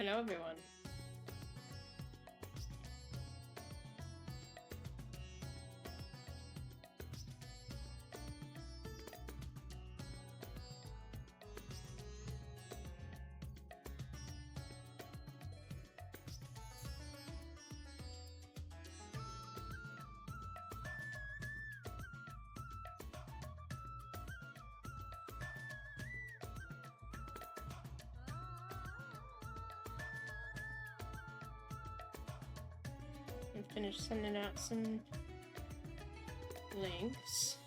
Hello, everyone. And finish sending out some links.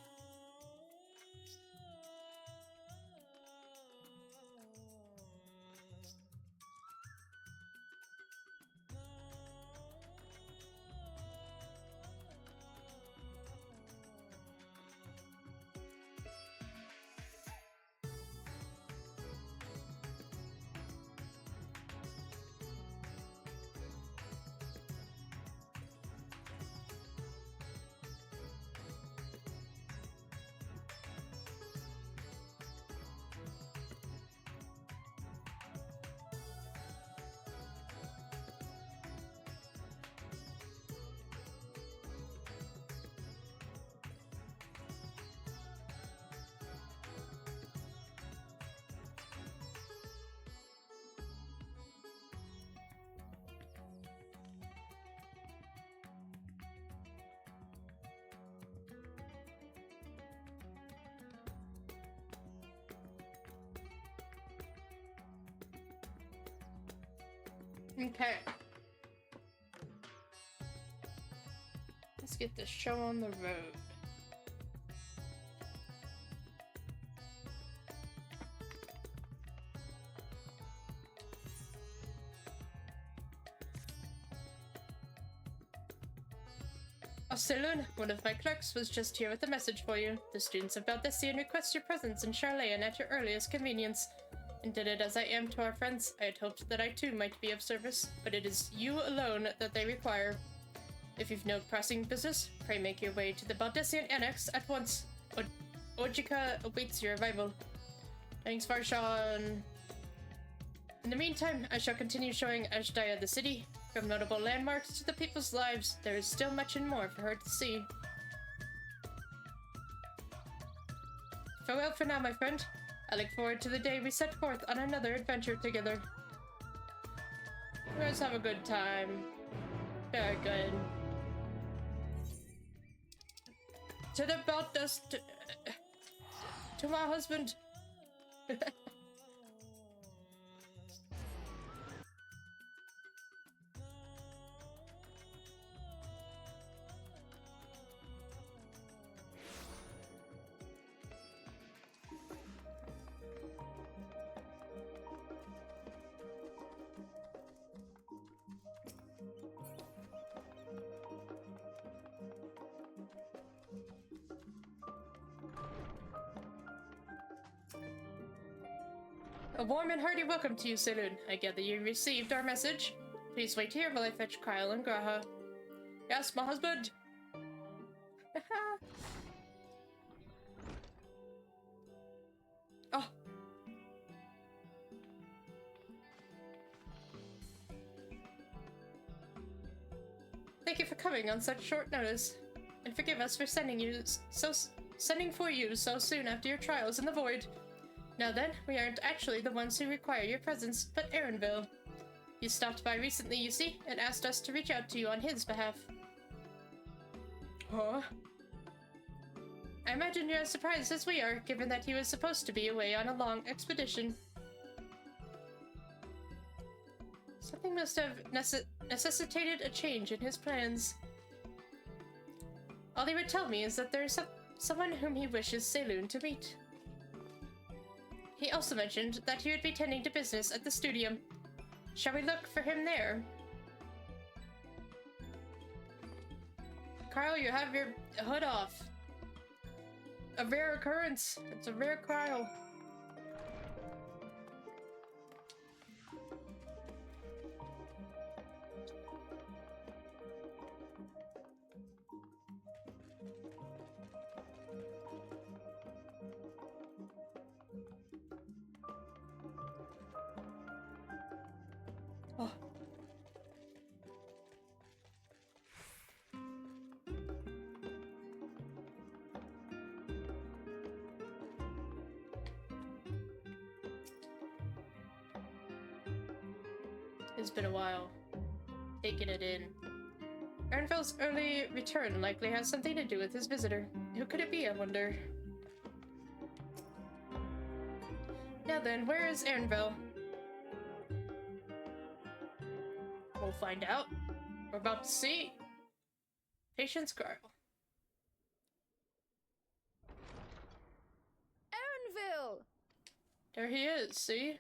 Okay. Let's get this show on the road. Oh, Saloon, one of my clerks was just here with a message for you. The students of Valdesian request your presence in Charlayan at your earliest convenience. Indebted as I am to our friends, I had hoped that I too might be of service, but it is you alone that they require. If you've no pressing business, pray make your way to the Valdesian Annex at once. Ojika awaits your arrival. Thanks, Varshan. In the meantime, I shall continue showing Ashdaya the city. From notable landmarks to the people's lives, there is still much and more for her to see. Farewell for now, my friend. I look forward to the day we set forth on another adventure together. Let's have a good time. Very good. To the belt dust. To my husband. A warm and hearty welcome to you, Saloon. I gather you received our message. Please wait here while I fetch Kyle and Graha. Yes, my husband! Oh! Thank you for coming on such short notice. And forgive us for sending for you so soon after your trials in the void. Now then, we aren't actually the ones who require your presence, but Aaronville. He stopped by recently, you see, and asked us to reach out to you on his behalf. Huh? I imagine you're as surprised as we are, given that he was supposed to be away on a long expedition. Something must have necessitated a change in his plans. All he would tell me is that there is someone whom he wishes Saloon to meet. He also mentioned that he would be tending to business at the studium. Shall we look for him there? Kyle, you have your hood off. A rare occurrence. It's a rare Kyle. It's been a while. Taking it in. Ernville's early return likely has something to do with his visitor. Who could it be, I wonder? Now then, where is Ernville? We'll find out. We're about to see. Patience Carl. Ernville! There he is, see?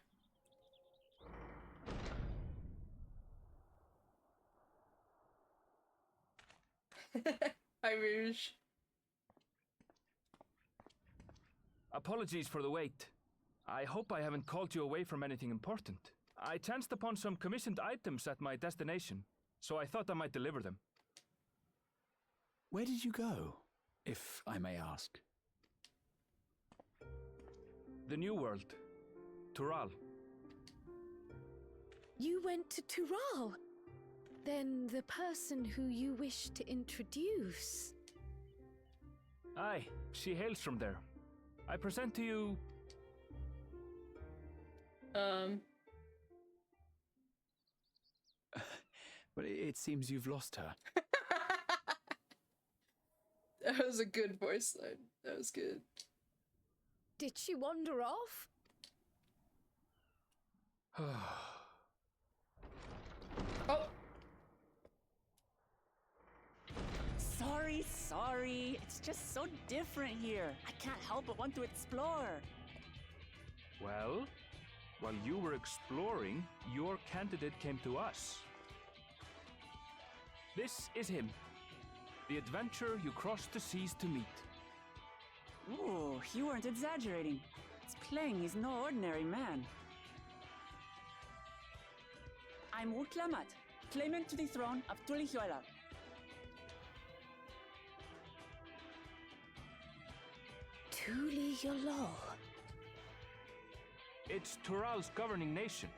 Hi, Rouge. Apologies for the wait. I hope I haven't called you away from anything important. I chanced upon some commissioned items at my destination, so I thought I might deliver them. Where did you go, if I may ask? The New World. Tural. You went to Tural? Then the person who you wish to introduce... Aye, she hails from there. I present to you... But it seems you've lost her. That was a good voice line. That was good. Did she wander off? Oh! Sorry. It's just so different here. I can't help but want to explore. Well, while you were exploring, your candidate came to us. This is him. The adventurer you crossed the seas to meet. Ooh, you weren't exaggerating. It's plain he's no ordinary man. I'm Wuk Lamat, claimant to the throne of Tulihuela. Tulihuela. It's Tural's governing nation.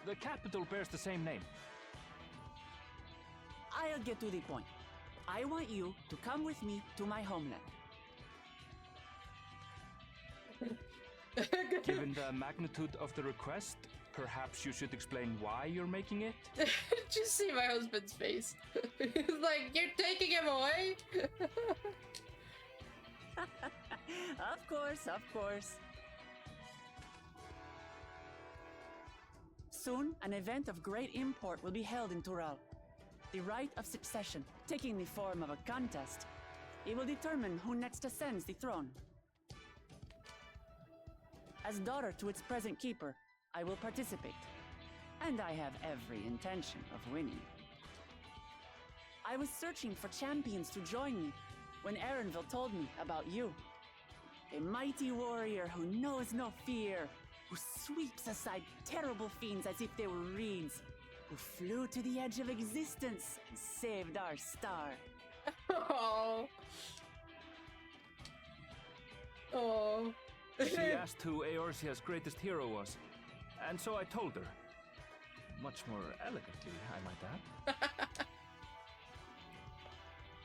The capital bears the same name. I'll get to the point. I want you to come with me to my homeland. Given the magnitude of the request, perhaps you should explain why you're making it? Did you see my husband's face? He's like, you're taking him away? Of course. Soon, an event of great import will be held in Tural. The right of succession, taking the form of a contest. It will determine who next ascends the throne. As daughter to its present keeper, I will participate. And I have every intention of winning. I was searching for champions to join me when Erenville told me about you. A mighty warrior who knows no fear, who sweeps aside terrible fiends as if they were reeds, who flew to the edge of existence and saved our star. Oh. Oh. She asked who Eorzea's greatest hero was, and so I told her. Much more elegantly, I might add.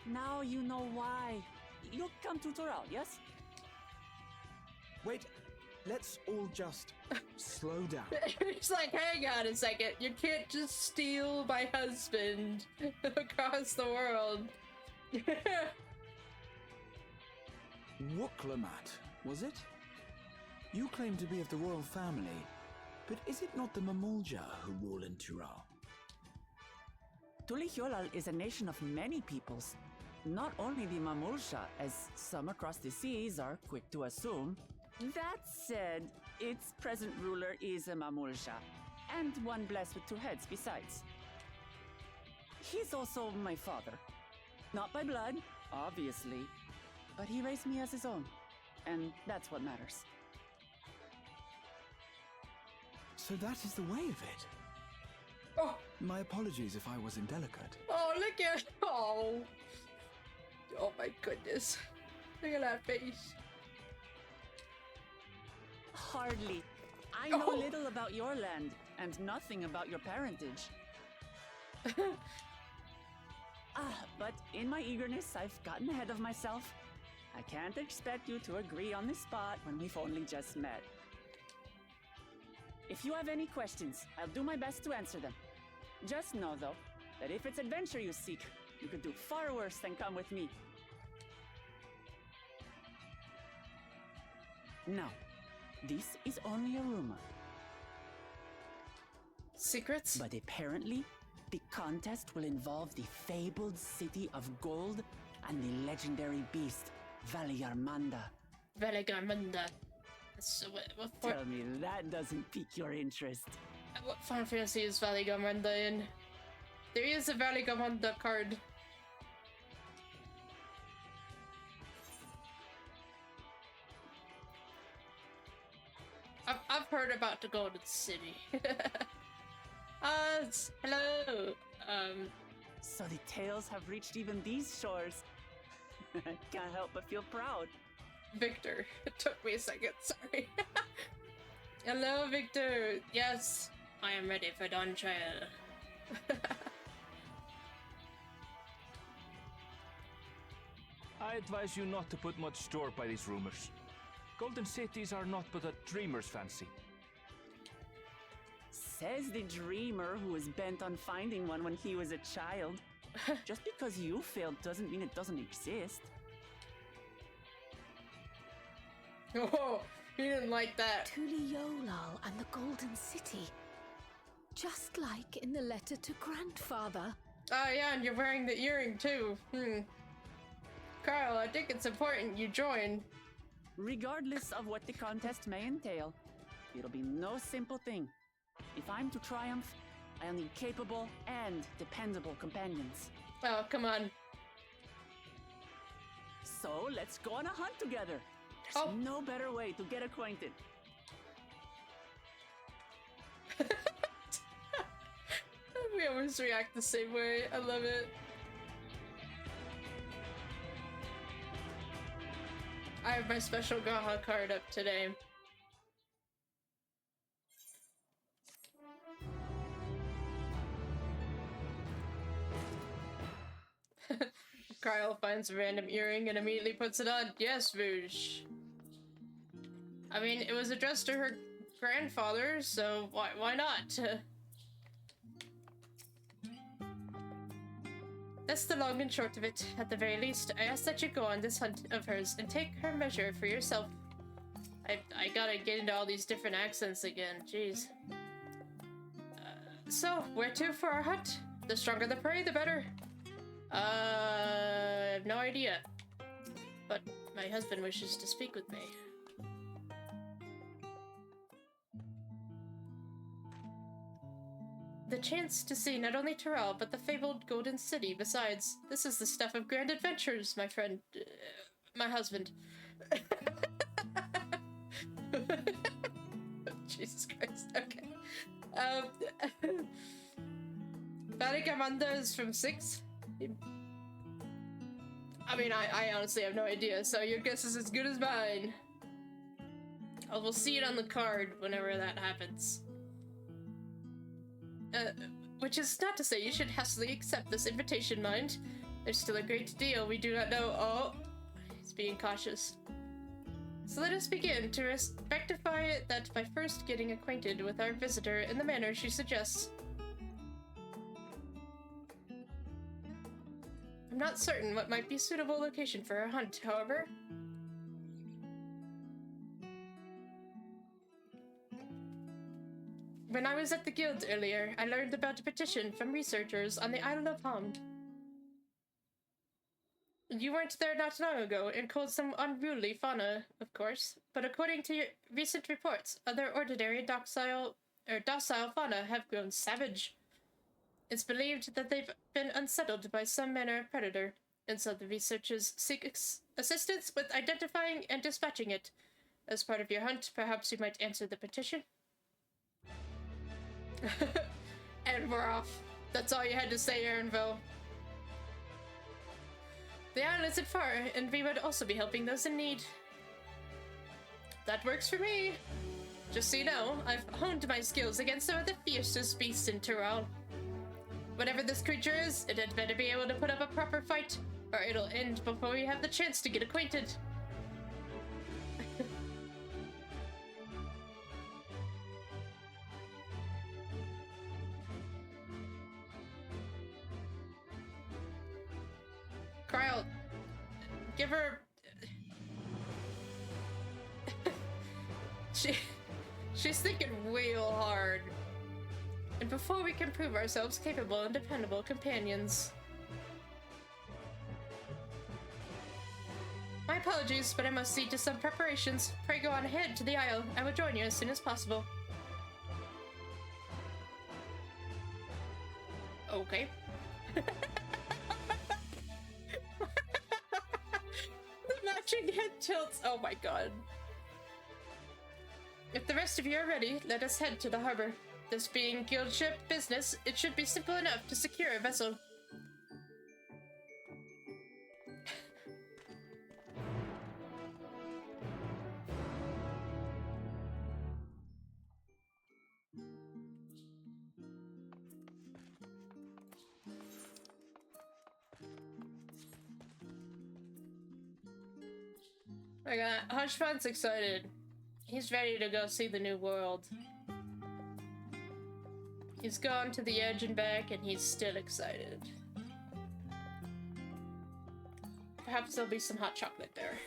Now you know why. You'll come to Tural, yes? Wait, let's all just slow down. It's like, hang on a second. You can't just steal my husband across the world. Wuk Lamat, was it? You claim to be of the royal family, but is it not the Mamulja who rule in Tural? Tulihuela is a nation of many peoples. Not only the Mamulsha, as some across the seas are quick to assume. That said, its present ruler is a Mamulsha, and one blessed with two heads besides. He's also my father. Not by blood, obviously, but he raised me as his own, and that's what matters. So that is the way of it. Oh, My apologies if I was indelicate. oh, look at, oh. Oh my goodness. Look at that face. Hardly. I know Oh. little about your land, and nothing about your parentage. But in my eagerness, I've gotten ahead of myself. I can't expect you to agree on the spot when we've only just met. If you have any questions, I'll do my best to answer them. Just know, though, that if it's adventure you seek, you could do far worse than come with me. Now, this is only a rumor. Secrets? But apparently, the contest will involve the fabled city of gold and the legendary beast, Valiarmanda. Valigarmunda. So what Tell me that doesn't pique your interest. what Final Fantasy is Valigarmunda in? There is a Valigarmunda card. I've heard about the Golden City. Hello. So the tales have reached even these shores. Can't help but feel proud. Victor. It took me a second, sorry. Hello, Victor. Yes, I am ready for Dawntrail. I advise you not to put much store by these rumors. Golden cities are not but a dreamer's fancy. Says the dreamer who was bent on finding one when he was a child. Just because you failed doesn't mean it doesn't exist. Oh, you didn't like that. Tuliolal and the Golden City. Just like in the letter to Grandfather. Oh yeah, and you're wearing the earring too. Carl, I think it's important you join. Regardless of what the contest may entail, it'll be no simple thing. If I'm to triumph, I'll need capable and dependable companions. Oh, come on. So let's go on a hunt together. There's Oh. no better way to get acquainted. We always react the same way. I love it. I have my special Gaha card up today. Kyle finds a random earring and immediately puts it on. Yes, Rouge. I mean, it was addressed to her grandfather, so why not? That's the long and short of it. At the very least, I ask that you go on this hunt of hers and take her measure for yourself. I gotta get into all these different accents again, jeez. So, where to for our hunt? The stronger the prey, the better. I have no idea. But my husband wishes to speak with me. The chance to see not only Terrell, but the fabled Golden City besides. This is the stuff of grand adventures, my friend. My husband. Jesus Christ, okay. Valigamanda is from 6? I mean, I honestly have no idea, so your guess is as good as mine. We'll see it on the card whenever that happens. Which is not to say you should hastily accept this invitation, mind. There's still a great deal we do not know. Oh, he's being cautious. So let us begin to rectify that by first getting acquainted with our visitor in the manner she suggests. I'm not certain what might be a suitable location for a hunt, however. When I was at the guild earlier, I learned about a petition from researchers on the island of Hong. You weren't there not long ago and called some unruly fauna, of course, but according to your recent reports, other ordinary docile fauna have grown savage. It's believed that they've been unsettled by some manner of predator, and so the researchers seek assistance with identifying and dispatching it. As part of your hunt, perhaps you might answer the petition? And we're off. That's all you had to say, Aaronville. The island isn't far, and we would also be helping those in need. That works for me. Just so you know, I've honed my skills against some of the fiercest beasts in Tyrol. Whatever this creature is, it had better be able to put up a proper fight, or it'll end before we have the chance to get acquainted. Cryle, give her... She's thinking real hard. And before we can prove ourselves capable and dependable companions. My apologies, but I must see to some preparations. Pray go on ahead to the Isle. I will join you as soon as possible. Okay. The matching head tilts. Oh my god. If the rest of you are ready, let us head to the harbor. This being guild ship business, it should be simple enough to secure a vessel. I got Hushfun's excited. He's ready to go see the new world. He's gone to the edge and back, and he's still excited. Perhaps there'll be some hot chocolate there.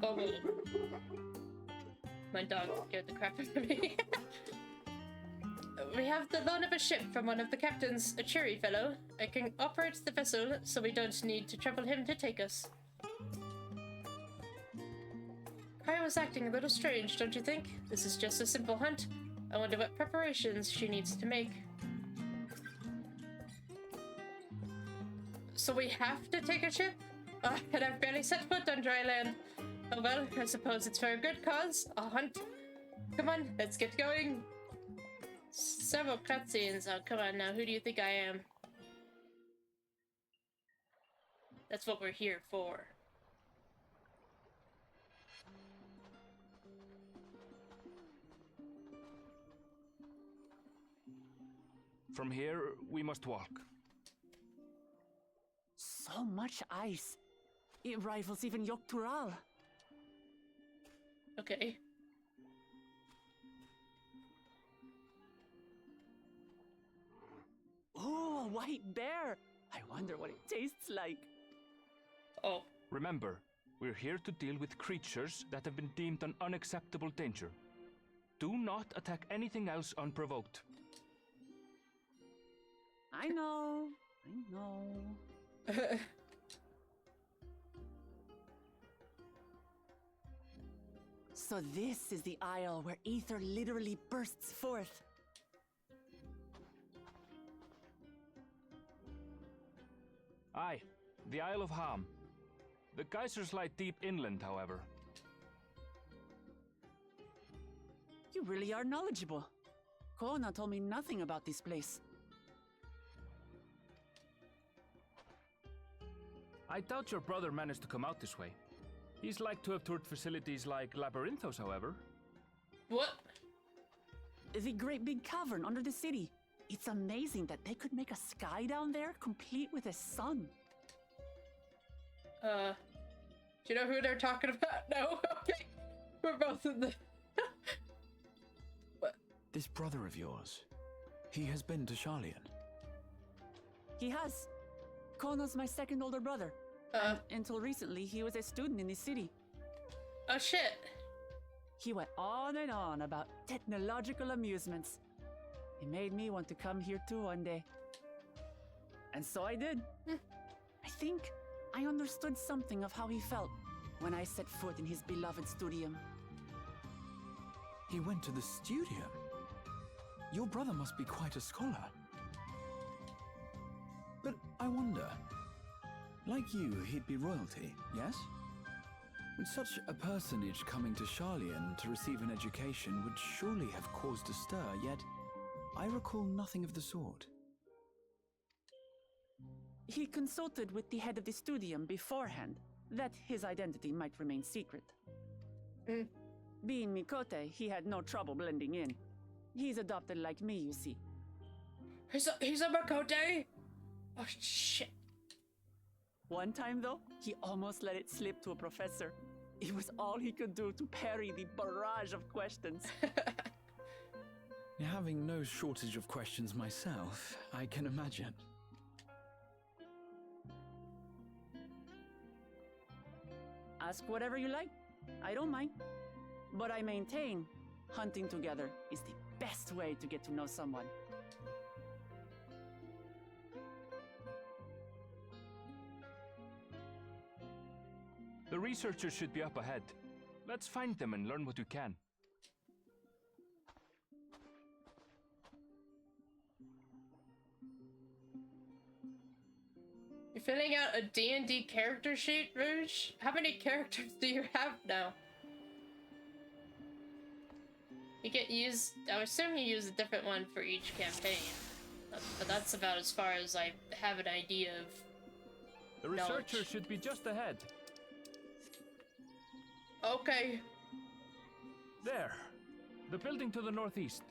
Oh, my dog scared the crap out of me. We have the loan of a ship from one of the captains, a cheery fellow. I can operate the vessel, so we don't need to trouble him to take us. Cryo was acting a little strange, don't you think? This is just a simple hunt. I wonder what preparations she needs to make. So we have to take a ship? And I've barely set foot on dry land. Oh well, I suppose it's for a good cause. A hunt. Come on, let's get going. Several cutscenes. Oh, come on now. Who do you think I am? That's what we're here for. From here, we must walk. So much ice. It rivals even Dawntrail. Okay. Oh, a white bear! I wonder what it tastes like. Oh. Remember, we're here to deal with creatures that have been deemed an unacceptable danger. Do not attack anything else unprovoked. I know. So this is the Isle where ether literally bursts forth. Aye, the Isle of Ham. The geysers lie deep inland, however. You really are knowledgeable. Kona told me nothing about this place. I doubt your brother managed to come out this way. He's like to have toured facilities like Labyrinthos, however. What? The great big cavern under the city. It's amazing that they could make a sky down there complete with a sun. Do you know who they're talking about? No? Okay. We're both in the... What? This brother of yours, he has been to Sharlayan. He has. Kono's my second older brother. And until recently, he was a student in this city. Oh shit. He went on and on about technological amusements. It made me want to come here too one day. And so I did. I think I understood something of how he felt. when I set foot in his beloved studium. He went to the studium? Your brother must be quite a scholar. But I wonder, like you, he'd be royalty, yes? With such a personage coming to Sharlayan to receive an education would surely have caused a stir, yet I recall nothing of the sort. He consulted with the head of the studium beforehand, that his identity might remain secret. Being Mikote, he had no trouble blending in. He's adopted like me, you see. He's a Makote? Oh, shit. One time, though, he almost let it slip to a professor. It was all he could do to parry the barrage of questions. Having no shortage of questions myself, I can imagine. Ask whatever you like. I don't mind. But I maintain, hunting together is the best way to get to know someone. The researchers should be up ahead. Let's find them and learn what we can. You're filling out a D&D character sheet, Rouge? How many characters do you have now? You get used... I would assume you use a different one for each campaign. But that's about as far as I have an idea of The researchers should be just ahead. Okay. There. The building to the northeast.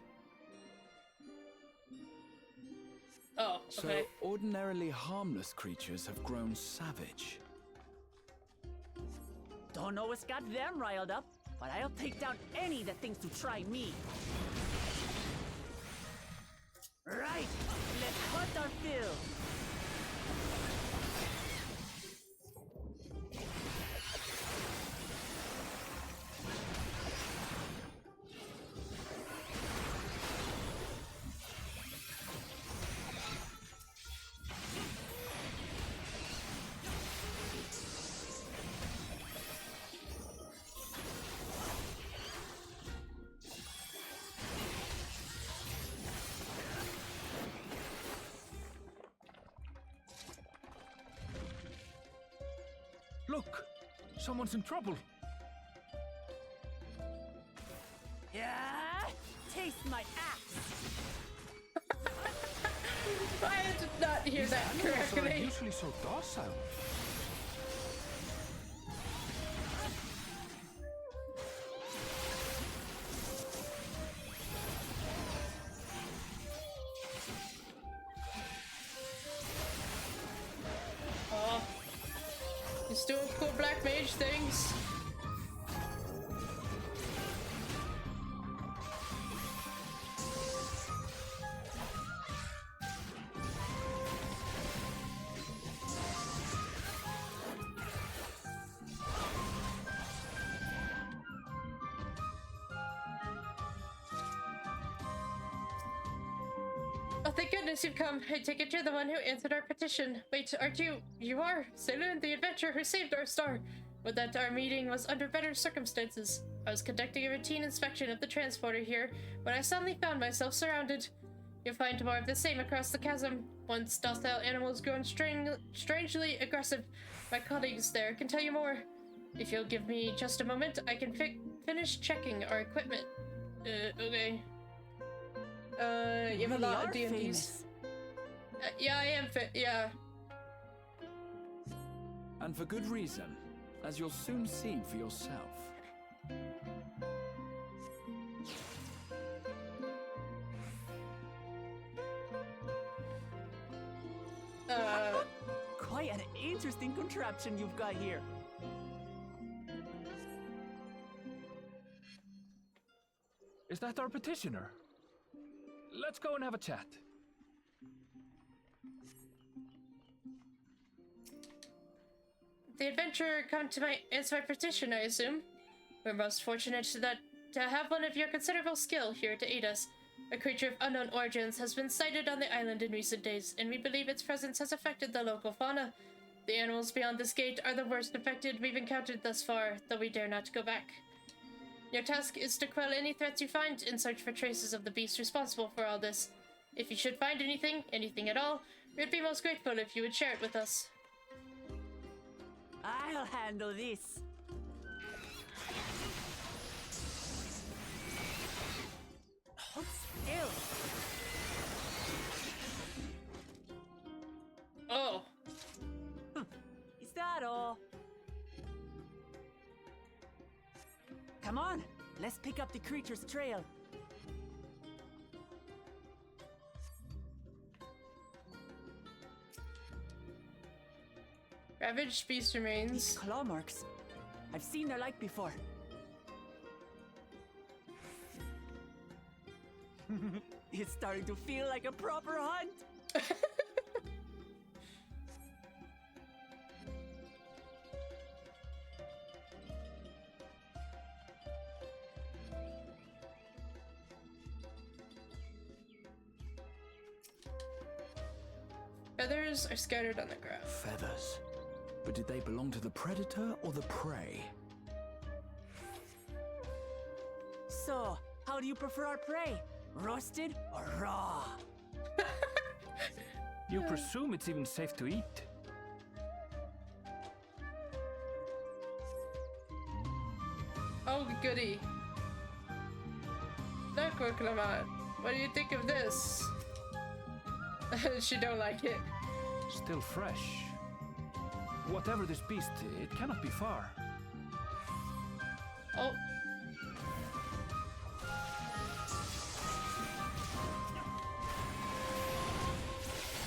Oh, okay. So, ordinarily harmless creatures have grown savage. Don't know what's got them riled up, but I'll take down any that thinks to try me. Right, let's hunt our fill. Look! Someone's in trouble! Yeah, taste my axe. I did not hear that Animals are correctly. usually so docile. Oh. He's doing cool black mage things. Oh, thank goodness you've come. I take it you're the one who answered our petition. Wait, aren't you? You are! Saloon, the adventurer who saved our star. Would that our meeting was under better circumstances. I was conducting a routine inspection of the transporter here when I suddenly found myself surrounded. You'll find more of the same across the chasm. Once docile animals grown strangely aggressive. My colleagues there can tell you more. If you'll give me just a moment, I can finish checking our equipment. Okay. You have a lot of D&Ds. Yeah, I am yeah. And for good reason, as you'll soon see for yourself. Quite an interesting contraption you've got here. Is that our petitioner? Let's go and have a chat. The adventurer come to answer my petition, I assume. We're most fortunate to have one of your considerable skill here to aid us. A creature of unknown origins has been sighted on the island in recent days, and we believe its presence has affected the local fauna. The animals beyond this gate are the worst affected we've encountered thus far, though we dare not go back. Your task is to quell any threats you find and search for traces of the beast responsible for all this. If you should find anything at all, we'd be most grateful if you would share it with us. I'll handle this. Hold still. Oh. Is that all? Come on, let's pick up the creature's trail. Ravaged beast These remains. claw marks. I've seen their like before. It's starting to feel like a proper hunt. Feathers are scattered on the ground. Feathers. But did they belong to the predator or the prey? So, how do you prefer our prey? Roasted or raw? You presume it's even safe to eat? Oh, goody. Look, Wuk Lamat. What do you think of this? She don't like it. Still fresh. Whatever this beast, it cannot be far. Oh.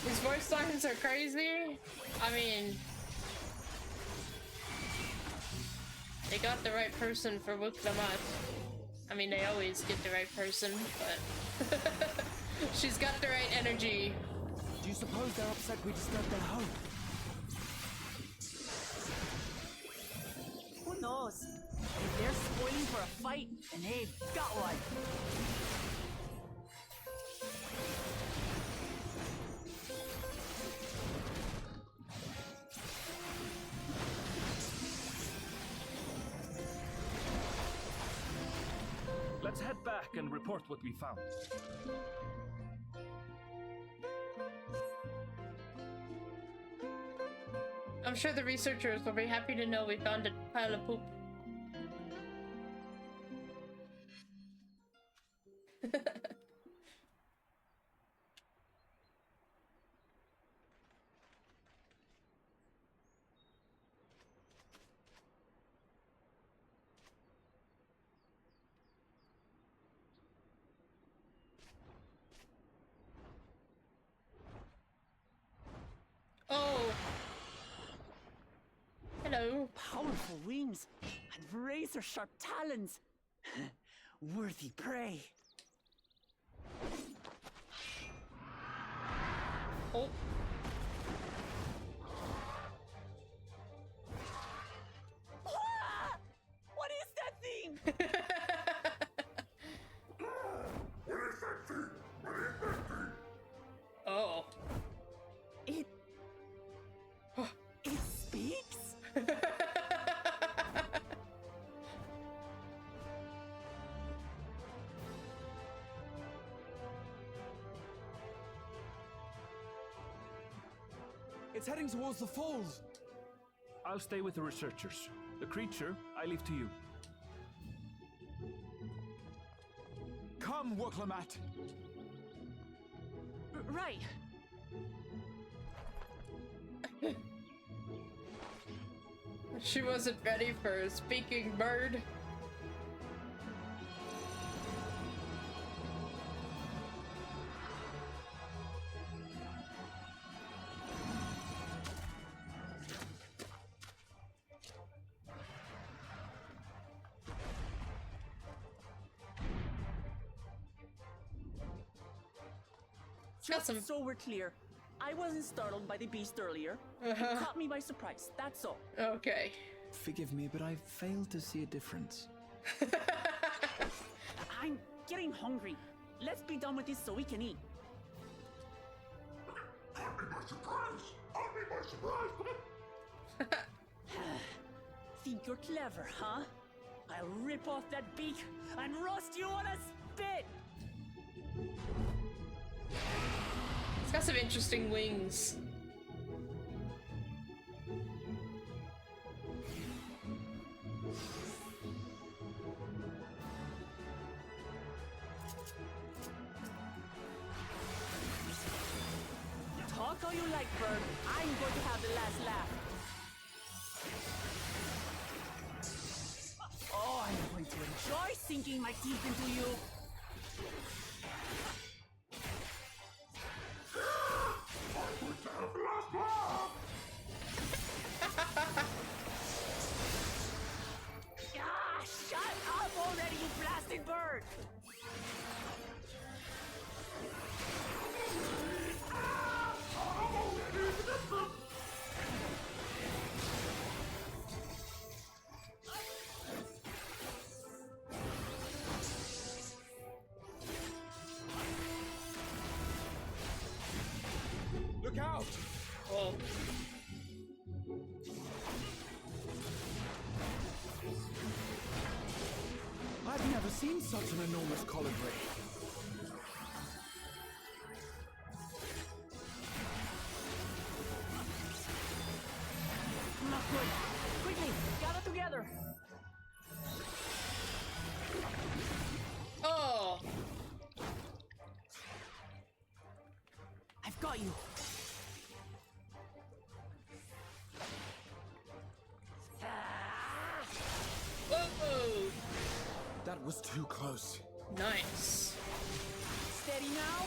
These voice lines are crazy. I mean, they got the right person for Wuk Lamat. I mean, they always get the right person, but she's got the right energy. Do you suppose they're upset we disturbed their home? Who knows? If they're spoiling for a fight, then they've got one. Let's head back and report what we found. I'm sure the researchers will be happy to know we found a pile of poop. Oh. Hello. Powerful wings and razor-sharp talons. Worthy prey. Oh. Ah! What is that thing? Oh. It speaks? It's heading towards the falls. I'll stay with the researchers. The creature, I leave to you. Come, Wuk Lamat. Right. She wasn't ready for a speaking bird. Got some. So we're clear. I wasn't startled by the beast earlier. It caught me by surprise, that's all. Okay. Forgive me, but I failed to see a difference. I'm getting hungry. Let's be done with this so we can eat. Caught me by surprise! Caught me by surprise! Think you're clever, huh? I'll rip off that beak and roast you on a spit! It's got some interesting wings. Talk all you like, bird. I'm going to have the last laugh. Oh, I'm going to enjoy sinking my teeth into you. Ah, shut up already, you blasted bird! Look out! Whoa. I've never seen such an enormous colibri. Not good. Quickly, gather together. Oh! I've got you. Whoa! That was too close. Nice. Steady now.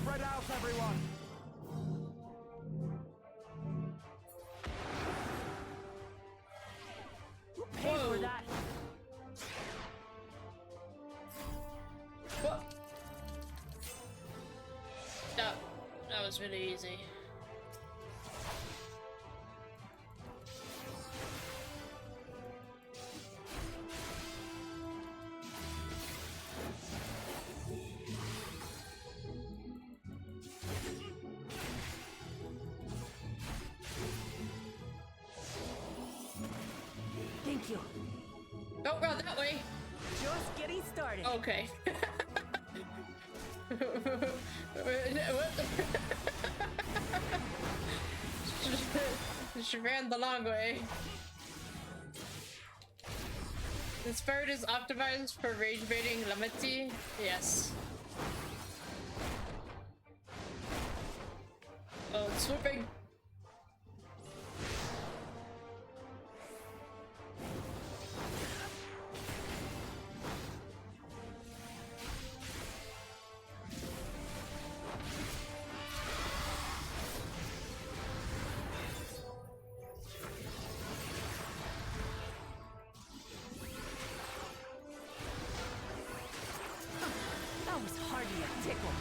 Spread out, everyone! Who paid for Whoa. that? What? That was really easy. Thank you. Don't run that way. Just getting started. Okay. What? She ran the long way. This bird is optimized for rage baiting Lameti. Yes. Oh, it's swooping. That was hardly a tickle.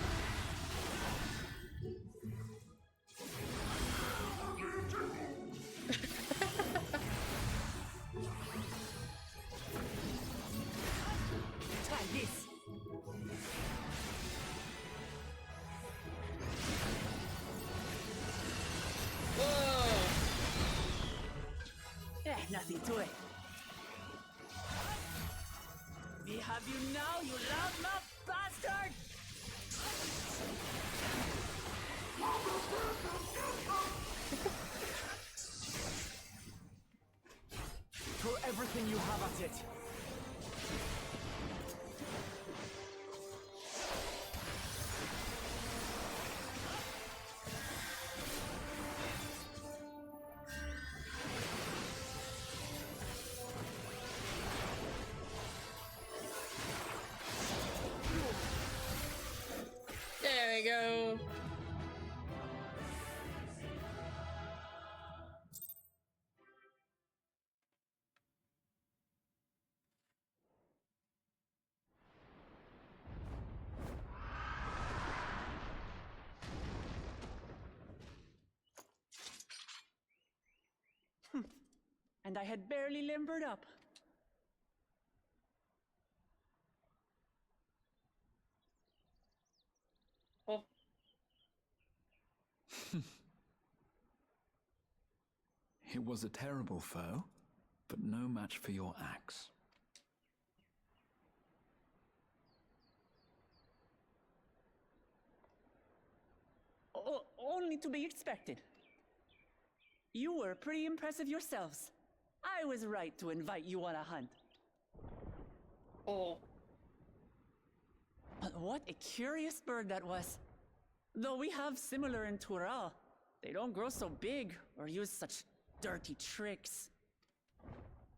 Try this. Whoa! Nothing to it. We have you now, you loudmouth bastard! Throw everything you have at it. and I had barely limbered up. Oh. It was a terrible foe, but no match for your axe. Only to be expected. You were pretty impressive yourselves. I was right to invite you on a hunt. Oh. But what a curious bird that was. Though we have similar in Tural, they don't grow so big or use such dirty tricks.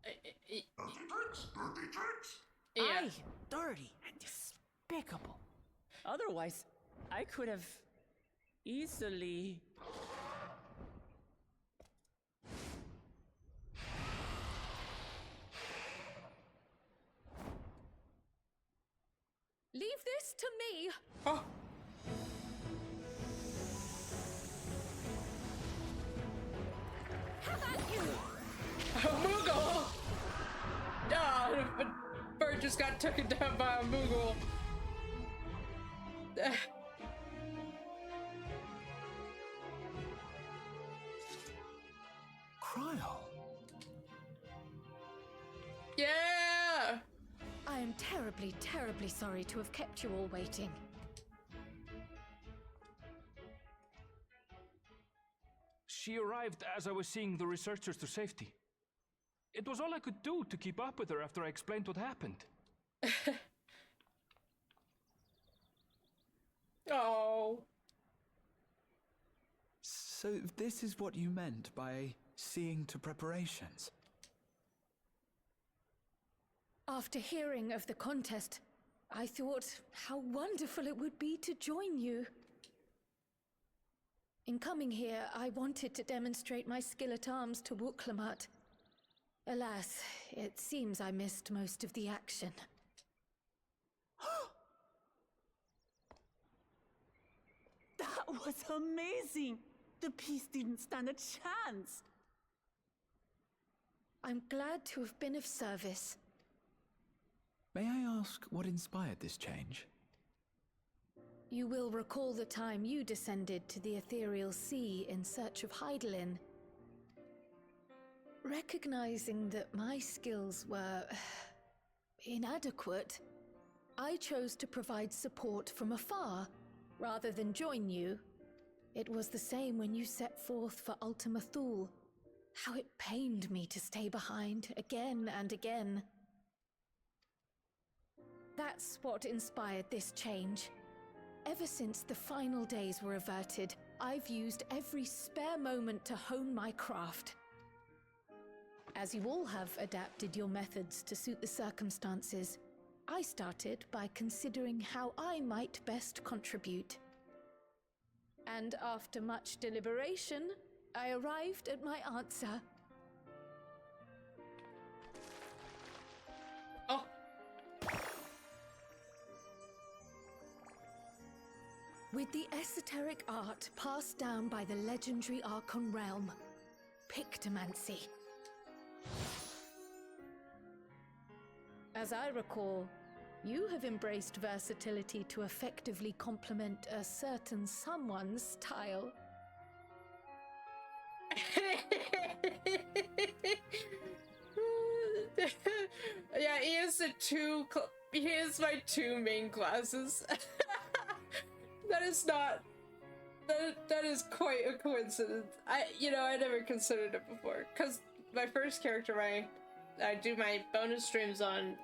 Dirty tricks, dirty tricks. Yeah. Aye, dirty and despicable. Otherwise, I could have easily... Leave this to me! Oh. Have at you! Moogle! Ah, the bird just got taken down by a Moogle. Kryl! Yeah! I am terribly, terribly sorry to have kept you all waiting. She arrived as I was seeing the researchers to safety. It was all I could do to keep up with her after I explained what happened. Oh. So this is what you meant by seeing to preparations? After hearing of the contest, I thought how wonderful it would be to join you. In coming here, I wanted to demonstrate my skill at arms to Wuk Lamat. Alas, it seems I missed most of the action. That was amazing! The piece didn't stand a chance! I'm glad to have been of service. May I ask what inspired this change? You will recall the time you descended to the ethereal sea in search of Heidelin. Recognizing that my skills were inadequate, I chose to provide support from afar rather than join you. It was the same when you set forth for Ultima Thule. How it pained me to stay behind again and again. That's what inspired this change. Ever since the final days were averted, I've used every spare moment to hone my craft. As you all have adapted your methods to suit the circumstances, I started by considering how I might best contribute. And after much deliberation, I arrived at my answer. Oh. With the esoteric art passed down by the legendary Archon realm, Pictomancy. As I recall, you have embraced versatility to effectively complement a certain someone's style. Yeah, he is my two main classes. That is not. That is quite a coincidence. I never considered it before. Cause my first character I do my bonus streams on,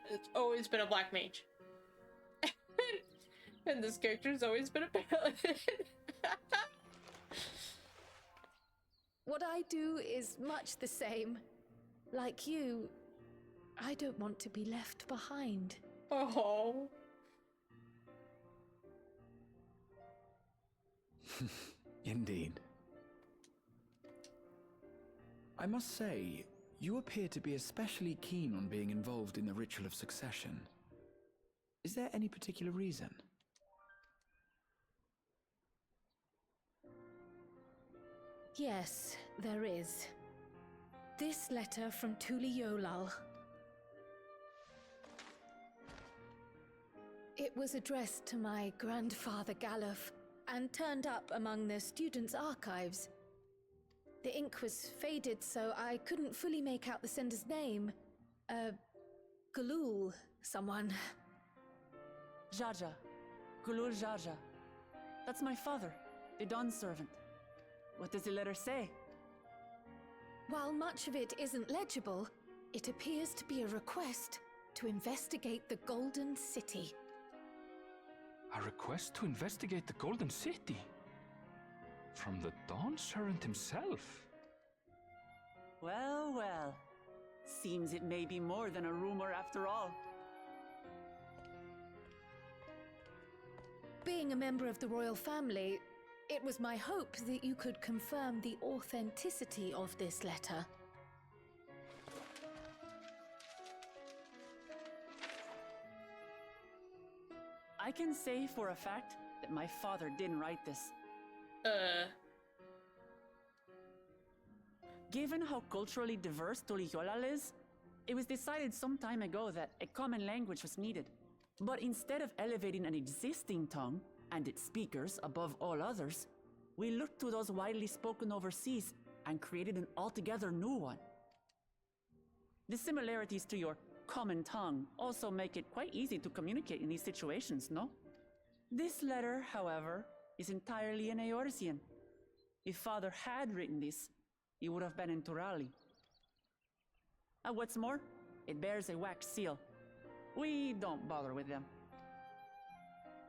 it's always been a black mage. And this character's always been a paladin. What I do is much the same. Like you, I don't want to be left behind. Oh. Indeed. I must say, you appear to be especially keen on being involved in the ritual of succession. Is there any particular reason? Yes, there is. This letter from Tuli Yolal. It was addressed to my grandfather Galuf and turned up among the students' archives. The ink was faded, so I couldn't fully make out the sender's name. Galul, someone. Jaja. Gulul Jaja. That's my father, the Dawn servant. What does the letter say? While much of it isn't legible, it appears to be a request to investigate the Golden City. A request to investigate the Golden City? From the Dawn servant himself? Well, well. Seems it may be more than a rumor after all. Being a member of the royal family, it was my hope that you could confirm the authenticity of this letter. I can say for a fact that my father didn't write this. Given how culturally diverse Tuliyolal is, it was decided some time ago that a common language was needed. But instead of elevating an existing tongue and its speakers above all others, we looked to those widely spoken overseas and created an altogether new one. The similarities to your common tongue also make it quite easy to communicate in these situations, no? This letter, however, is entirely in Eorzean. If Father had written this, it would have been in Turali. And what's more, it bears a wax seal. We don't bother with them.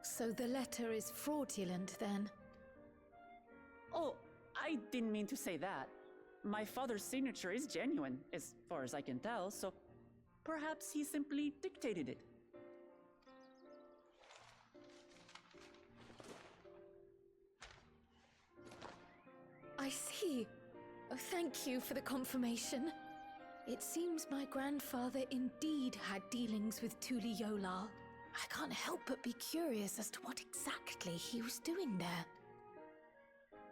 So the letter is fraudulent, then? Oh, I didn't mean to say that. My father's signature is genuine, as far as I can tell, so perhaps he simply dictated it. I see. Oh, thank you for the confirmation. It seems my grandfather indeed had dealings with Tuli Yolal. I can't help but be curious as to what exactly he was doing there.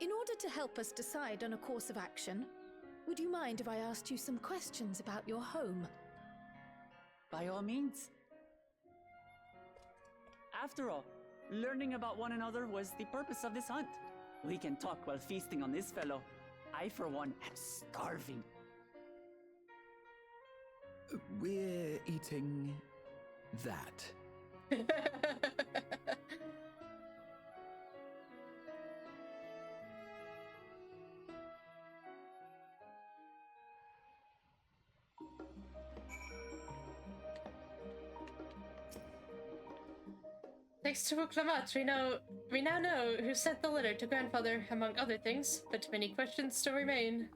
In order to help us decide on a course of action, would you mind if I asked you some questions about your home? By all means. After all, learning about one another was the purpose of this hunt. We can talk while feasting on this fellow. I, for one, am starving. We're eating that. Thanks to Wuk Lamat, we now know who sent the letter to grandfather, among other things, but many questions still remain.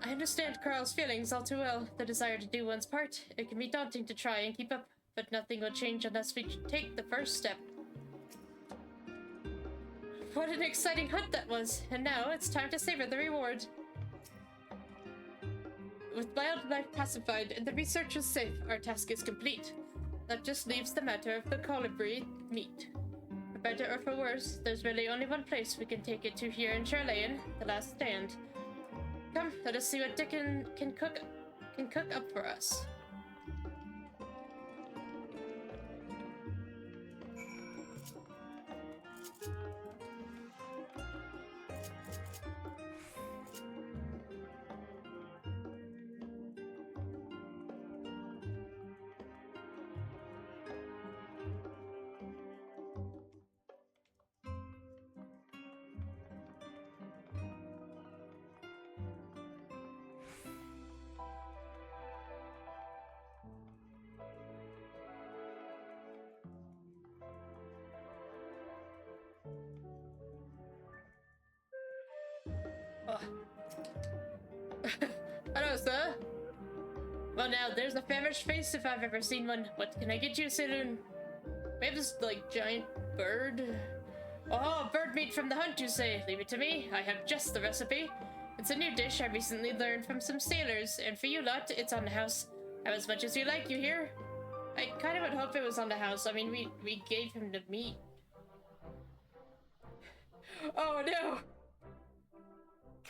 I understand Carl's feelings all too well. The desire to do one's part. It can be daunting to try and keep up, but nothing will change unless we take the first step. What an exciting hunt that was, and now it's time to savor the reward. With wildlife pacified and the researchers safe, our task is complete. That just leaves the matter of the colibri meat. For better or for worse, there's really only one place we can take it to here in Charlayan, the last stand. Come, let us see what Dickon can cook up for us. Hello, sir. Well, now, there's a famished face if I've ever seen one. What can I get you, Saloon? We have this, giant bird. Oh, bird meat from the hunt, you say? Leave it to me. I have just the recipe. It's a new dish I recently learned from some sailors, and for you lot, it's on the house. Have as much as you like, you hear? I kind of would hope it was on the house. I mean, we gave him the meat.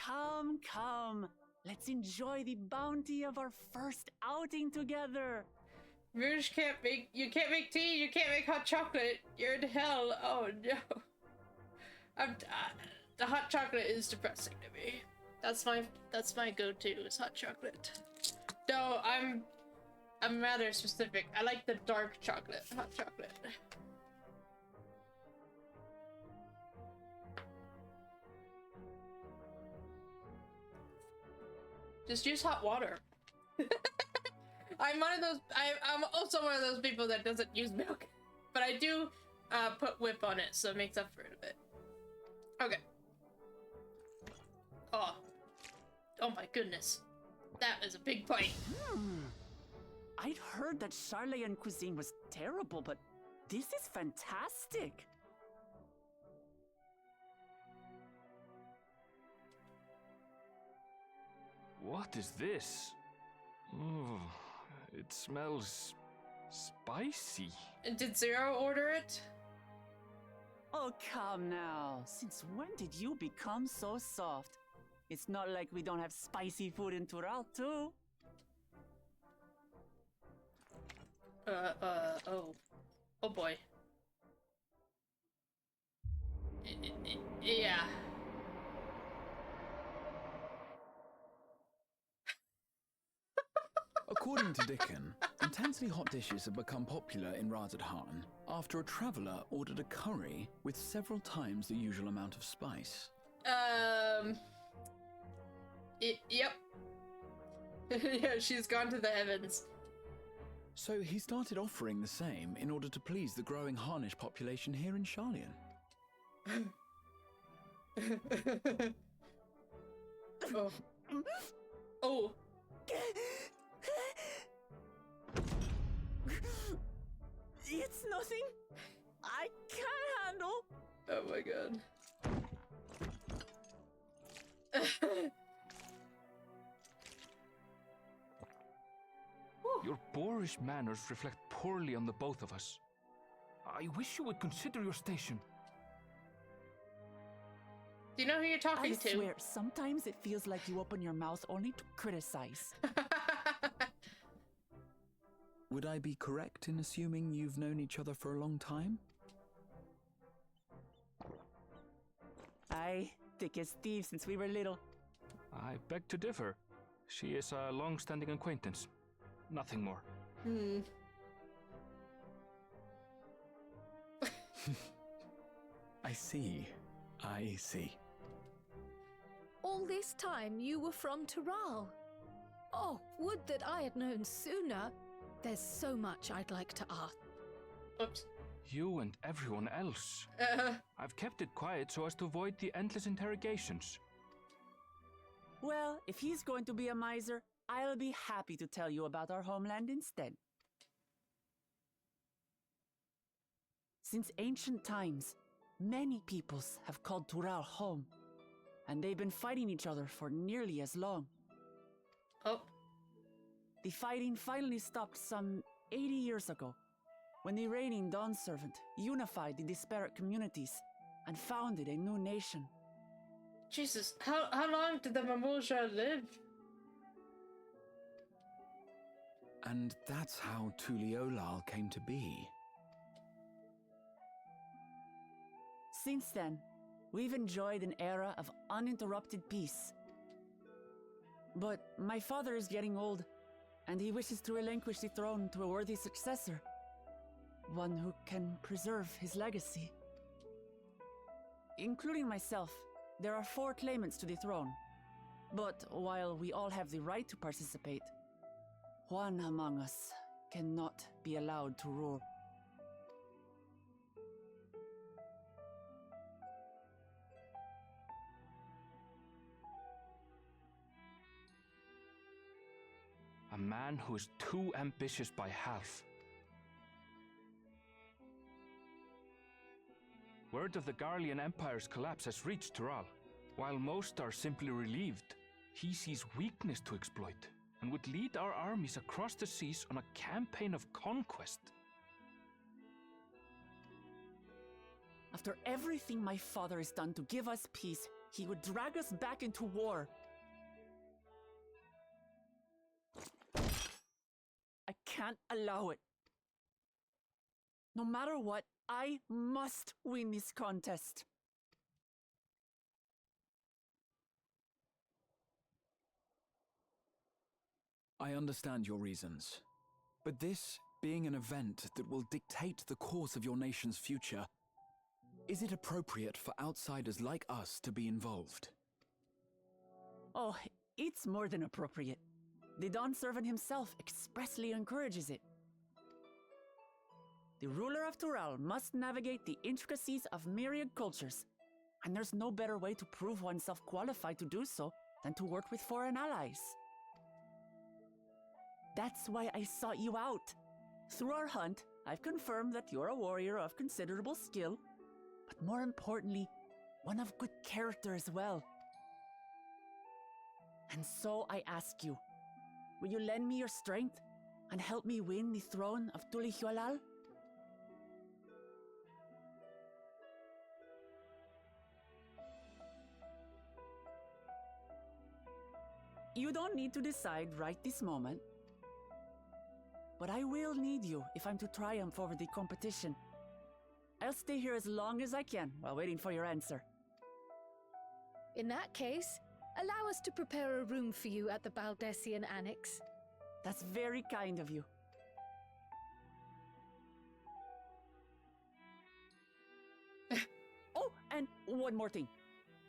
come, come. Let's enjoy the bounty of our first outing together. Rouge you can't make tea, you can't make hot chocolate. You're in hell. Oh no. The hot chocolate is depressing to me. That's my go-to is hot chocolate. No, I'm rather specific. I like the dark chocolate, hot chocolate. Just use hot water. I'm also one of those people that doesn't use milk, but I do put whip on it, so it makes up for it a bit. Okay. Oh my goodness, that is a big bite. I'd heard that Charlayan cuisine was terrible, but this is fantastic. What is this? Oh, it smells spicy. Did Zero order it? Oh, come now. Since when did you become so soft? It's not like we don't have spicy food in Tural, too. Oh boy. Yeah. According to Dickon, intensely hot dishes have become popular in Razadhan after a traveller ordered a curry with several times the usual amount of spice. Yep. Yeah, she's gone to the heavens. So he started offering the same in order to please the growing Harnish population here in Charlian. Oh. Oh. It's nothing. I can't handle. Oh my god. Your boorish manners reflect poorly on the both of us. I wish you would consider your station. Do you know who you're talking I to? swear, sometimes it feels like you open your mouth only to criticize. Would I be correct in assuming you've known each other for a long time? Aye, thick as thieves since we were little. I beg to differ. She is a long-standing acquaintance. Nothing more. I see. I see. All this time you were from Tural. Oh, would that I had known sooner. There's so much I'd like to ask. Oops. You and everyone else. I've kept it quiet so as to avoid the endless interrogations. Well, if he's going to be a miser, I'll be happy to tell you about our homeland instead. Since ancient times, many peoples have called Tural home, and they've been fighting each other for nearly as long. Oh. The fighting finally stopped some 80 years ago, when the reigning Dawn Servant unified the disparate communities and founded a new nation. Jesus, how long did the Mamuja live? And that's how Tuliolal came to be. Since then, we've enjoyed an era of uninterrupted peace. But my father is getting old, and he wishes to relinquish the throne to a worthy successor. One who can preserve his legacy. Including myself, there are 4 claimants to the throne. But while we all have the right to participate, one among us cannot be allowed to rule. A man who is too ambitious by half. Word of the Garlean Empire's collapse has reached Tural. While most are simply relieved, he sees weakness to exploit and would lead our armies across the seas on a campaign of conquest. After everything my father has done to give us peace, He would drag us back into war. I can't allow it. No matter what, I must win this contest. I understand your reasons. But this being an event that will dictate the course of your nation's future, is it appropriate for outsiders like us to be involved? Oh, it's more than appropriate. The Dawn servant himself expressly encourages it. The ruler of Tural must navigate the intricacies of myriad cultures, and there's no better way to prove oneself qualified to do so than to work with foreign allies. That's why I sought you out. Through our hunt, I've confirmed that you're a warrior of considerable skill, but more importantly, one of good character as well. And so I ask you, will you lend me your strength and help me win the throne of Tulihualal? You don't need to decide right this moment, but I will need you if I'm to triumph over the competition. I'll stay here as long as I can while waiting for your answer. In that case, allow us to prepare a room for you at the Baldessian Annex. That's very kind of you. Oh, and one more thing.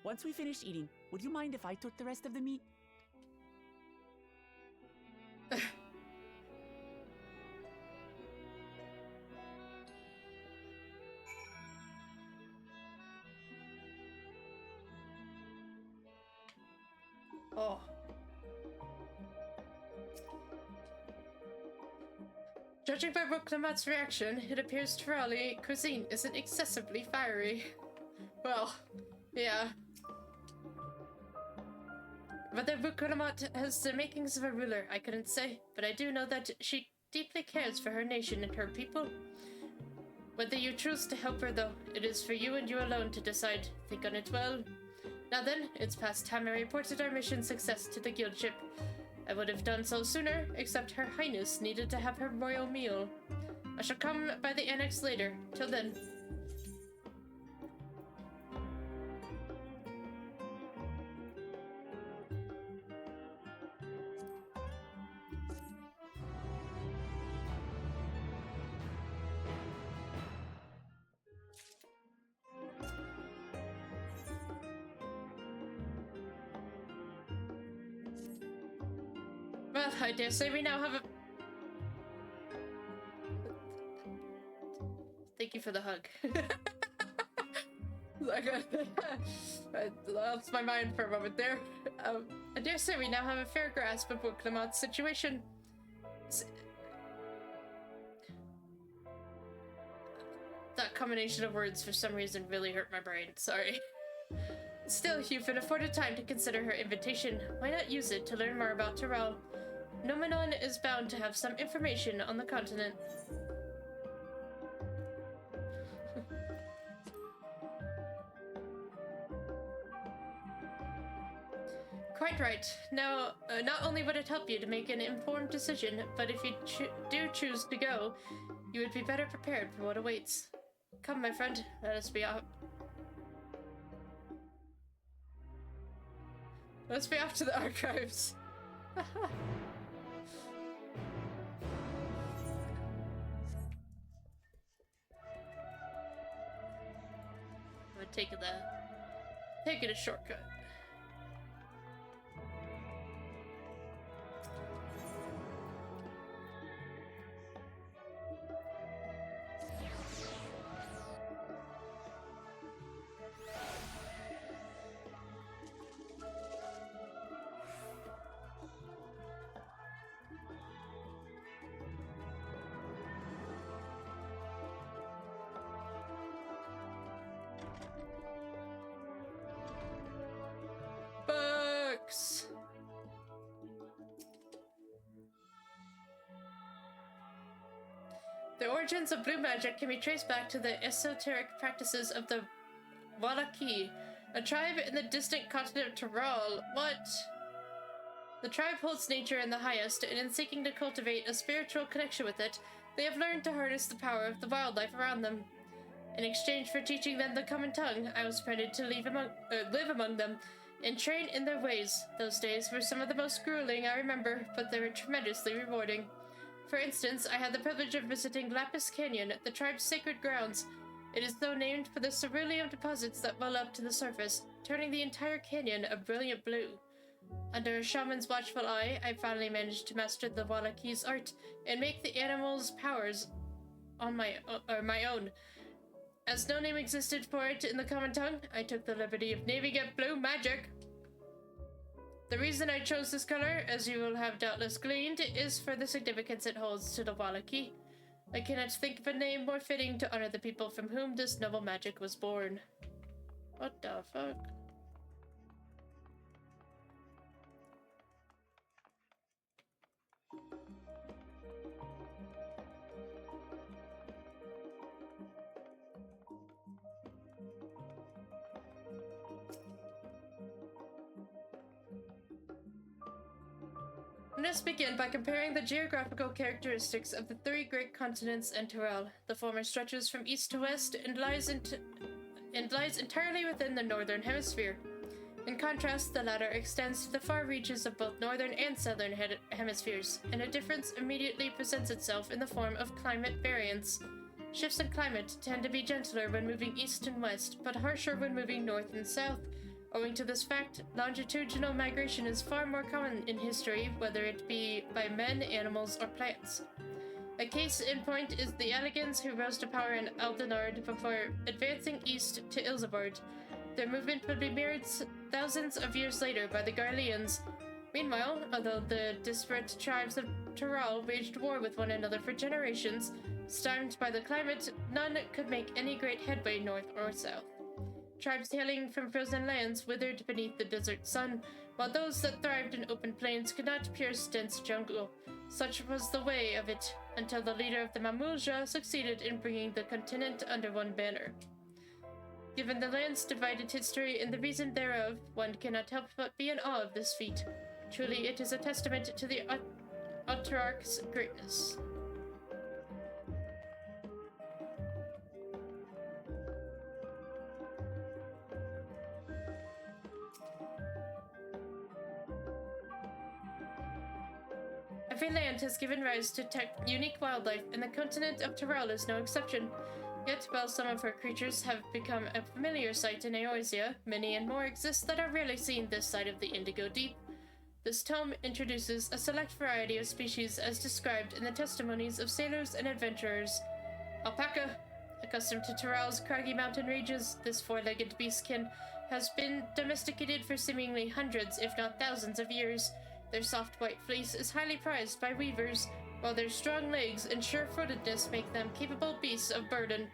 Once we finish eating, would you mind if I took the rest of the meat? Oh. Judging by Wuk Lamat's reaction, it appears Turali cuisine isn't excessively fiery. Well, yeah. Whether Wuk Lamat has the makings of a ruler, I couldn't say, but I do know that she deeply cares for her nation and her people. Whether you choose to help her, though, it is for you and you alone to decide. Think on it well. Now then, it's past time I reported our mission success to the guild ship. I would have done so sooner, except Her Highness needed to have her royal meal. I shall come by the annex later. Till then. Well, I dare say we now have a... Thank you for the hug. I lost my mind for a moment there. I dare say we now have a fair grasp of Wuk Lamat's situation. That combination of words for some reason really hurt my brain, sorry. Still, you've been afforded time to consider her invitation. Why not use it to learn more about Tural? Nomenon is bound to have some information on the continent. Quite right. Now, not only would it help you to make an informed decision, but if you do choose to go, you would be better prepared for what awaits. Come, my friend, let us be off. Let's be off to the archives. I'm taking a shortcut. Books. The origins of blue magic can be traced back to the esoteric practices of the Wallaki, A tribe in the distant continent of Tyrol. What? The tribe holds nature in the highest, and in seeking to cultivate a spiritual connection with it, they have learned to harness the power of the wildlife around them. In exchange for teaching them the common tongue, I was permitted to live among them and train in their ways. Those days were some of the most grueling I remember, but they were tremendously rewarding. For instance, I had the privilege of visiting Lapis Canyon, the tribe's sacred grounds. It is so named for the cerulean deposits that well up to the surface, turning the entire canyon a brilliant blue. Under a shaman's watchful eye, I finally managed to master the Wallachi's art and make the animals' powers on my own. As no name existed for it in the common tongue, I took the liberty of naming it Blue Magic. The reason I chose this color, as you will have doubtless gleaned, is for the significance it holds to the Wallachi. I cannot think of a name more fitting to honor the people from whom this noble magic was born. What the fuck? Let us begin by comparing the geographical characteristics of the three great continents and Tyrol. The former stretches from east to west and lies entirely within the northern hemisphere. In contrast, the latter extends to the far reaches of both northern and southern hemispheres, and a difference immediately presents itself in the form of climate variance. Shifts in climate tend to be gentler when moving east and west, but harsher when moving north and south. Owing to this fact, longitudinal migration is far more common in history, whether it be by men, animals, or plants. A case in point is the Elegans who rose to power in Aldenard before advancing east to Ilsebard. Their movement would be mirrored thousands of years later by the Garleans. Meanwhile, although the disparate tribes of Tyrol waged war with one another for generations, stymied by the climate, none could make any great headway north or south. Tribes hailing from frozen lands withered beneath the desert sun, while those that thrived in open plains could not pierce dense jungle. Such was the way of it, until the leader of the Mamulja succeeded in bringing the continent under one banner. Given the land's divided history and the reason thereof, one cannot help but be in awe of this feat. Truly, it is a testament to the Autarch's greatness. Every land has given rise to unique wildlife, and the continent of Tyrol is no exception. Yet, while some of her creatures have become a familiar sight in Eorzea, many and more exist that are rarely seen this side of the Indigo Deep. This tome introduces a select variety of species as described in the testimonies of sailors and adventurers. Alpaca. Accustomed to Tyrol's craggy mountain ranges, this four-legged beastkin has been domesticated for seemingly hundreds, if not thousands of years. Their soft white fleece is highly prized by weavers, while their strong legs and sure-footedness make them capable beasts of burden.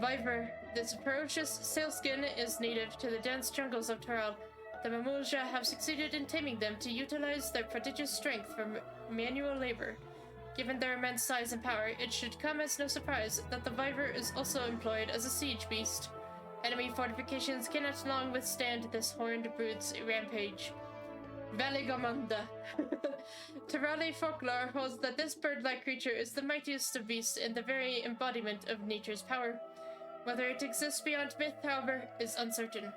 Viper. This ferocious sealskin is native to the dense jungles of Tyrol. The Mamulja have succeeded in taming them to utilize their prodigious strength for manual labor. Given their immense size and power, it should come as no surprise that the Viper is also employed as a siege beast. Enemy fortifications cannot long withstand this horned brute's rampage. Valigamanda. Tyroli folklore holds that this bird-like creature is the mightiest of beasts and the very embodiment of nature's power. Whether it exists beyond myth, however, is uncertain.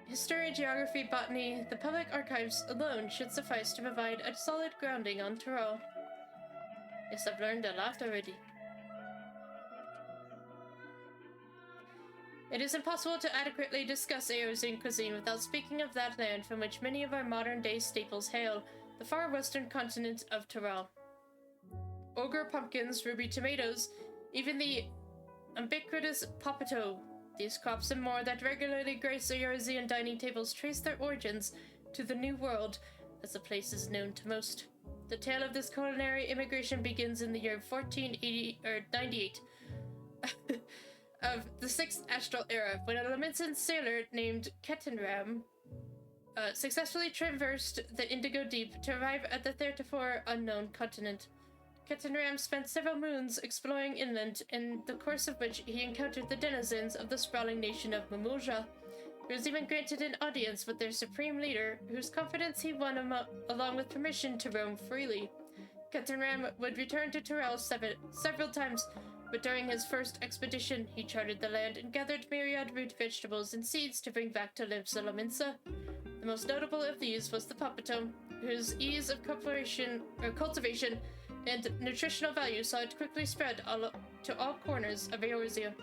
History, geography, botany, the public archives alone should suffice to provide a solid grounding on Tyrol. Yes, I've learned a lot already. It is impossible to adequately discuss Eorzean cuisine without speaking of that land from which many of our modern-day staples hail, the far western continent of Tyrol. Ogre pumpkins, ruby tomatoes, even the ubiquitous popato. These crops and more that regularly grace Eorzean dining tables trace their origins to the New World, as the place is known to most. The tale of this culinary immigration begins in the year 1498 of the 6th Astral Era, when a Laminsan sailor named Kettenram successfully traversed the Indigo Deep to arrive at the theretofore unknown continent. Captain Ram spent several moons exploring inland, in the course of which he encountered the denizens of the sprawling nation of Mamuja. He was even granted an audience with their supreme leader, whose confidence he won along with permission to roam freely. Captain Ram would return to Torel several times, but during his first expedition, he charted the land and gathered myriad root vegetables and seeds to bring back to Limsa Lominsa. The most notable of these was the Papatome, whose ease of cultivation and nutritional value saw it quickly spread to all corners of Eorzea.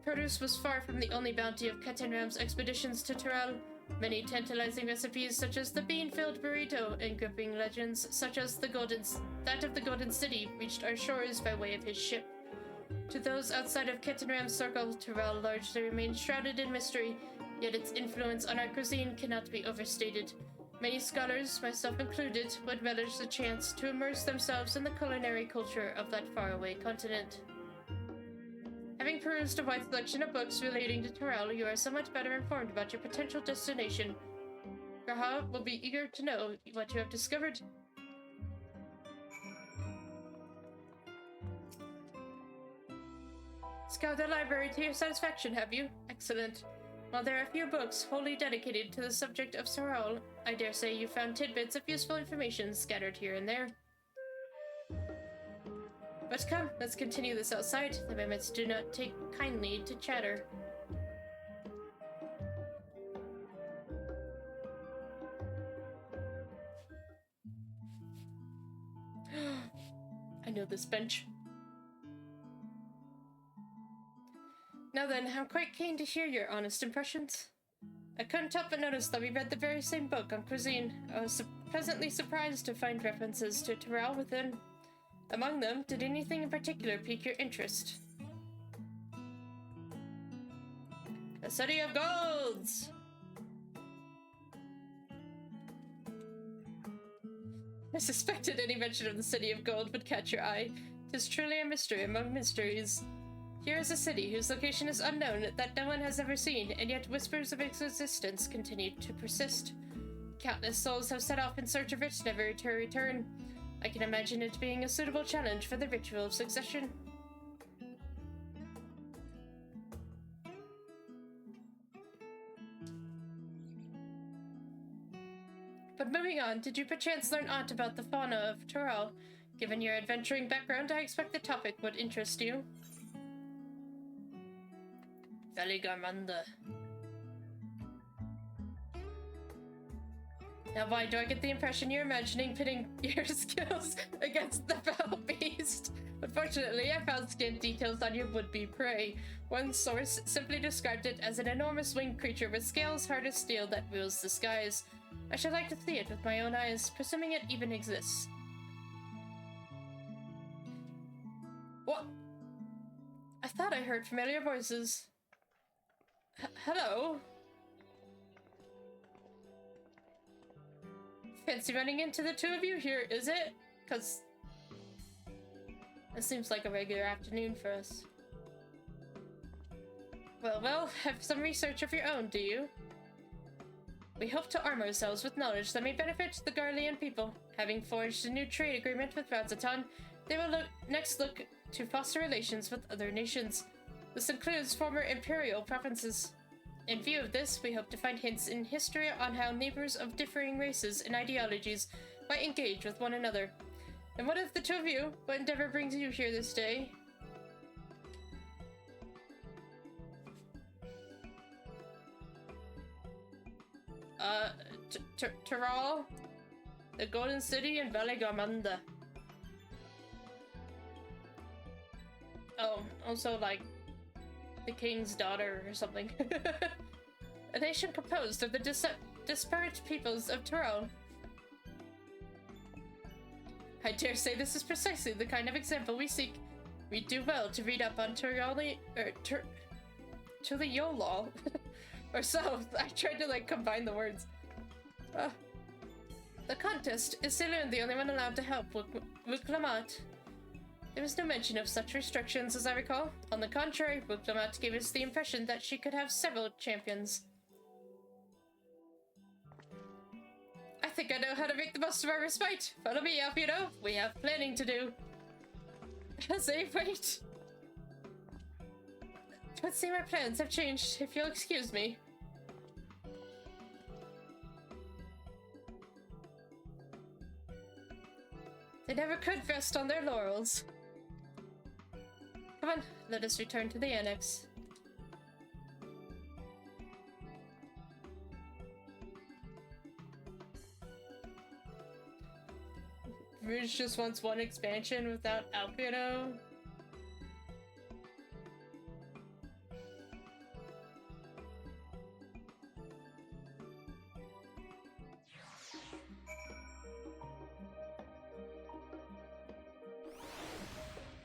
Produce was far from the only bounty of Captain Ram's expeditions to Torel. Many tantalizing recipes such as the bean-filled burrito and gripping legends such as that of the Golden City reached our shores by way of his ship. To those outside of Captain Ram's circle, Torel largely remains shrouded in mystery, yet its influence on our cuisine cannot be overstated. Many scholars, myself included, would relish the chance to immerse themselves in the culinary culture of that faraway continent. Having perused a wide selection of books relating to Torel, you are somewhat better informed about your potential destination. Graha will be eager to know what you have discovered. Scoured the library to your satisfaction, have you? Excellent. While there are few books wholly dedicated to the subject of Torel, I dare say you found tidbits of useful information scattered here and there. But come, let's continue this outside. The mammoths do not take kindly to chatter. I know this bench. Now then, I'm quite keen to hear your honest impressions. I couldn't help but notice that we read the very same book on cuisine. I was pleasantly surprised to find references to Torel within. Among them, did anything in particular pique your interest? The City of Golds! I suspected any mention of the City of Gold would catch your eye. 'Tis truly a mystery among mysteries. Here is a city whose location is unknown, that no one has ever seen, and yet whispers of its existence continue to persist. Countless souls have set off in search of it, never to return. I can imagine it being a suitable challenge for the ritual of succession. But moving on, did you perchance learn aught about the fauna of Torel? Given your adventuring background, I expect the topic would interest you. Veligarmanda. Now why do I get the impression you're imagining pitting your skills against the fell beast? Unfortunately, I found scant details on your would-be prey. One source simply described it as an enormous winged creature with scales hard as steel that rules the skies. I should like to see it with my own eyes, presuming it even exists. What? I thought I heard familiar voices. Hello? Fancy running into the two of you here, is it? 'Cause it seems like a regular afternoon for us. Well, have some research of your own, do you? We hope to arm ourselves with knowledge that may benefit the Garlean people. Having forged a new trade agreement with Razatan, they will next look to foster relations with other nations. This includes former imperial provinces. In view of this, we hope to find hints in history on how neighbors of differing races and ideologies might engage with one another. And what of the two of you? What endeavor brings you here this day? Torel, the Golden City, and Veligarmanda. Oh, also like the king's daughter or something. A nation composed of the disparate peoples of Torel. I dare say this is precisely the kind of example we seek. We'd do well to read up on Tuliolol. Or so. I tried to like combine the words. The contest is Saloon the only one allowed to help Wuk Lamat. There was no mention of such restrictions as I recall. On the contrary, Wuk Lamat gave us the impression that she could have several champions. think I know how to make the most of our respite. Follow me, Alfredo. We have planning to do. Say, wait. But see, my plans have changed, if you'll excuse me. They never could rest on their laurels. Come on, let us return to the annex. Rouge just wants one expansion without Alfredo.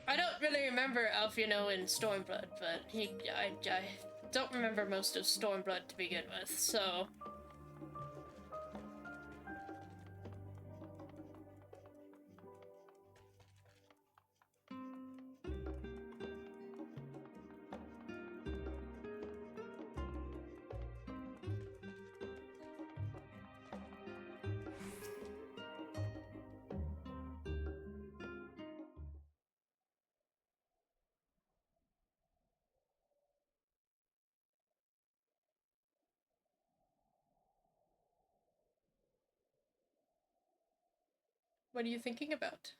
I don't really remember Alfredo in Stormblood, but I don't remember most of Stormblood to begin with, so... What are you thinking about?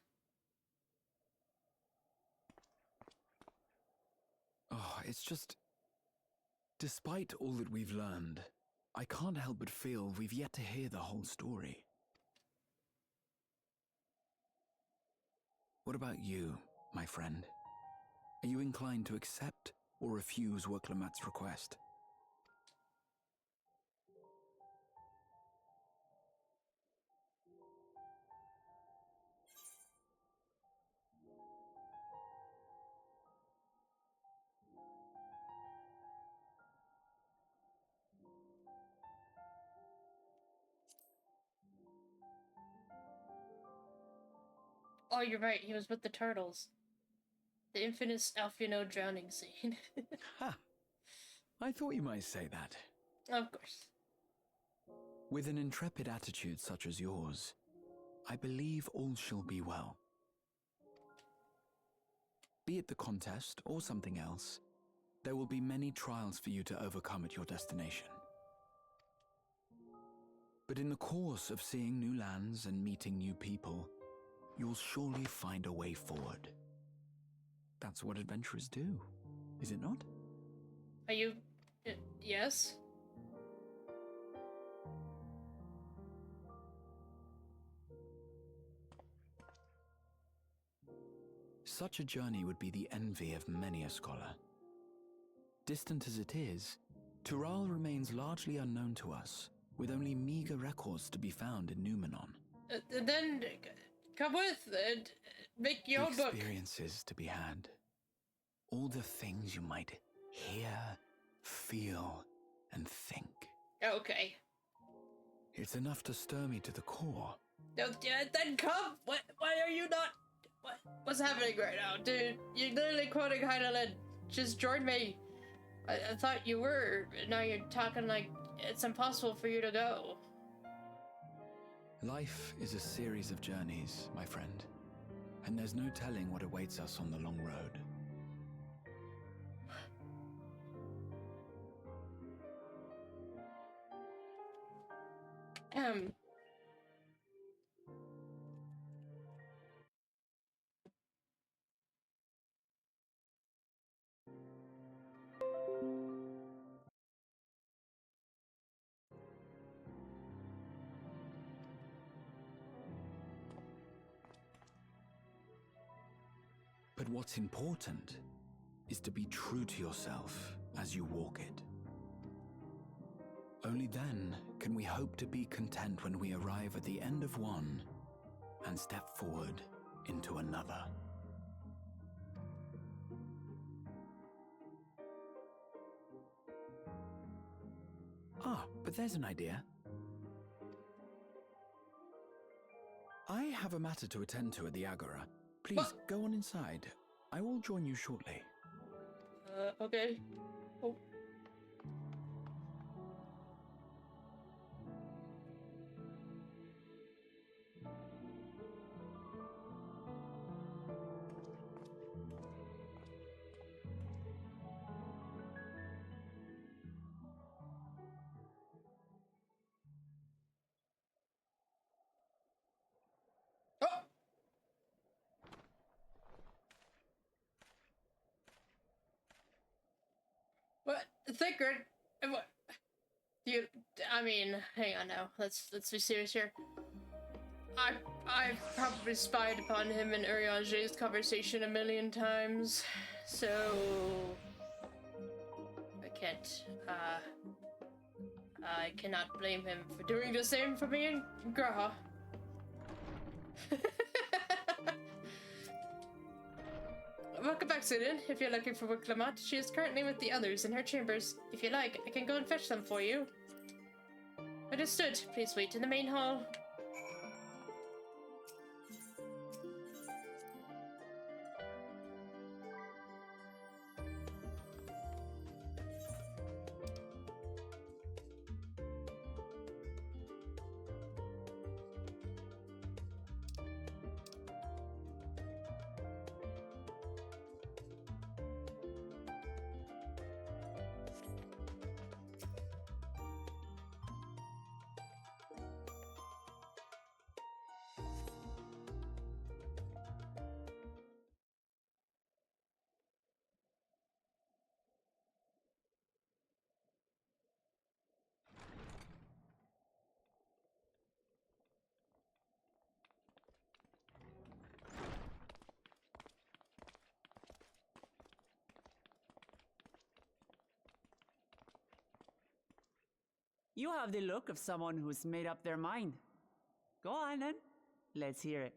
Oh, it's just... Despite all that we've learned, I can't help but feel we've yet to hear the whole story. What about you, my friend? Are you inclined to accept or refuse Wuk Lamat's request? Oh, you're right, he was with the turtles. The infamous Alfredo drowning scene. Ha! I thought you might say that. Of course. With an intrepid attitude such as yours, I believe all shall be well. Be it the contest or something else, there will be many trials for you to overcome at your destination. But in the course of seeing new lands and meeting new people, you'll surely find a way forward. That's what adventurers do, is it not? Are you... yes? Such a journey would be the envy of many a scholar. Distant as it is, Tural remains largely unknown to us, with only meager records to be found in Numenon. Then come with and make your own book. Experiences to be had. All the things you might hear, feel, and think. Okay. It's enough to stir me to the core. Then come! Why are you not... What's happening right now, dude? You're literally quoting Heidelin. Just join me. I thought you were. Now you're talking like it's impossible for you to go. Life is a series of journeys, my friend. And there's no telling what awaits us on the long road. But what's important is to be true to yourself as you walk it. Only then can we hope to be content when we arrive at the end of one and step forward into another. Ah, but there's an idea. I have a matter to attend to at the Agora. Please, What? go on inside. I will join you shortly. Okay. Oh. Thicker. What? You. I mean, hang on now. Let's be serious here. I've probably spied upon him and Urianger's conversation a million times, so I cannot blame him for doing the same for me and Graha. Welcome back, student. If you're looking for Wuk Lamat, she is currently with the others in her chambers. If you like, I can go and fetch them for you. Understood. Please wait in the main hall. You have the look of someone who's made up their mind. Go on then. Let's hear it.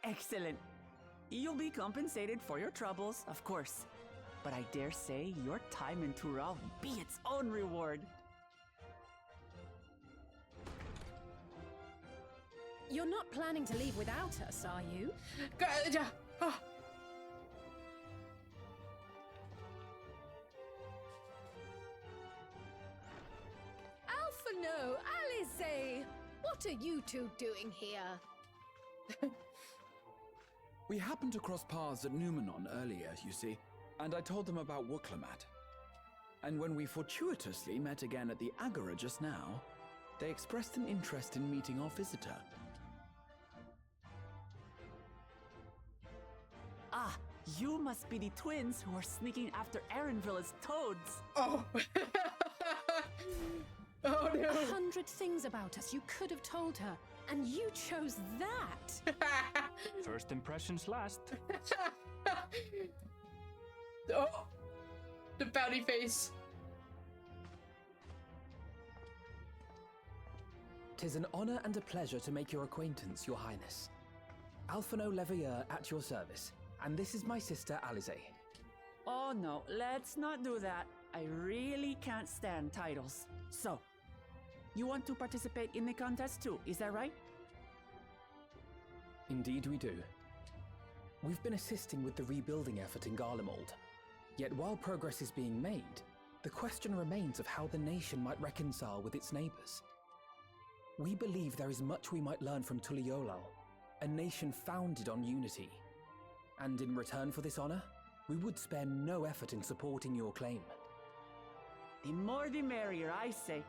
Excellent. You'll be compensated for your troubles, of course. But I dare say your time in Tural will be its own reward. You're not planning to leave without us, are you? Alphano, Alice, what are you two doing here? We happened to cross paths at Numenon earlier, you see, and I told them about Wuk Lamat. And when we fortuitously met again at the Agora just now, they expressed an interest in meeting our visitor. Ah, you must be the twins who are sneaking after Erenville's toads. Oh. Oh no. 100 things about us you could have told her, and you chose that. First impressions last. Oh, the pouty face. 'Tis an honor and a pleasure to make your acquaintance, Your Highness. Alphano Leveilleur at your service, and this is my sister Alize. Oh no, let's not do that. I really can't stand titles. So, you want to participate in the contest too, is that right? Indeed we do. We've been assisting with the rebuilding effort in Garlemald. Yet while progress is being made, the question remains of how the nation might reconcile with its neighbors. We believe there is much we might learn from Tuliolal, a nation founded on unity. And in return for this honor, we would spare no effort in supporting your claim. The more the merrier, I say.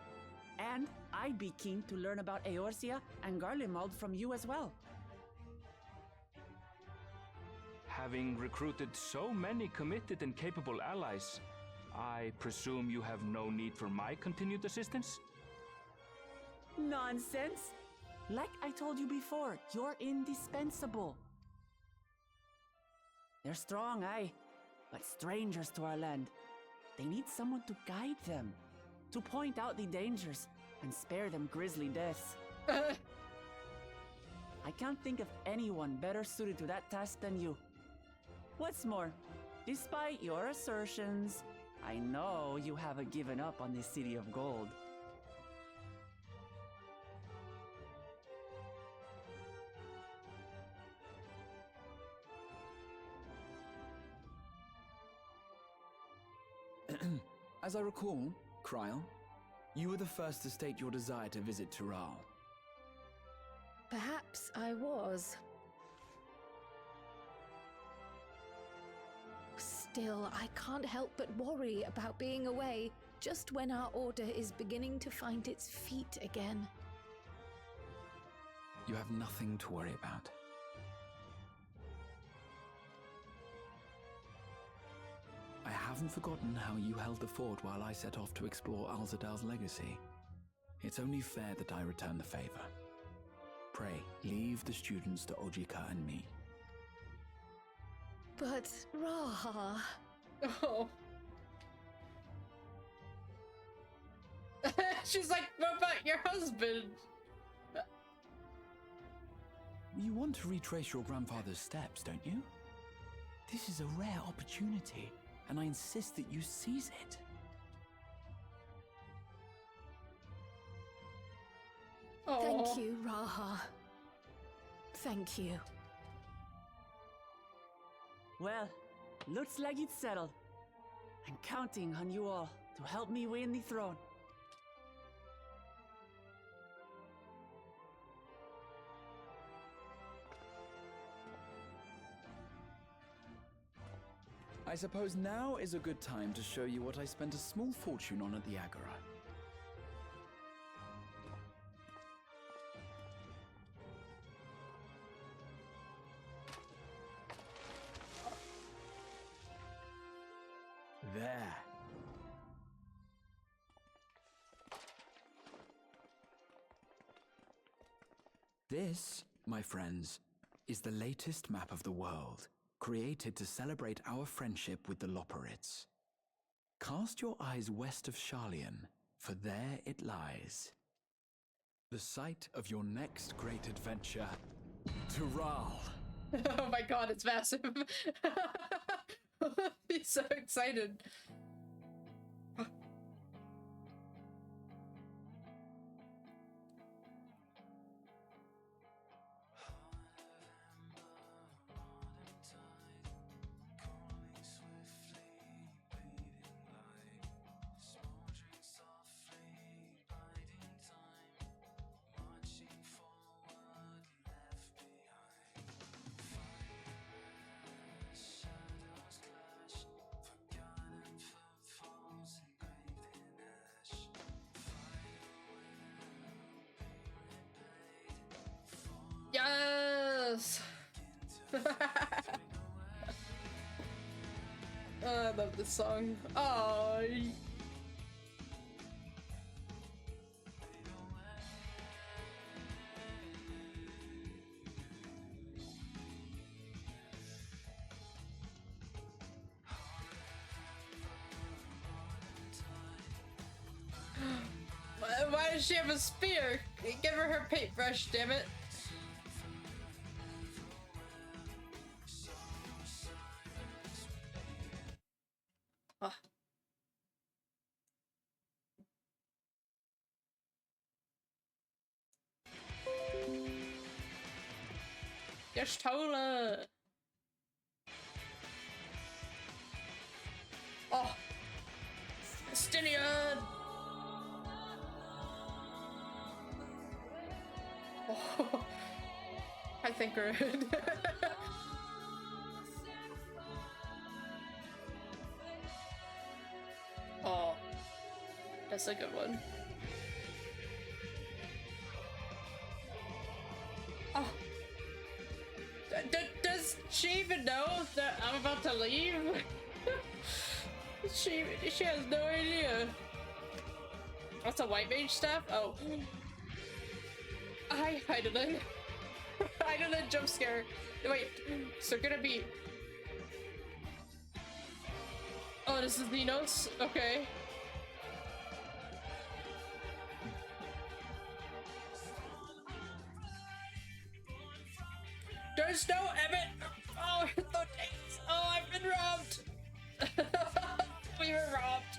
And I'd be keen to learn about Eorzea and Garlemald from you as well. Having recruited so many committed and capable allies, I presume you have no need for my continued assistance? Nonsense! Like I told you before, you're indispensable. They're strong, aye, but strangers to our land. They need someone to guide them, to point out the dangers, and spare them grisly deaths. I can't think of anyone better suited to that task than you. What's more, despite your assertions, I know you haven't given up on the City of Gold. As I recall, Kryl, you were the first to state your desire to visit Tural. Perhaps I was. Still, I can't help but worry about being away, just when our order is beginning to find its feet again. You have nothing to worry about. I haven't forgotten how you held the fort while I set off to explore Alzadal's legacy. It's only fair that I return the favor. Pray, leave the students to Ojika and me. But, Raha... Oh. She's like, what about your husband? You want to retrace your grandfather's steps, don't you? This is a rare opportunity, and I insist that you seize it. Oh. Thank you, Raha. Thank you. Well, looks like it's settled. I'm counting on you all to help me win the throne. I suppose now is a good time to show you what I spent a small fortune on at the Agora. There. This, my friends, is the latest map of the world, created to celebrate our friendship with the Loporrits. Cast your eyes west of Sharlayan, for there it lies. The site of your next great adventure, Tural. Oh my god, it's massive. He's so excited. Yes! Oh, I love this song. Oh. Why does she have a spear? Give her her paintbrush, damn it. Oh. Jag tola. Oh. Stinian. Oh. I think we're in. Oh. That's a good one. Oh. Does she even know that I'm about to leave? she has no idea. What's a white mage staff? Oh. Hi, Heidelin. Heidelin jump scare. Wait, so gonna be... Oh, this is Ninos? Okay. There's no Emmett! Oh, the dates! Oh, I've been robbed! We were robbed.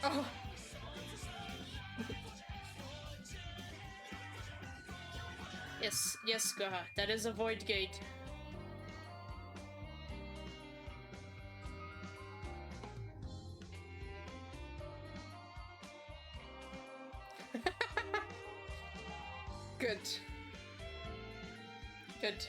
Oh. Yes, yes, Gaha. That is a void gate. Good.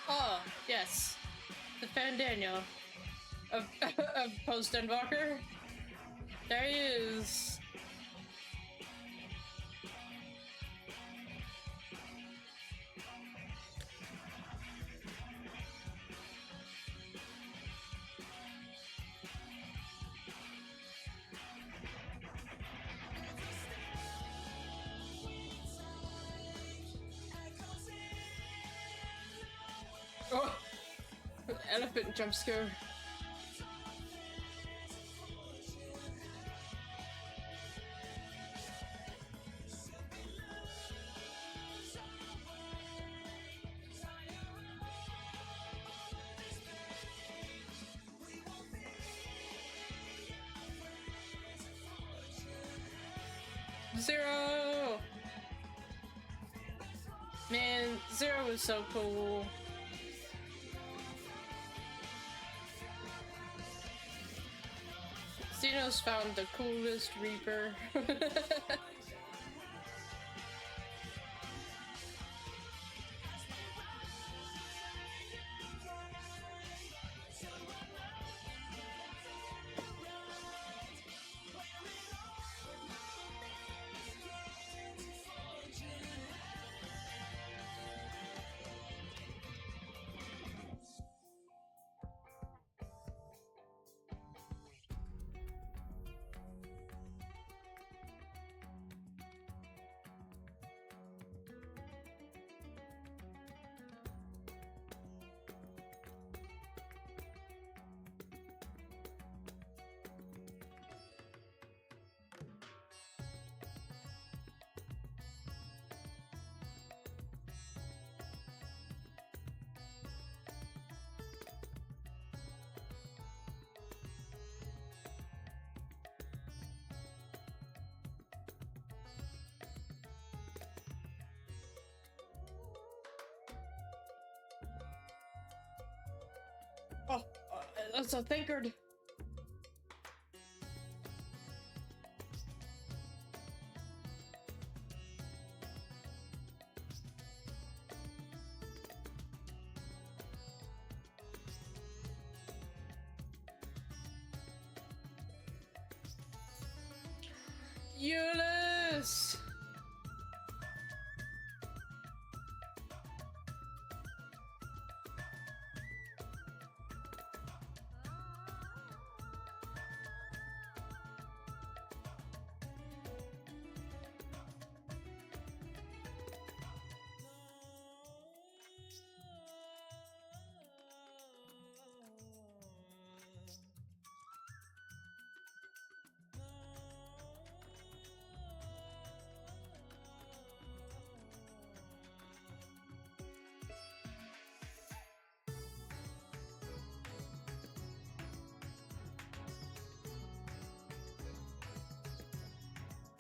Oh, yes. The Fan Daniel of, of Post Endwalker. There he is. Oh, elephant jump scare. Zero! Man, Zero was so cool. Xenos found the coolest Reaper. Oh, that's a thinkered. Euless!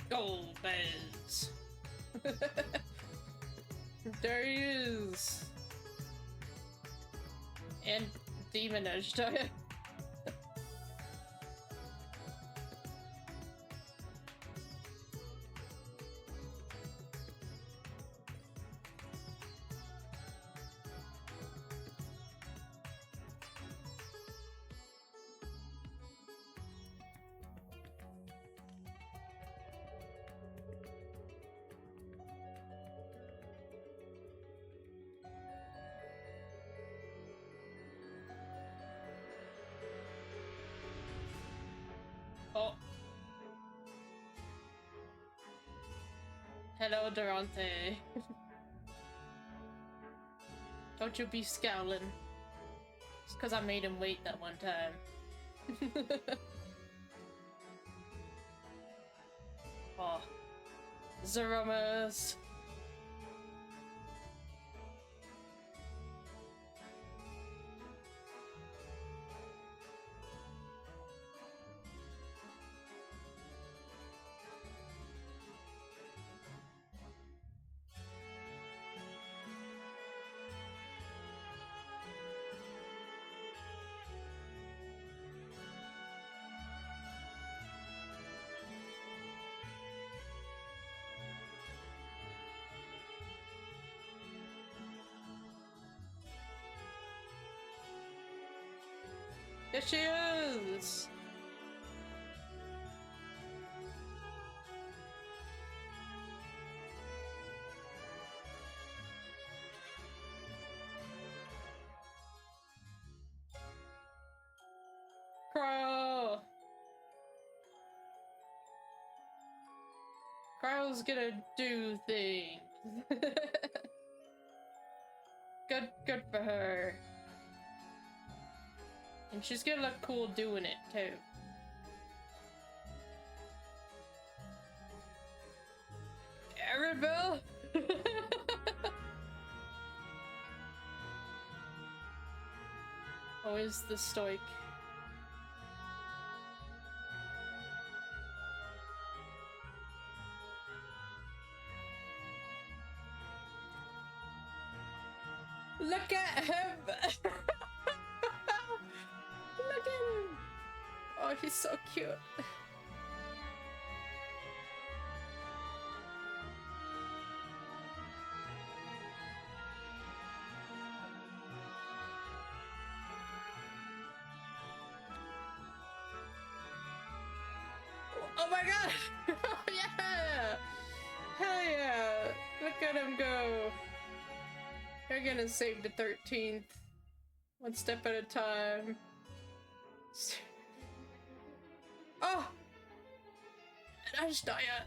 Gold beds. There he is. And demonized. Oh, Hello, Durante. Don't you be scowling. It's because I made him wait that one time. Oh. Zeromas. There she is! Crow! Crow's gonna do things. Good for her. And she's gonna look cool doing it, too. Arabelle? Always the stoic. Look at him! Look at him! Oh, he's so cute. Oh my god! Yeah! Hell yeah! Look at him go! They're gonna save the 13th. One step at a time. Oh! And Ashtaya!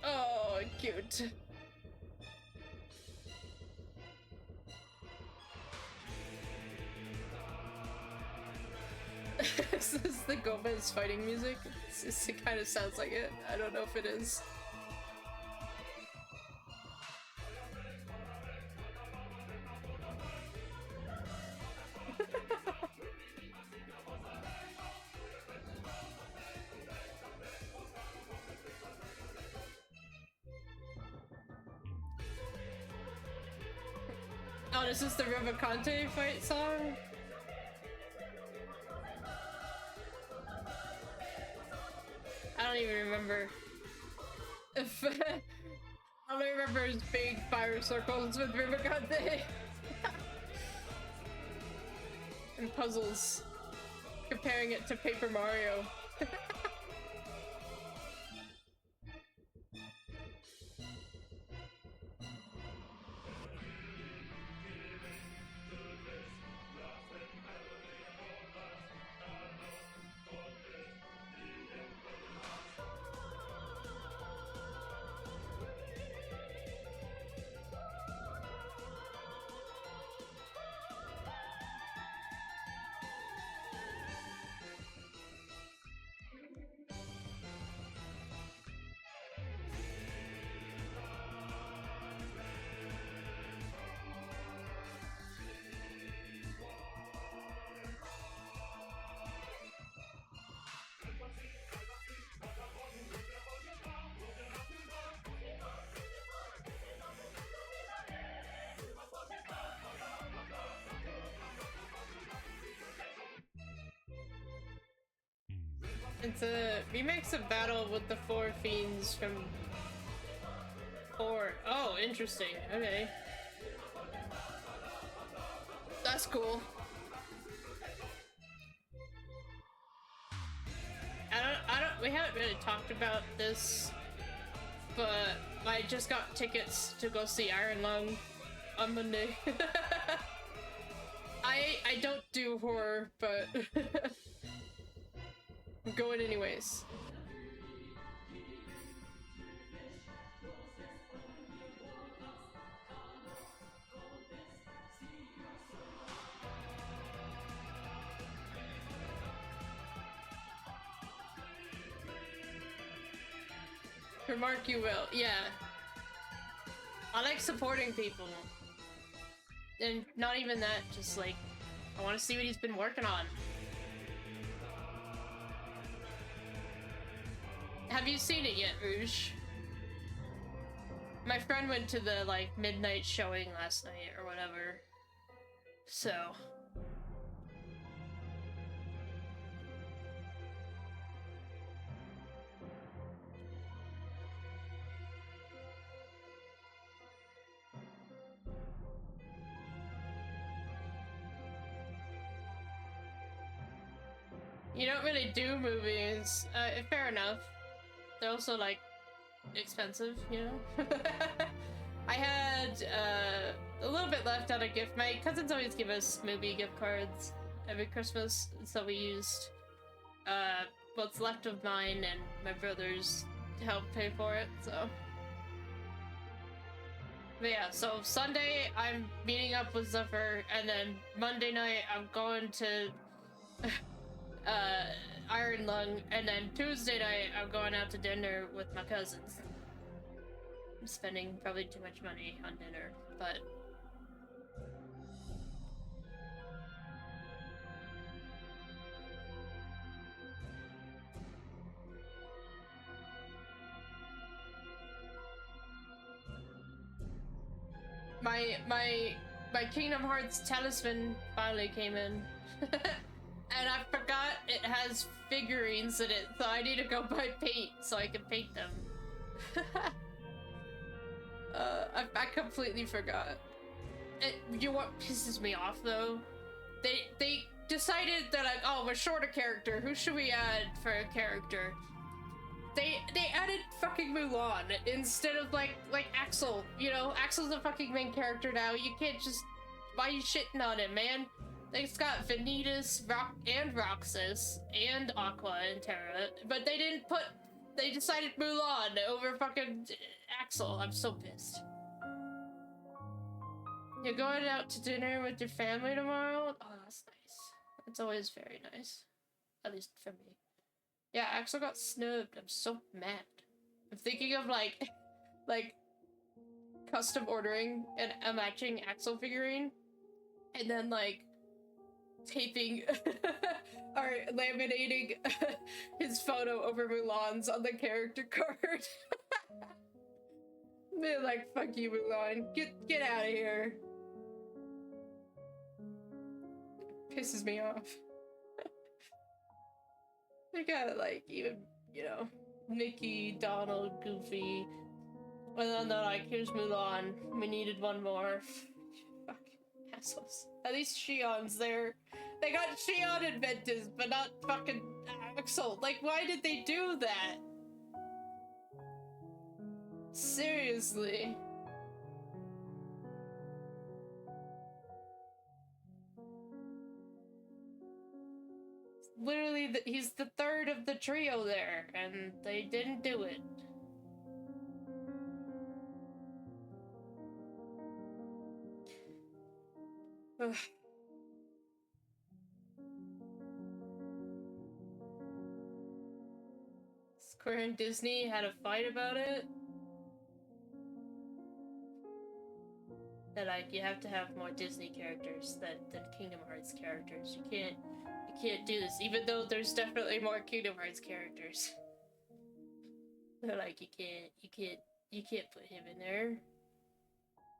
Oh, cute. Is this the Gomez fighting music? It kind of sounds like it. I don't know if it is. Oh, this is the Revocante fight song? I don't even remember. If I only remember his big fire circles with Revocante. And puzzles. Comparing it to Paper Mario. It's a remix of Battle with the Four Fiends from 4. Oh, interesting. Okay. That's cool. We haven't really talked about this, but I just got tickets to go see Iron Lung on Monday. I don't do horror, but I'm going anyways. Remark you will, yeah. I like supporting people. And not even that, just like, I want to see what he's been working on. Have you seen it yet, Rouge? My friend went to the, like, midnight showing last night or whatever. So... You don't really do movies. Fair enough. They're also, like, expensive, you know? I had, a little bit left out of gift. My cousins always give us movie gift cards every Christmas, so we used, what's left of mine and my brother's to help pay for it, so... But yeah, so Sunday, I'm meeting up with Zephyr, and then Monday night, I'm going to... Iron Lung, and then Tuesday night I'm going out to dinner with my cousins. I'm spending probably too much money on dinner, but... My Kingdom Hearts talisman finally came in. And I forgot it has figurines in it, so I need to go buy paint so I can paint them. I completely forgot. You know what pisses me off though? They decided that like, oh, we're short a character. Who should we add for a character? They added fucking Mulan instead of like Axel. You know, Axel's a fucking main character now. You can't just why are you shitting on him, man? It's got Vanitas, Roxas, and Aqua and Terra, but they decided Mulan over fucking Axel. I'm so pissed. You're going out to dinner with your family tomorrow? Oh, that's nice. It's always very nice. At least for me. Yeah, Axel got snubbed. I'm so mad. I'm thinking of like custom ordering a matching Axel figurine, and then like taping or laminating his photo over Mulan's on the character card. Be like, fuck you, Mulan. Get out of here. Pisses me off. I got like even, you know, Mickey, Donald, Goofy. And then they're like, here's Mulan. We needed one more. Fuck. Assholes. At least Shion's there. They got Shion and Ventus, but not fucking Axel. Like, why did they do that? Seriously. Literally, he's the third of the trio there, and they didn't do it. Ugh. Square and Disney had a fight about it. That like you have to have more Disney characters than Kingdom Hearts characters. You can't do this, even though there's definitely more Kingdom Hearts characters. They're like you can't put him in there.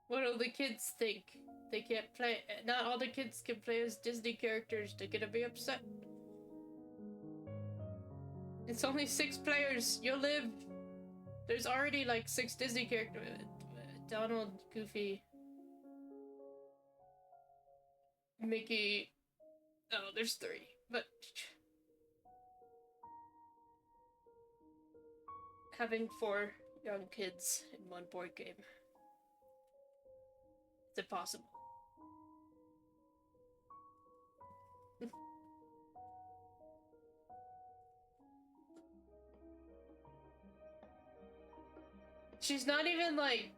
What do the kids think? They can't play. Not all the kids can play as Disney characters. They're gonna be upset. It's only 6 players. You'll live. There's already like 6 Disney characters. Donald, Goofy, Mickey. Oh, there's 3. But having 4 young kids in one board game. It's impossible. She's not even like...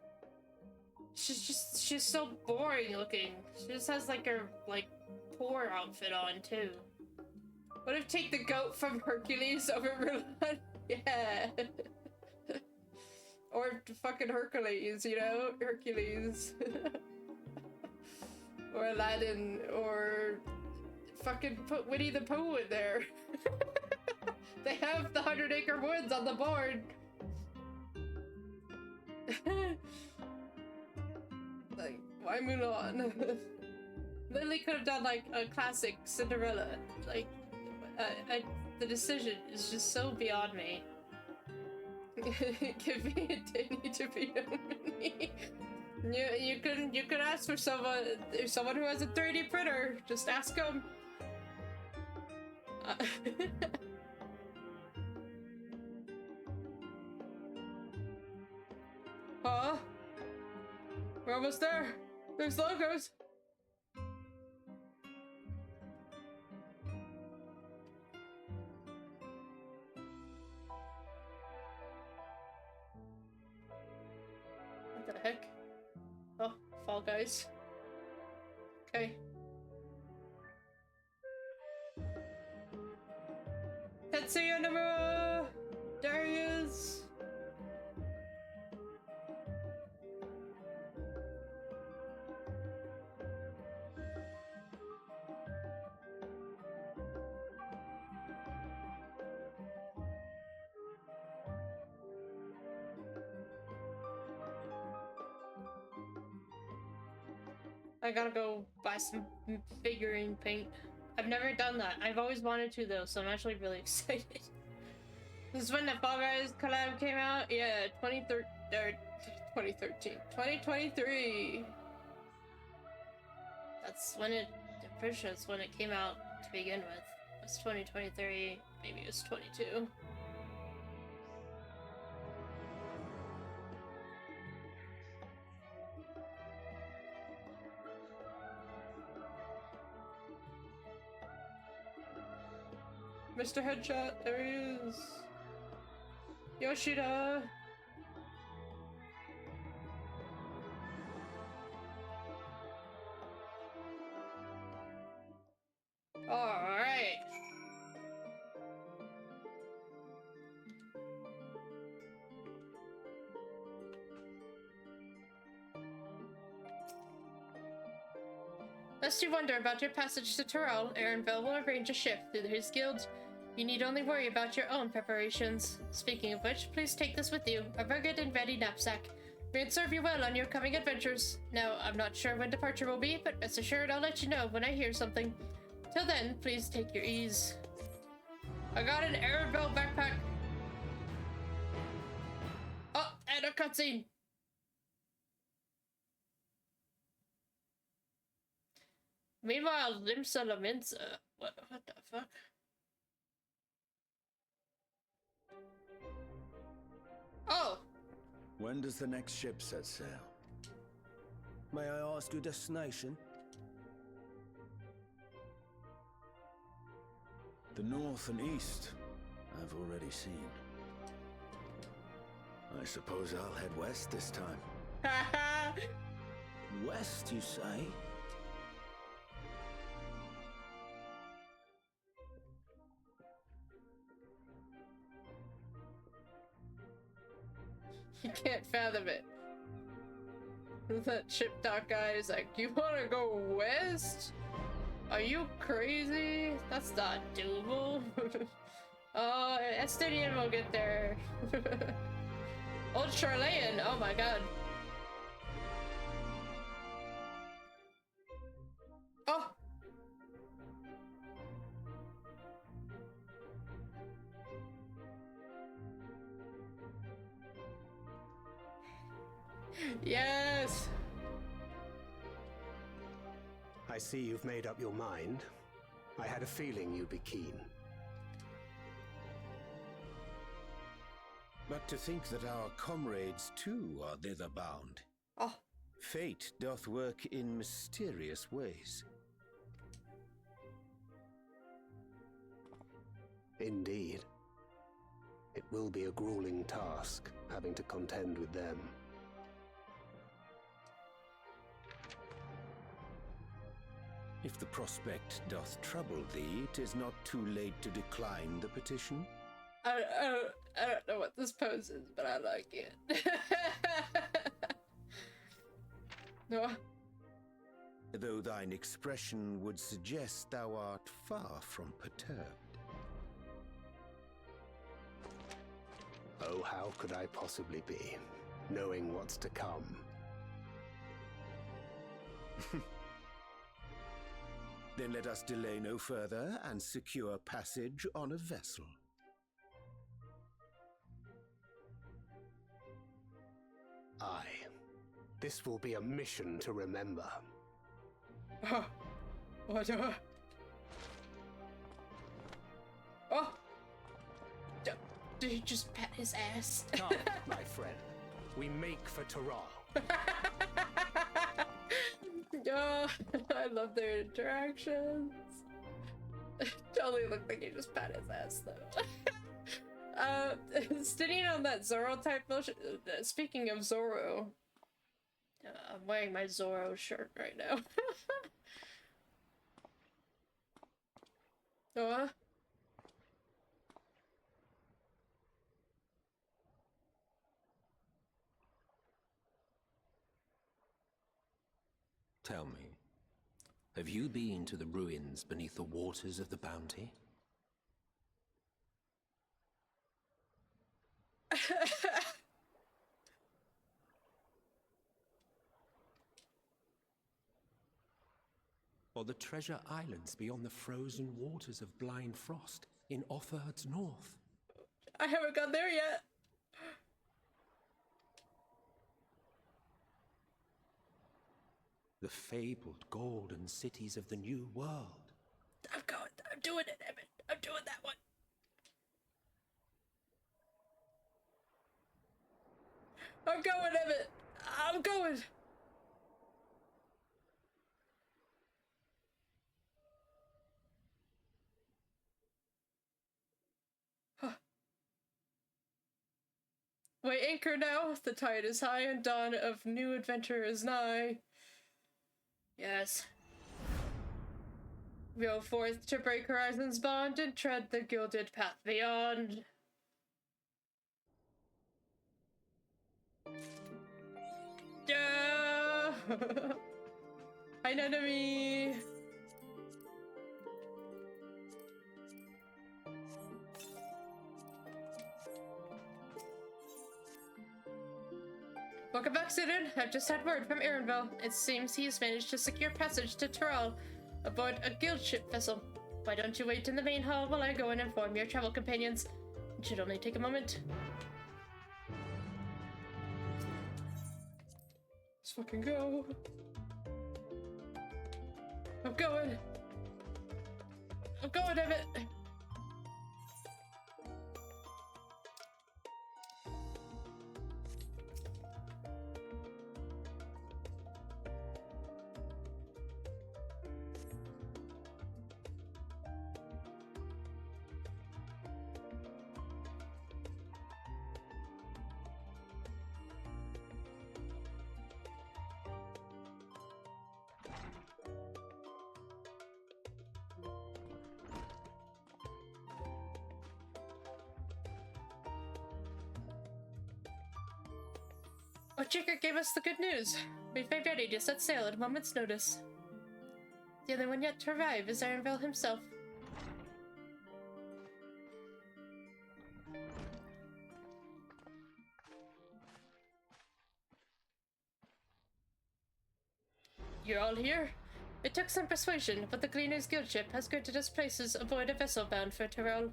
She's so boring looking. She just has like her, like, poor outfit on too. What if take the goat from Hercules over Mulan? Yeah. Or fucking Hercules, you know? Hercules. Or Aladdin, or fucking put Winnie the Pooh in there. They have the 100-acre woods on the board. Like, why Mulan? Lily could have done like a classic Cinderella. Like, the decision is just so beyond me. Give me a Disney to be nominee. You could ask for someone who has a 3D printer. Just ask them. Huh? We're almost there. There's logos. What the heck? Oh, Fall Guys. Okay. Tetsuya Nomura! There he is! I gotta go buy some figurine paint. I've never done that. I've always wanted to though, so I'm actually really excited. This is when the Fall Guys collab came out? Yeah, 2013. 2023! That's when I'm pretty sure that's when it came out to begin with. It was 2023, maybe it was 22. Mr. Headshot, there he is. Yoshida. All right. Lest you wonder about your passage to Tyrell, Aaronville will arrange a ship through his guild. You need only worry about your own preparations. Speaking of which, please take this with you, a rugged and ready knapsack. May it serve you well on your coming adventures. Now, I'm not sure when departure will be, but rest assured I'll let you know when I hear something. Till then, please take your ease. I got an Aaronville backpack. Oh, and a cutscene. Meanwhile, Limsa Laminsa. What the fuck? Oh! When does the next ship set sail? May I ask your destination? The north and east, I've already seen. I suppose I'll head west this time. West, you say? You can't fathom it. That ship dock guy is like, you wanna go west? Are you crazy? That's not doable. Oh, Estinian will get there. Old Charlayan, oh my god. Oh! Yes! I see you've made up your mind. I had a feeling you'd be keen. But to think that our comrades too are thither bound. Oh. Fate doth work in mysterious ways. Indeed. It will be a grueling task, having to contend with them. If the prospect doth trouble thee, 'tis not too late to decline the petition. I don't know what this pose is, but I like it. No. Though thine expression would suggest thou art far from perturbed. Oh, how could I possibly be, knowing what's to come? Then let us delay no further and secure passage on a vessel. Aye. This will be a mission to remember. Oh. What? Oh! Did he just pat his ass? Come, my friend. We make for Taral. Oh, I love their interactions. Totally looked like he just pat his ass though. Sitting on that Zoro type motion. Speaking of Zoro, I'm wearing my Zoro shirt right now. Oh. Tell me, have you been to the ruins beneath the waters of the Bounty? Or the treasure islands beyond the frozen waters of Blind Frost in Offerd's north? I haven't gone there yet. The fabled golden cities of the New World. I'm doing it, Evan. I'm doing that one. I'm going, Evan. I'm going. Huh. We anchor now. The tide is high and dawn of new adventure is nigh. Yes. Go forth to break horizons bond and tread the gilded path beyond. Yeah! Hi, enemy. Welcome back, student. I've just had word from Erenville. It seems he's managed to secure passage to Taral aboard a guild ship vessel. Why don't you wait in the main hall while I go and inform your travel companions? It should only take a moment. Let's fucking go. I'm going. I'm going, Emmett. Ochika gave us the good news. We've made ready to set sail at a moment's notice. The only one yet to arrive is Erenville himself. You're all here? It took some persuasion, but the Gleaner's Guild ship has granted us places aboard a vessel bound for Taral.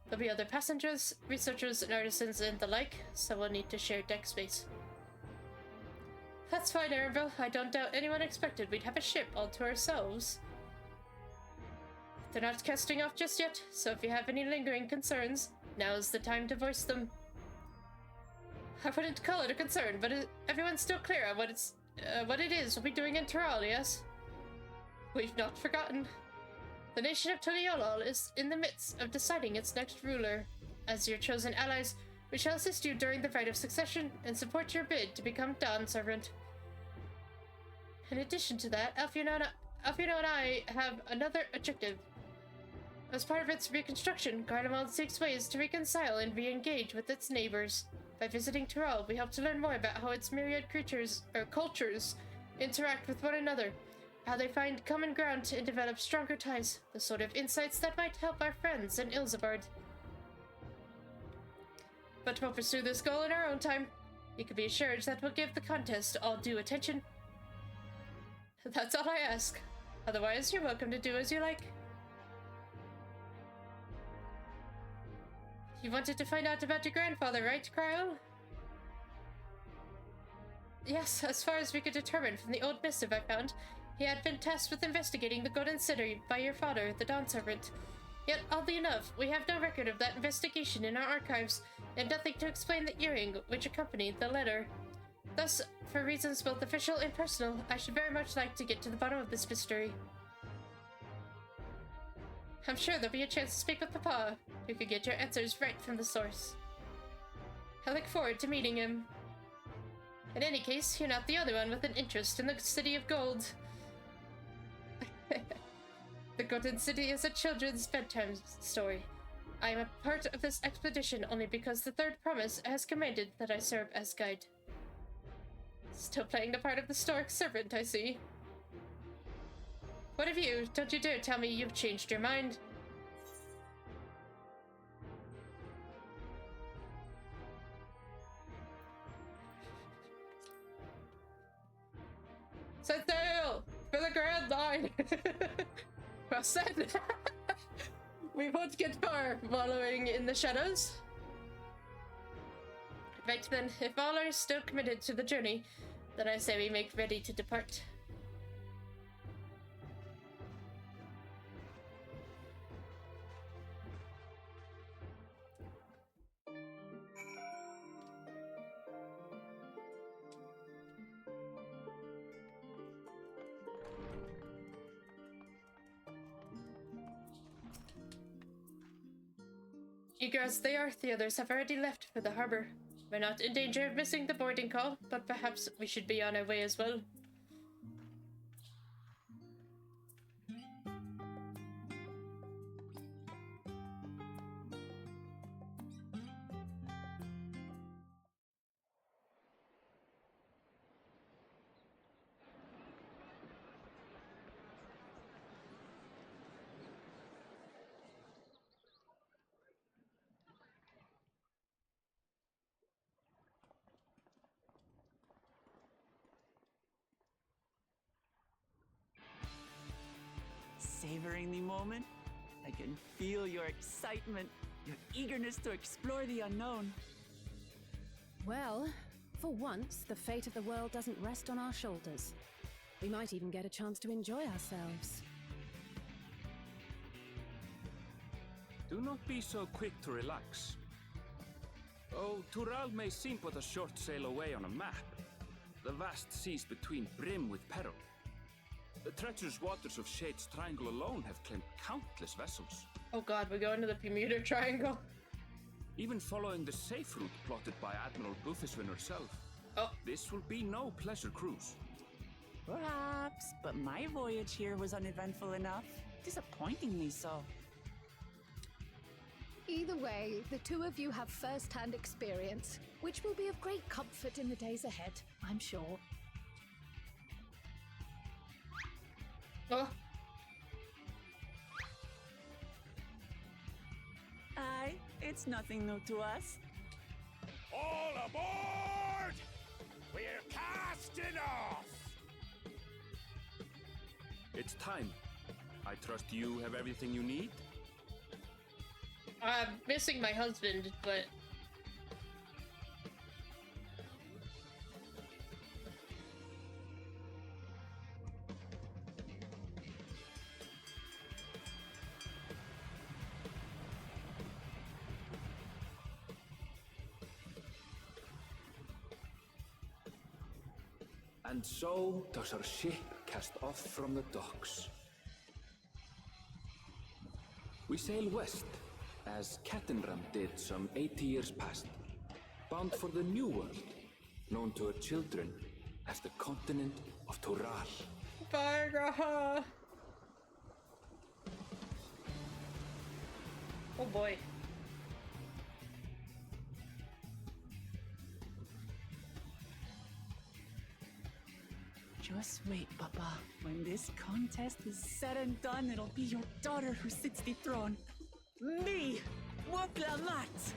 There'll be other passengers, researchers, and artisans and the like, so we'll need to share deck space. That's fine, Erenville. I don't doubt anyone expected we'd have a ship all to ourselves. They're not casting off just yet, so if you have any lingering concerns, now's the time to voice them. I wouldn't call it a concern, but everyone's still clear on what it is we'll be doing in Taral, yes? We've not forgotten. The nation of Tuliolol is in the midst of deciding its next ruler. As your chosen allies, we shall assist you during the rite of succession and support your bid to become Dawn Servant. In addition to that, Alfiona and I have another objective. As part of its reconstruction, Garlemald seeks ways to reconcile and re-engage with its neighbors. By visiting Tural, we hope to learn more about how its myriad creatures, or cultures, interact with one another, how they find common ground and develop stronger ties, the sort of insights that might help our friends in Ilsabard. But we'll pursue this goal in our own time. You can be assured that we'll give the contest all due attention. That's all I ask. Otherwise, you're welcome to do as you like. You wanted to find out about your grandfather, right, Cryo? Yes, as far as we could determine from the old missive I found, he had been tasked with investigating the Golden City by your father, the Dawn Servant. Yet, oddly enough, we have no record of that investigation in our archives, and nothing to explain the earring which accompanied the letter. Thus, for reasons both official and personal, I should very much like to get to the bottom of this mystery. I'm sure there'll be a chance to speak with Papa, who could get your answers right from the source. I look forward to meeting him. In any case, you're not the only one with an interest in the City of Gold. The Golden City is a children's bedtime story. I am a part of this expedition only because the Third Promise has commanded that I serve as guide. Still playing the part of the Stork servant, I see. What of you? Don't you dare tell me you've changed your mind. Set sail for the Grand Line! Well said! We won't get far following in the shadows. Right then, if all are still committed to the journey, then I say we make ready to depart. Eager as they are, the others have already left for the harbor. We're not in danger of missing the boarding call, but perhaps we should be on our way as well. Savoring the moment? I can feel your excitement, your eagerness to explore the unknown. Well, for once, the fate of the world doesn't rest on our shoulders. We might even get a chance to enjoy ourselves. Do not be so quick to relax. Oh, Tural may seem but a short sail away on a map. The vast seas between brim with peril. The treacherous waters of Shade's Triangle alone have claimed countless vessels. Oh god, we're going to the Bermuda Triangle. Even following the safe route plotted by Admiral Bufiswin herself. Oh. This will be no pleasure cruise. Perhaps, but my voyage here was uneventful enough. Disappointingly so. Either way, the two of you have first-hand experience, which will be of great comfort in the days ahead, I'm sure. Oh. Aye, it's nothing new to us. All aboard! We're casting off! It's time. I trust you have everything you need? I'm missing my husband, but... And so does our ship cast off from the docks. We sail west, as Kattenram did some 80 years past, bound for the New World, known to her children as the continent of Tural. Bye, Graha! Oh boy. Just wait, Papa. When this contest is said and done, it'll be your daughter who sits the throne. Me, Wuk Lamat.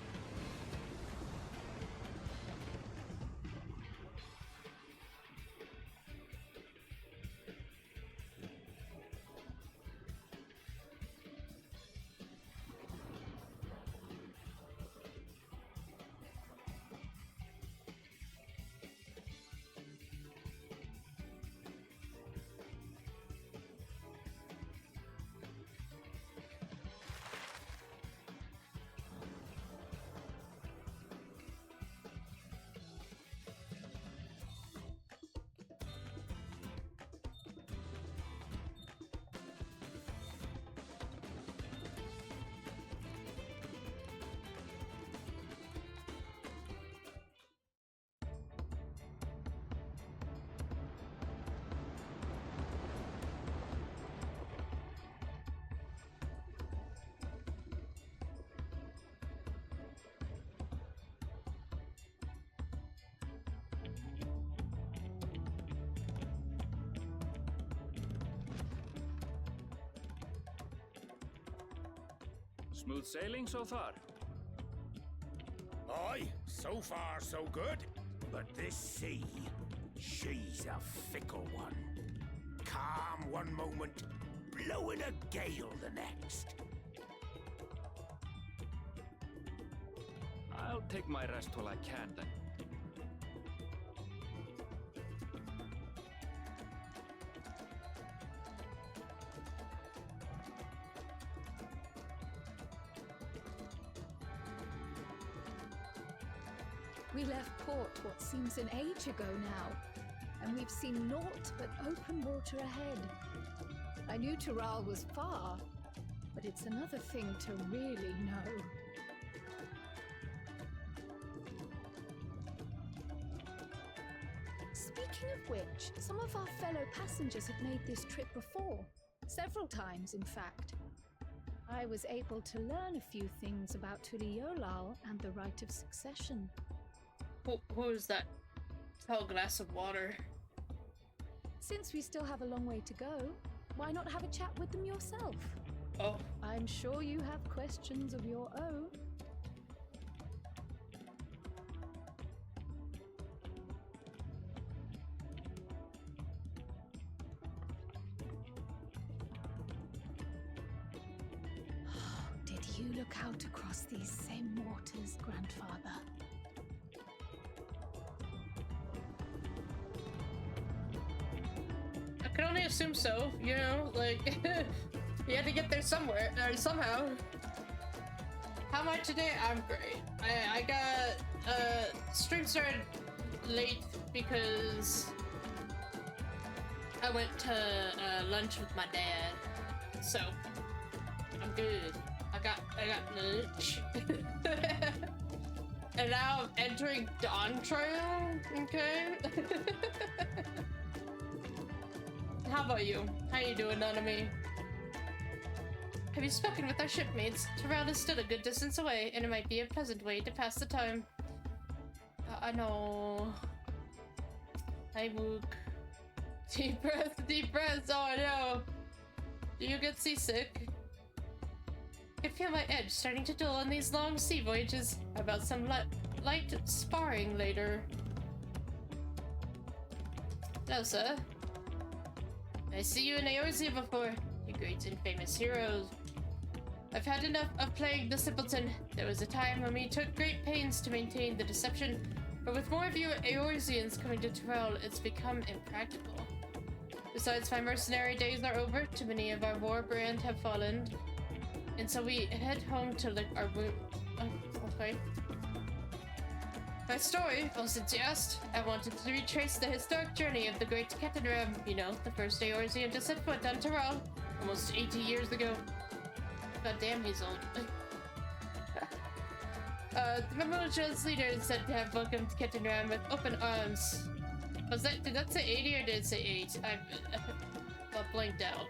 Smooth sailing so far? Aye, so far so good. But this sea, she's a fickle one. Calm one moment, blowing a gale the next. I'll take my rest while I can then. We left port what seems an age ago now, and we've seen naught but open water ahead. I knew Tural was far, but it's another thing to really know. Speaking of which, some of our fellow passengers have made this trip before. Several times, in fact. I was able to learn a few things about Tuliolal and the right of succession. Who is that tall glass of water? Since we still have a long way to go, why not have a chat with them yourself? Oh. I'm sure you have questions of your own. Did you look out across these same waters, Grandfather? I can only assume so, you know, like, you had to get there somewhere, or somehow. How am I today? I'm great. I got, stream started late because I went to, lunch with my dad, so I'm good. I got lunch. And now I'm entering Dawntrail, okay? How about you? How you doing, Nanami? Have you spoken with our shipmates? Tural is still a good distance away, and it might be a pleasant way to pass the time. I know. Hi, Wuk. Deep breaths, oh no! Do you get seasick? I can feel my edge starting to dull on these long sea voyages. How about some light sparring later? Hello, sir. I see you in Eorzea before, you great and famous heroes. I've had enough of playing the simpleton. There was a time when we took great pains to maintain the deception, but with more of you Eorzeans coming to Tural, it's become impractical. Besides, my mercenary days are over, too many of our war brand have fallen, and so we head home to lick our wound. Oh, okay. My story, well, since you asked, I wanted to retrace the historic journey of the great Ketenram, you know, the first Eorzean to set foot on Tural, almost 80 years ago. God damn, he's old. The Mamuja's leader is said to have welcomed Ketenram with open arms. Did that say 80 or did it say 8? I got blanked out.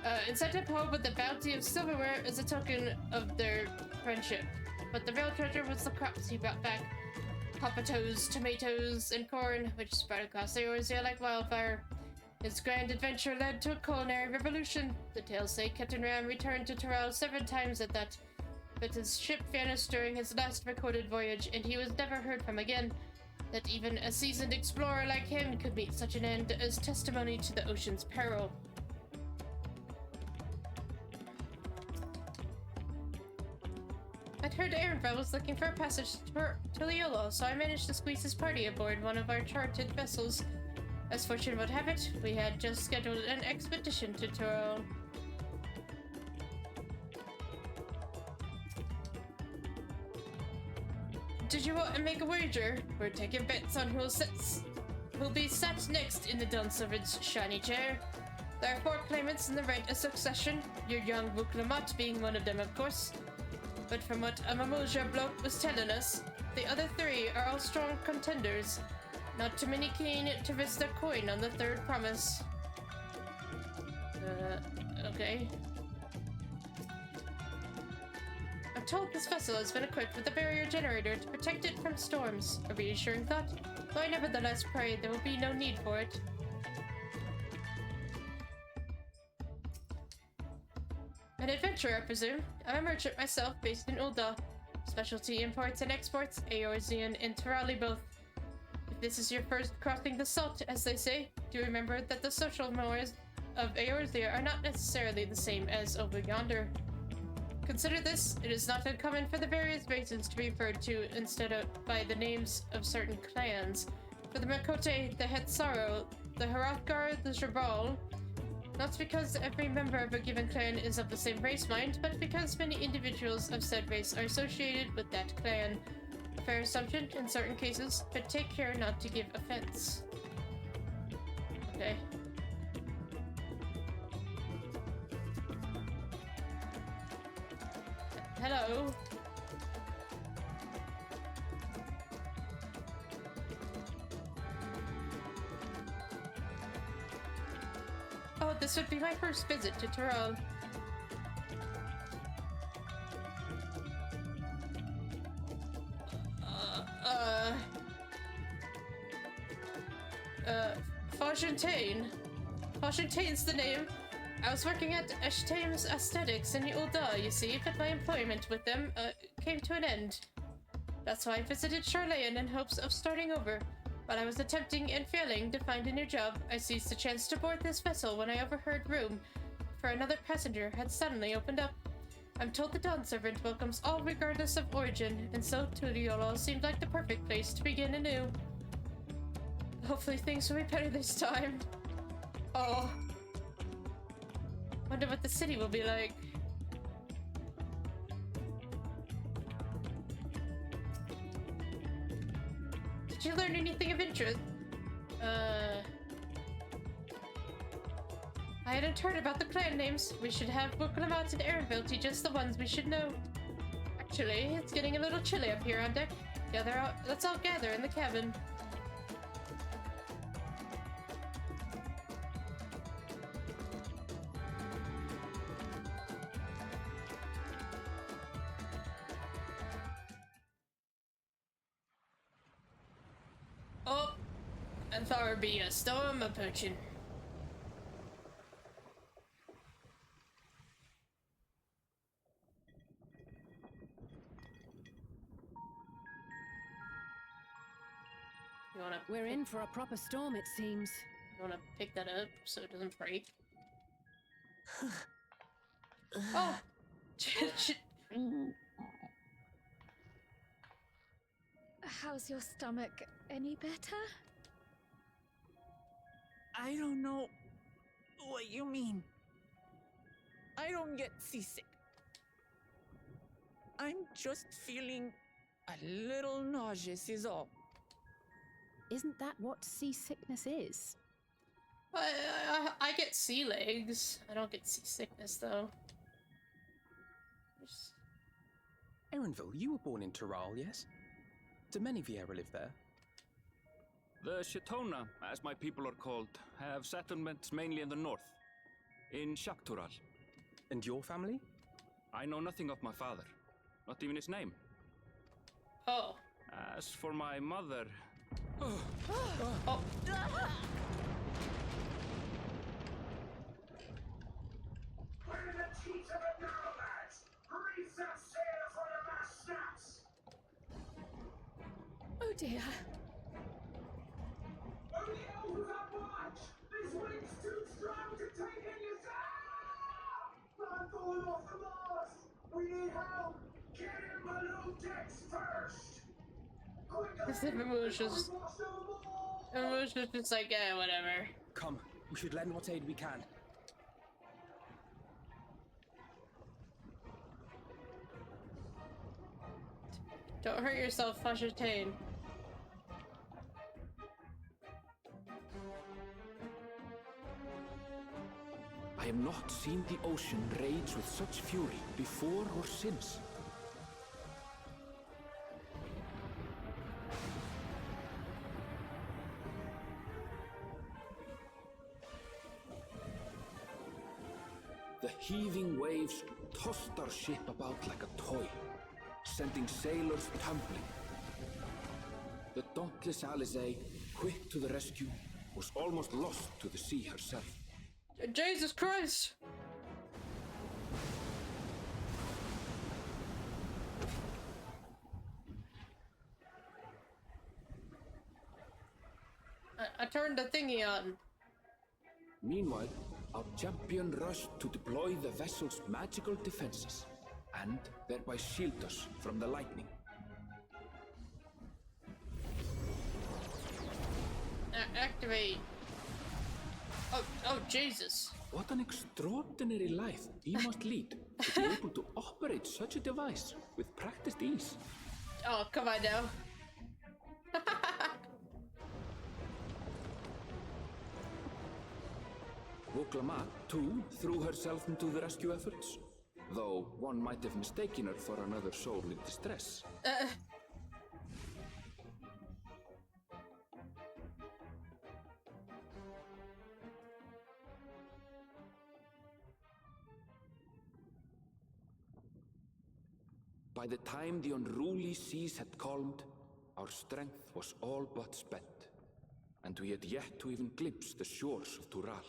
and sent him home with the bounty of silverware as a token of their friendship. But the real treasure was the crops he brought back. Potatoes, tomatoes, and corn, which spread across Eorzea like wildfire. His grand adventure led to a culinary revolution. The tales say Captain Ram returned to Toral 7 times at that, but his ship vanished during his last recorded voyage, and he was never heard from again. That even a seasoned explorer like him could meet such an end as testimony to the ocean's peril. I'd heard Ehrenfeld was looking for a passage to Liolo, so I managed to squeeze his party aboard one of our chartered vessels. As fortune would have it, we had just scheduled an expedition to Tyrol. Did you want to make a wager? We're taking bets on who'll be sat next in the Dawnservant's shiny chair. There are 4 claimants in the right of succession, your young Wuk Lamat being one of them, of course. But from what a Mamoja bloke was telling us, the other 3 are all strong contenders. Not too many keen to risk their coin on the 3rd promise. Okay. I'm told this vessel has been equipped with a barrier generator to protect it from storms. A reassuring thought, though I nevertheless pray there will be no need for it. An adventurer, I presume. I'm a merchant myself, based in Ul'dah. Specialty imports and exports, Eorzean and Terali both. If this is your first crossing the salt, as they say, do remember that the social mores of Eorzea are not necessarily the same as over yonder. Consider this, it is not uncommon for the various races to be referred to instead of by the names of certain clans. For the Makote, the Hetsaro, the Hrothgar, the Jabal, not because every member of a given clan is of the same race mind, but because many individuals of said race are associated with that clan. A fair assumption in certain cases, but take care not to give offense. Okay. Hello? Oh, this would be my first visit to Tyrol. Fontaine. Fontaine's the name. I was working at Eshtame's Aesthetics in Ul'dah, you see, but my employment with them came to an end. That's why I visited Charlayan in hopes of starting over. While I was attempting and failing to find a new job, I seized the chance to board this vessel when I overheard room for another passenger had suddenly opened up. I'm told the Dawn Servant welcomes all regardless of origin, and so Tuliolo seemed like the perfect place to begin anew. Hopefully things will be better this time. Oh. Wonder what the city will be like. Did you learn anything of interest? I hadn't heard about the clan names. We should have Wuk Lamat and Ehrenfeld teach us the ones we should know. Actually, it's getting a little chilly up here on deck. Let's all gather in the cabin. Oh, and there be a storm approaching. We're in for a proper storm, it seems. You wanna pick that up so it doesn't break? Oh! How's your stomach? Any better? I don't know what you mean. I don't get seasick. I'm just feeling a little nauseous is all. Isn't that what seasickness is? I get sea legs. I don't get seasickness, though. Erenville, you were born in Tyrol, yes? Do many Vieira live there? The Shatona, as my people are called, have settlements mainly in the north. in Shaktural. And your family? I know nothing of my father, not even his name. Oh. As for my mother... Oh. Where are the teeth of a girl, lads? Reef that sail for the last snaps! Oh dear. Only elves on watch! This wind's too strong to take in your sound! I'm going off the mast! We need help! Get him below decks first! This was just like, yeah, whatever. Come, we should lend what aid we can. Don't hurt yourself, Fashatain. I have not seen the ocean rage with such fury before or since. The heaving waves tossed our ship about like a toy, sending sailors tumbling. The dauntless Alizé, quick to the rescue, was almost lost to the sea herself. Jesus Christ! I turned the thingy on. Meanwhile, our champion rushed to deploy the vessel's magical defenses, and thereby shield us from the lightning. Activate. Oh, Jesus. What an extraordinary life he must lead to be able to operate such a device with practiced ease. Oh, come on now. Wuk Lamat, too, threw herself into the rescue efforts, though one might have mistaken her for another soul in distress. By the time the unruly seas had calmed, our strength was all but spent, and we had yet to even glimpse the shores of Tural.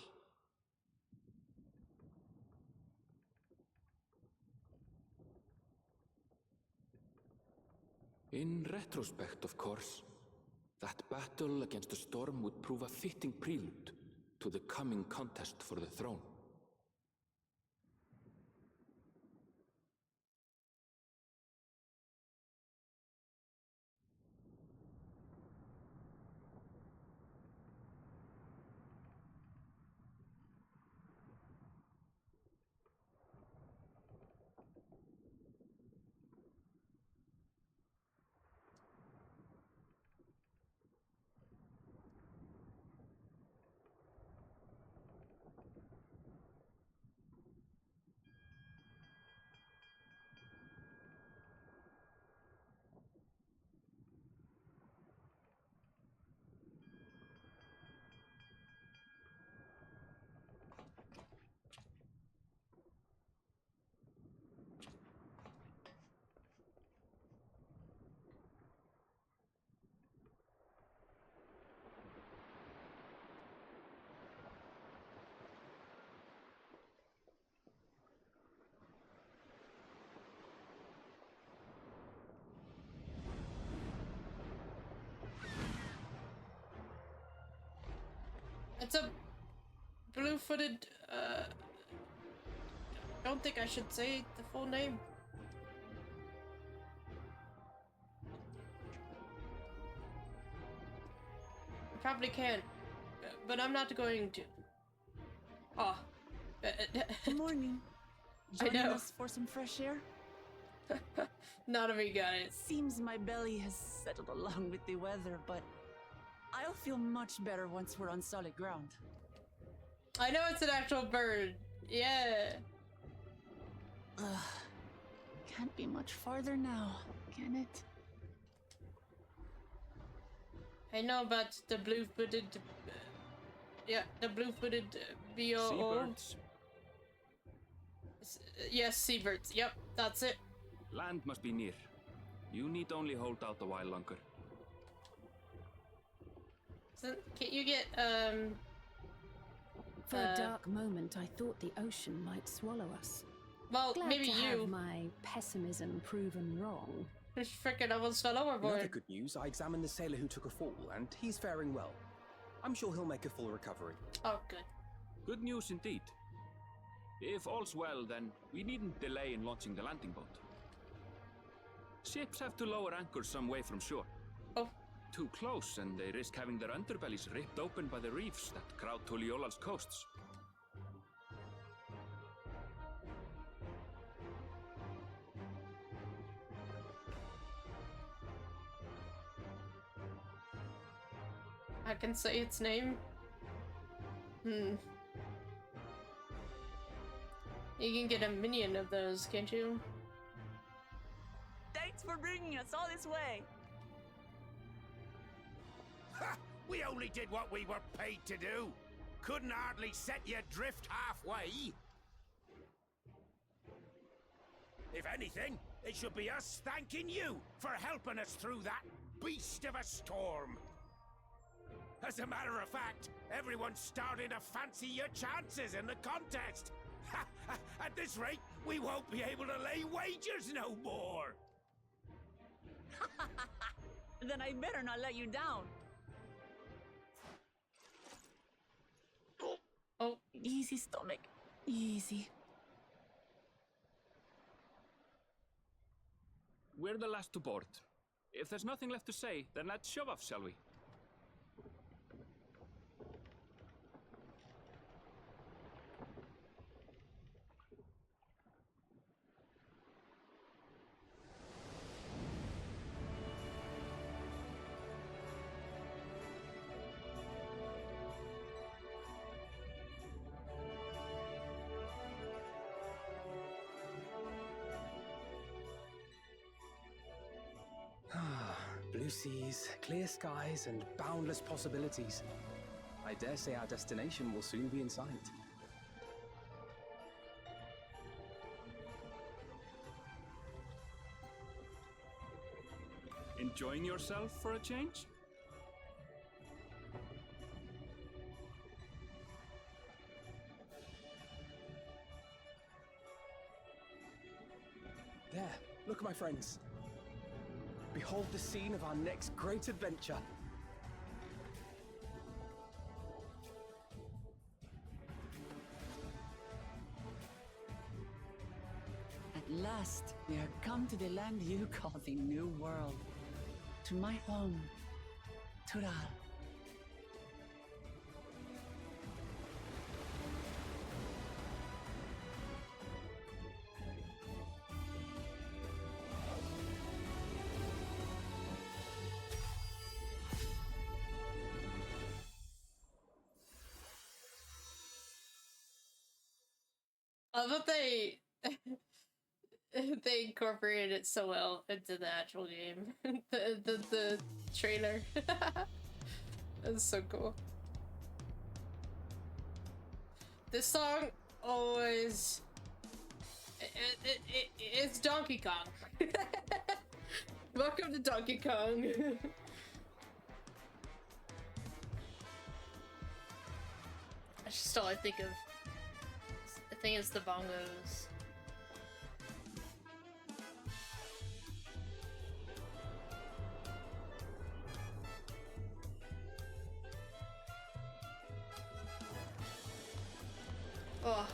In retrospect, of course, that battle against the storm would prove a fitting prelude to the coming contest for the throne. It's a blue-footed, don't think I should say the full name. I probably can, but I'm not going to. Oh. Good morning. I Joining know. us for some fresh air? None of you got it. Seems my belly has settled along with the weather, but I'll feel much better once we're on solid ground. I know it's an actual bird. Yeah. Can't be much farther now, can it? I know about the blue-footed, yeah, the blue-footed BOO. Seabirds, Yes, seabirds. Yep, that's it. Land must be near. You need only hold out a while longer. Can't you get, For a dark moment, I thought the ocean might swallow us. well, Glad maybe to you. have my pessimism proven wrong. Just freaking almost fell In other overboard. good news, I examined the sailor who took a fall, and he's faring well. I'm sure he'll make a full recovery. Oh, good. Good news indeed. If all's well, then we needn't delay in launching the landing boat. Ships have to lower anchors some way from shore. Oh. Too close, and they risk having their underbellies ripped open by the reefs that crowd Tuliola's coasts. I can say its name. You can get a minion of those, can't you? Thanks for bringing us all this way. Ha! We only did what we were paid to do. Couldn't hardly set you adrift halfway. If anything, it should be us thanking you for helping us through that beast of a storm. As a matter of fact, everyone's starting to fancy your chances in the contest. At this rate, we won't be able to lay wagers no more. Then I better not let you down. Oh. Easy, stomach. Easy. We're the last to board. If there's nothing left to say, then let's shove off, shall we? Blue seas, clear skies, and boundless possibilities. I dare say our destination will soon be in sight. Enjoying yourself for a change? There, look, my friends. Behold the scene of our next great adventure. At last, we are come to the land you call the New World. To my home, Tural. I thought they they incorporated it so well into the actual game. the trailer. That's so cool. This song always it's Donkey Kong. Welcome to Donkey Kong. That's just all I think of. I think it's the bongos. Oh.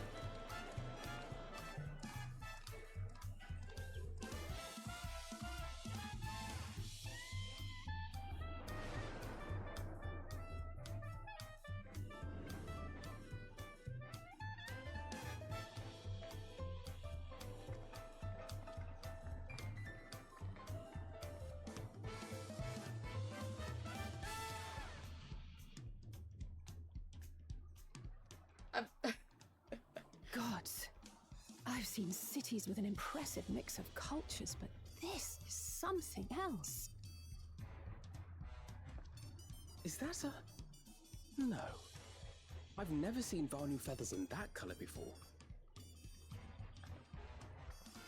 Gods, I've seen cities with an impressive mix of cultures, but this is something else. Is that a... No. I've never seen Vanu feathers in that color before.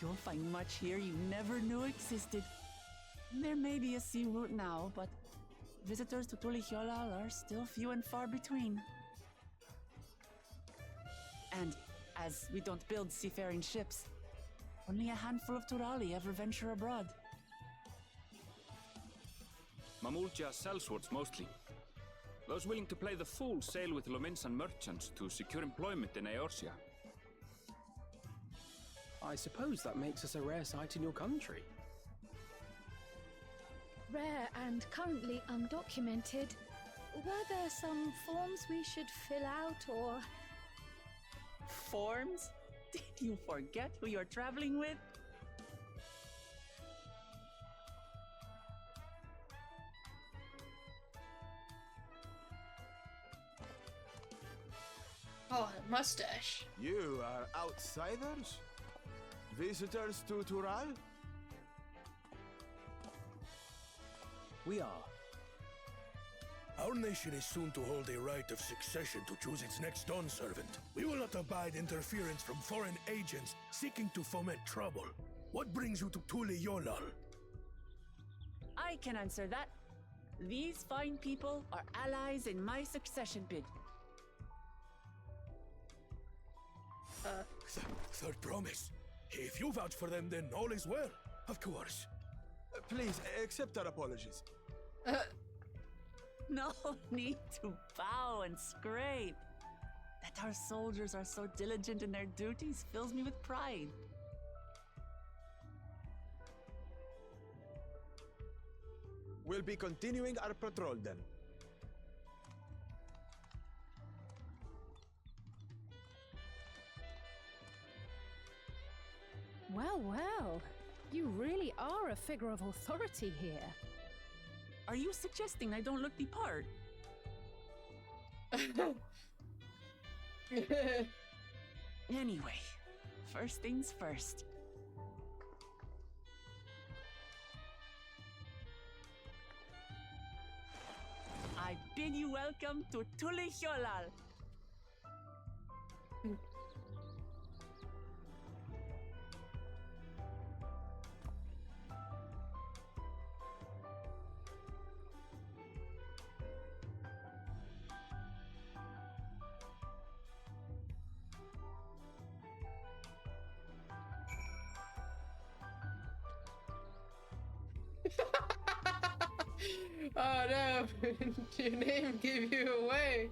You'll find much here you never knew existed. There may be a sea route now, but visitors to Tulihyolal are still few and far between. And as we don't build seafaring ships, only a handful of Turali ever venture abroad. Mamulja sellswords mostly. Those willing to play the fool sail with Lominsan merchants to secure employment in Eorzea. I suppose that makes us a rare sight in your country. Rare and currently undocumented. Were there some forms we should fill out or... Forms? Did you forget who you're traveling with? Oh, a mustache. You are outsiders? Visitors to Tural? We are. Our nation is soon to hold a right of succession to choose its next dawn servant. We will not abide interference from foreign agents seeking to foment trouble. What brings you to Tulihyolal? I can answer that. These fine people are allies in my succession bid. Third promise. If you vouch for them, then all is well. Of course. Please, accept our apologies. No need to bow and scrape. That our soldiers are so diligent in their duties fills me with pride. We'll be continuing our patrol then. Well, well. You really are a figure of authority here. Are you suggesting I don't look the part? Anyway, first things first. I bid you welcome to Tulihyolal. Oh no, your name gave you away.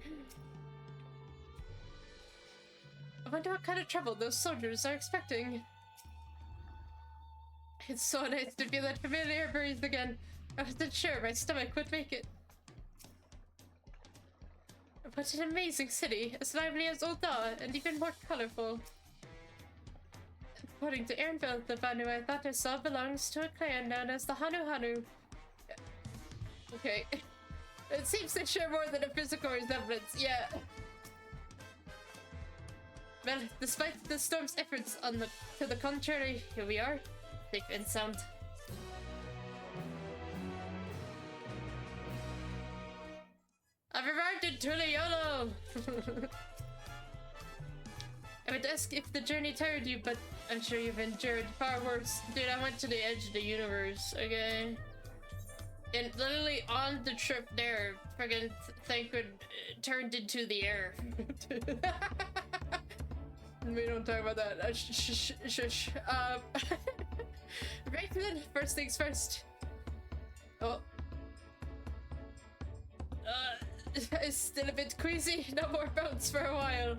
I wonder what kind of trouble those soldiers are expecting. It's so nice to feel that familiar breeze again. I wasn't sure my stomach would make it. What an amazing city, as lively as Ul'dah and even more colorful. According to Erinville, the Banu I thought I saw belongs to a clan known as the Hanu Hanu. Okay. It seems they share more than a physical resemblance, yeah. Well, despite the storm's efforts to the contrary, here we are, safe and sound. I've arrived in Tulihyolal! I would ask if the journey tired you, but I'm sure you've endured far worse. Dude, I went to the edge of the universe, okay? And literally on the trip there, friggin' Thancred turned into the air. We don't talk about that. Shush. Right then, first things first. Oh. It's still a bit queasy. No more bounce for a while.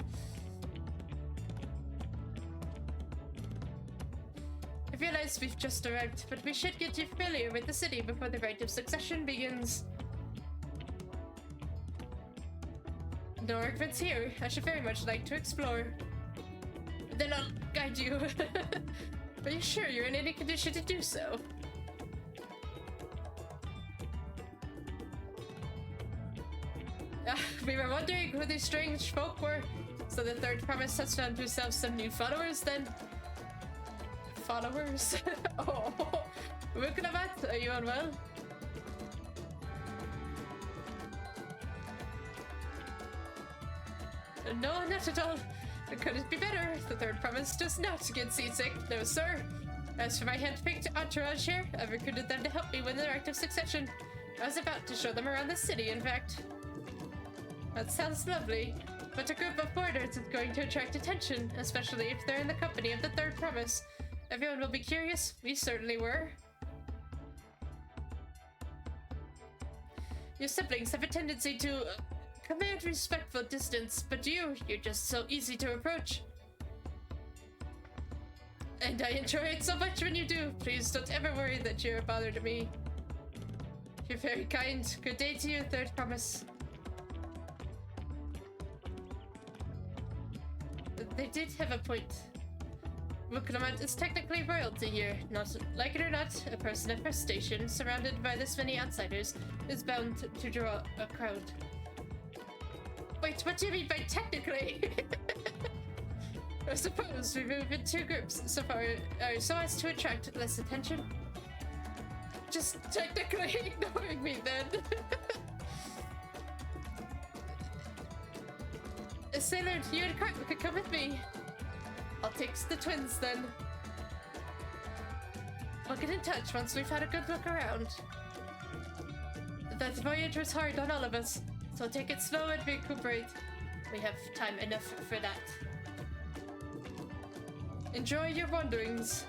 I realize we've just arrived, but we should get you familiar with the city before the rite of succession begins. No arguments here. I should very much like to explore. Then I'll guide you. Are you sure you're in any condition to do so? We were wondering who these strange folk were, so the third promise has found yourself some new followers then. Followers? Oh, Wuk Lamat, are you unwell? No, not at all. Could it be better? The third promise does not get seasick, no sir. As for my hand-picked entourage here, I've recruited them to help me win the right of succession. I was about to show them around the city, in fact. That sounds lovely, but a group of foreigners is going to attract attention, especially if they're in the company of the Third Promise. Everyone will be curious. We certainly were. Your siblings have a tendency to command respectful distance, but you're just so easy to approach. And I enjoy it so much when you do. Please don't ever worry that you're a bother to me. You're very kind. Good day to you, Third Promise. They did have a point. Wuk Lamat is technically royalty here. Not like it or not, a person at first station, surrounded by this many outsiders, is bound to draw a crowd. Wait, what do you mean by technically? I suppose we move in two groups so as to attract less attention. Just technically ignoring me then. Sailor, you and Cartman could come with me. I'll take the twins then. We'll get in touch once we've had a good look around. That voyage was hard on all of us, so take it slow and recuperate. We have time enough for that. Enjoy your wanderings.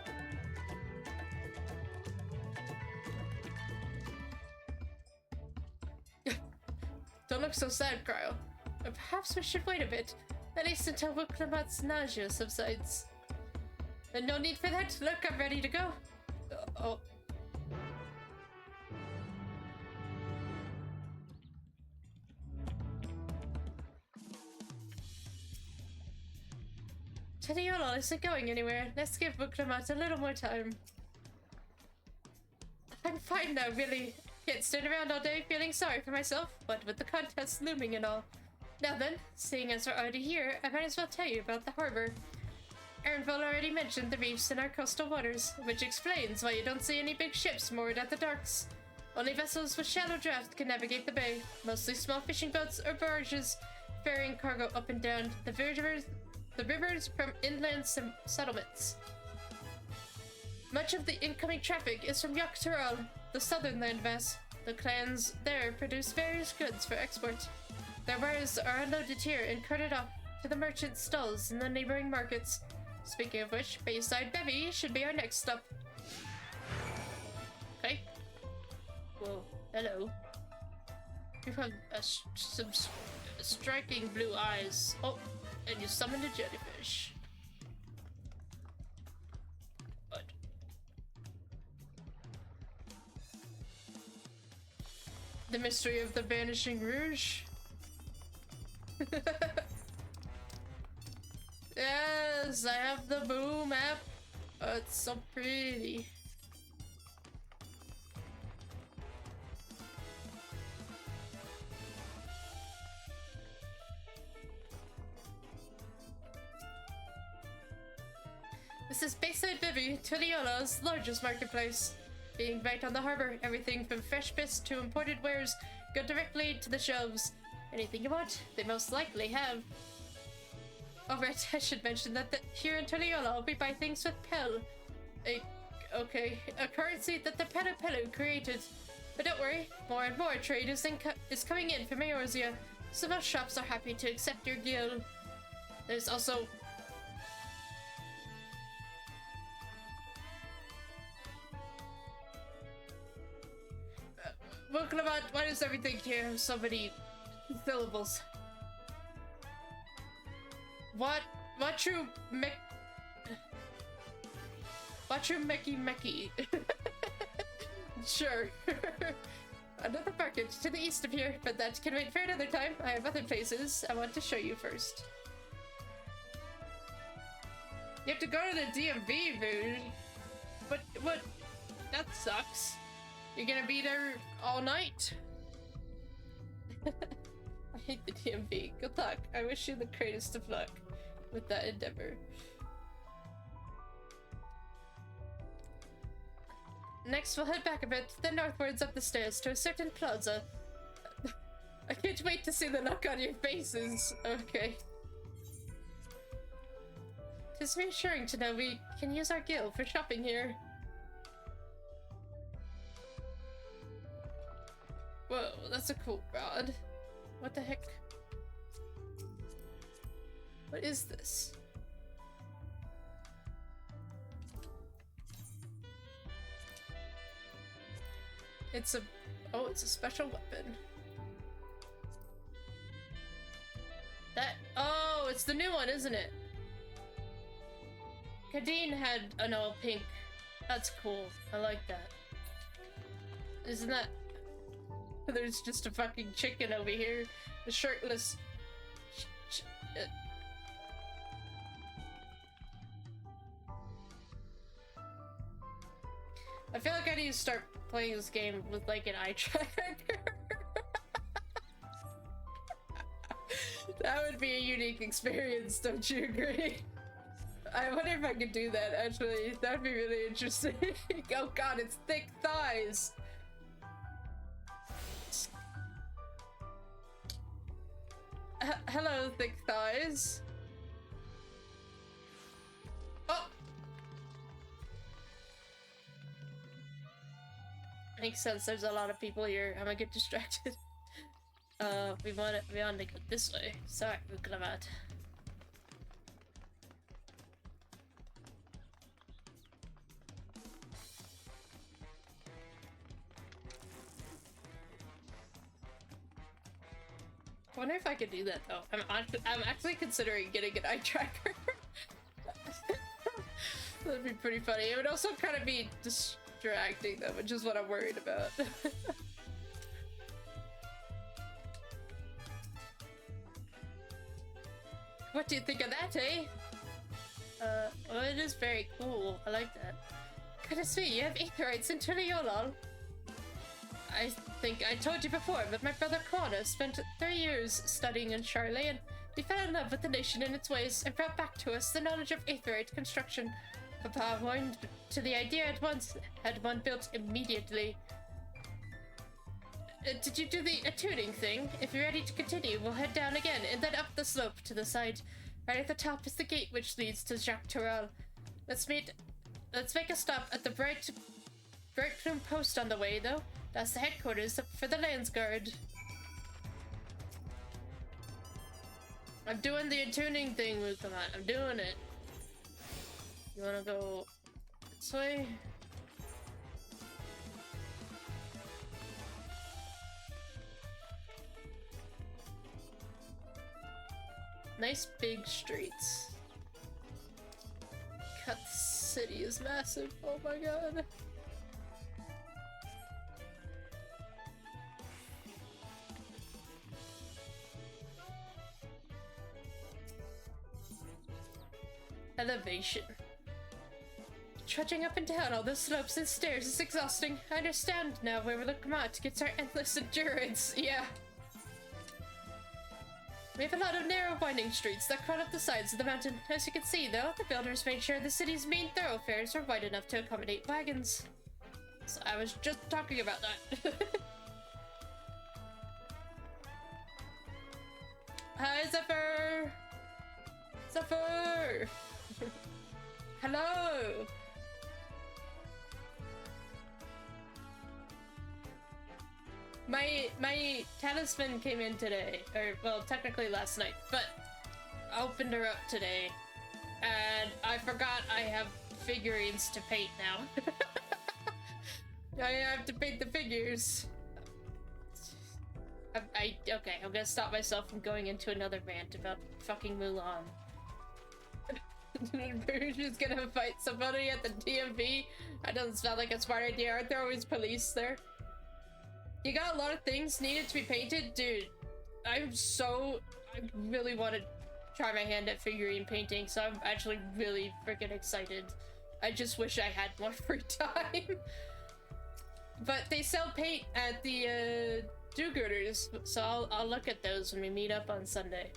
Don't look so sad, Cryo. Perhaps we should wait a bit, at least until Wuk Lamat's nausea subsides. And no need for that. Look, I'm ready to go. Oh. Tediolo isn't going anywhere. Let's give Wuk Lamat a little more time. I'm fine now, really. Can't stand around all day feeling sorry for myself, what with the contest looming and all. Now then, seeing as we're already here, I might as well tell you about the harbor. Aaronville already mentioned the reefs in our coastal waters, which explains why you don't see any big ships moored at the docks. Only vessels with shallow draft can navigate the bay, mostly small fishing boats or barges ferrying cargo up and down the rivers from inland settlements. Much of the incoming traffic is from Dawntrail, the southern landmass. The clans there produce various goods for export. Their wares are unloaded here and carted off to the merchant stalls in the neighboring markets. Speaking of which, Bayside Bevy should be our next stop. Okay. Well, hello. You have some striking blue eyes. Oh, and you summoned a jellyfish. What? The mystery of the Vanishing Rouge? Yes, I have the Boom app. Oh, it's so pretty. This is Bayside Bivy, Tuliola's largest marketplace. Being right on the harbor, everything from fresh fish to imported wares go directly to the shelves. Anything you want, they most likely have. Oh right, I should mention that here in Tuliola, we buy things with Pel. A currency that the Pelu created. But don't worry, more and more trade is coming in from Eorzea, so most shops are happy to accept your gil. There's also... Wuk Lamat, why does everything here have so many syllables? Wachu Meki. Sure. Another market to the east of here, but that can wait for another time. I have other places I want to show you first. You have to go to the DMV, dude. What? That sucks. You're gonna be there all night? I hate the DMV. Good luck. I wish you the greatest of luck with that endeavor. Next, we'll head back a bit, then northwards up the stairs to a certain plaza. I can't wait to see the look on your faces. Okay. 'Tis reassuring to know we can use our guild for shopping here. Whoa, that's a cool rod. What the heck? What is this? It's a... oh, it's a special weapon. That... oh, it's the new one, isn't it? Kadeen had an all pink. That's cool. I like that. Isn't that... there's just a fucking chicken over here. The shirtless... I feel like I need to start playing this game with like an eye tracker. That would be a unique experience, don't you agree? I wonder if I could do that, actually. That would be really interesting. Oh god, it's thick thighs! Hello, thick thighs. Oh! Makes sense, there's a lot of people here. I'm gonna get distracted. We want to go this way. Sorry, Wuk Lamat. I wonder if I could do that though. I'm actually considering getting an eye tracker. That'd be pretty funny. It would also kind of be distracting though, which is what I'm worried about. What do you think of that, eh? Well, it is very cool. I like that. Goodness me, you have aetherites in Tuliolol. I think I told you before, but my brother Quana spent 3 years studying in Charlotte. He fell in love with the nation and its ways and brought back to us the knowledge of aetherite construction. Papa warmed to the idea at once, had one built immediately. Did you do the tuning thing? If you're ready to continue, we'll head down again and then up the slope to the side. Right at the top is the gate which leads to Jacques Tourelle. Let's make a stop at the Bright Plume Post on the way, though. That's the headquarters for the Lands Guard. I'm doing the tuning thing, Wuk Lamat. I'm doing it. You wanna go this way? Nice big streets. God, the city is massive. Oh my god. Elevation. Trudging up and down all those slopes and stairs is exhausting. I understand now where Wuk Lamat gets our endless endurance. Yeah. We have a lot of narrow winding streets that crawl up the sides of the mountain. As you can see, though, the builders made sure the city's main thoroughfares were wide enough to accommodate wagons. So I was just talking about that. Hi, Zephyr! Zephyr! Hello! My talisman came in today, or well, technically last night, but I opened her up today, and I forgot I have figurines to paint now. I have to paint the figures. Okay, I'm gonna stop myself from going into another rant about fucking Mulan. She's gonna fight somebody at the DMV. That doesn't sound like a smart idea. Aren't there always police there? You got a lot of things needed to be painted? Dude, I really want to try my hand at figurine painting, so I'm actually really freaking excited. I just wish I had more free time. But they sell paint at the do-gooders, so I'll look at those when we meet up on Sunday.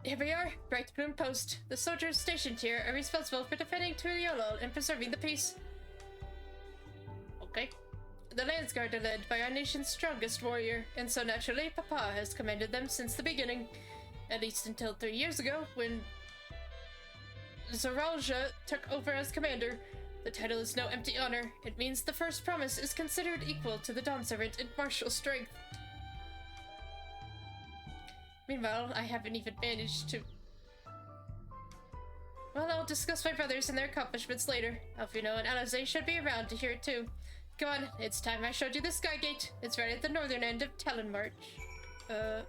Here we are, Bright Plume Post. The soldiers stationed here are responsible for defending Tuliolol and preserving the peace. Okay. The Lands Guard are led by our nation's strongest warrior, and so naturally, Papa has commanded them since the beginning. At least until 3 years ago, when Zoralja took over as commander. The title is no empty honor. It means the first promise is considered equal to the Dawn Servant in martial strength. Meanwhile, I haven't even managed to... Well, I'll discuss my brothers and their accomplishments later. Alfino and Alize should be around to hear it too. Come on, it's time I showed you the Sky Gate. It's right at the northern end of Talon March.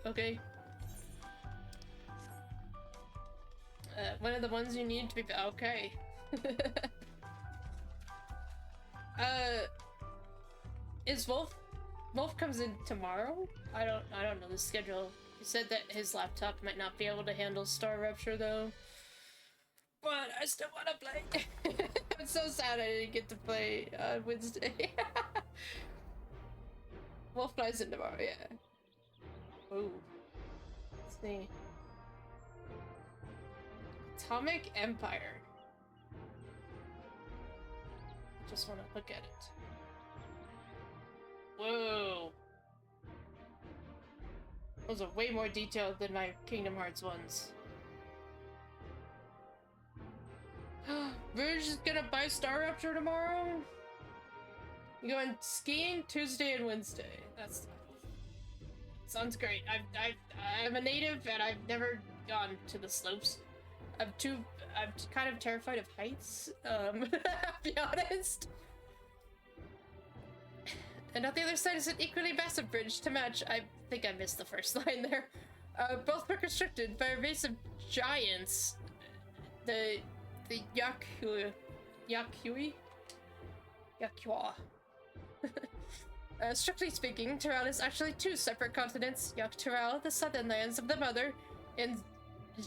Okay. One of the ones you need to be... Okay. Is Wolf comes in tomorrow? I don't know the schedule. He said that his laptop might not be able to handle Star Rupture though. But I still want to play. I'm so sad I didn't get to play on Wednesday. Wolf flies in tomorrow, yeah. Ooh. Let's see. Atomic Empire. I just want to look at it. Whoa. Those are way more detailed than my Kingdom Hearts ones. We're just gonna buy Star Rapture tomorrow? You going skiing Tuesday and Wednesday. That's sounds great. I'm a native and I've never gone to the slopes. I'm kind of terrified of heights, I'll be honest. And on the other side is an equally massive bridge to match. I think I missed the first line there. Both were constructed by a race of giants. The Yakui? Yakua. Strictly speaking, Tural is actually two separate continents. Yak-Tural, the southern lands of the mother, and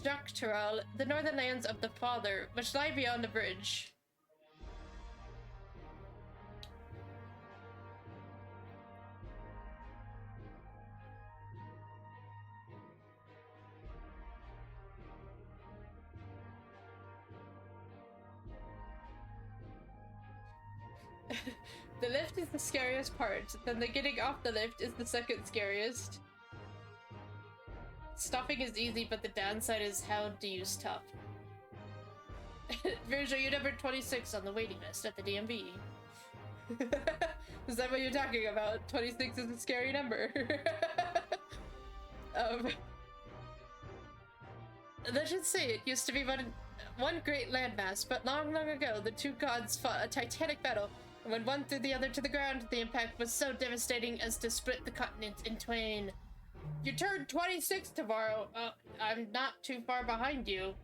Jak-Tural, the northern lands of the father, which lie beyond the bridge. The lift is the scariest part, then the getting off the lift is the second scariest. Stopping is easy, but the downside is how do you stop? Virgil, you're number 26 on the waiting list at the DMV. Is that what you're talking about? 26 is a scary number. Legends say it used to be one great landmass, but long ago the two gods fought a titanic battle. And when one threw the other to the ground, the impact was so devastating as to split the continent in twain. You turn 26 tomorrow. I'm not too far behind you.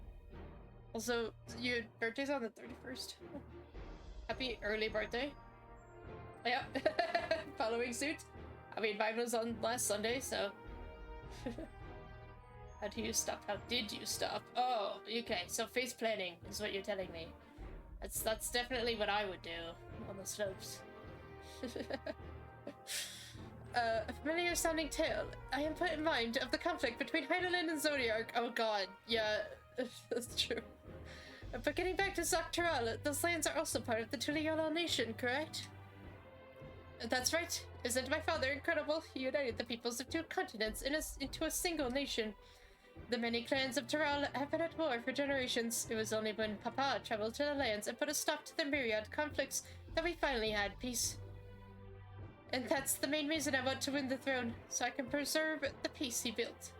Also, your birthday's on the 31st. Happy early birthday. Yeah, following suit. I mean, mine was on last Sunday, so... How do you stop? How did you stop? Oh, okay, so face planning is what you're telling me. That's definitely what I would do on the slopes. A familiar sounding tale. I am put in mind of the conflict between Heidelin and Zodiark. Oh god, yeah, that's true. But getting back to Zaktural, those lands are also part of the Tuliyola nation, correct? That's right. Isn't my father incredible? He united the peoples of two continents into a single nation. The many clans of Tural have been at war for generations. It was only when Papa traveled to the lands and put a stop to the myriad conflicts that we finally had peace. And that's the main reason I want to win the throne, so I can preserve the peace he built.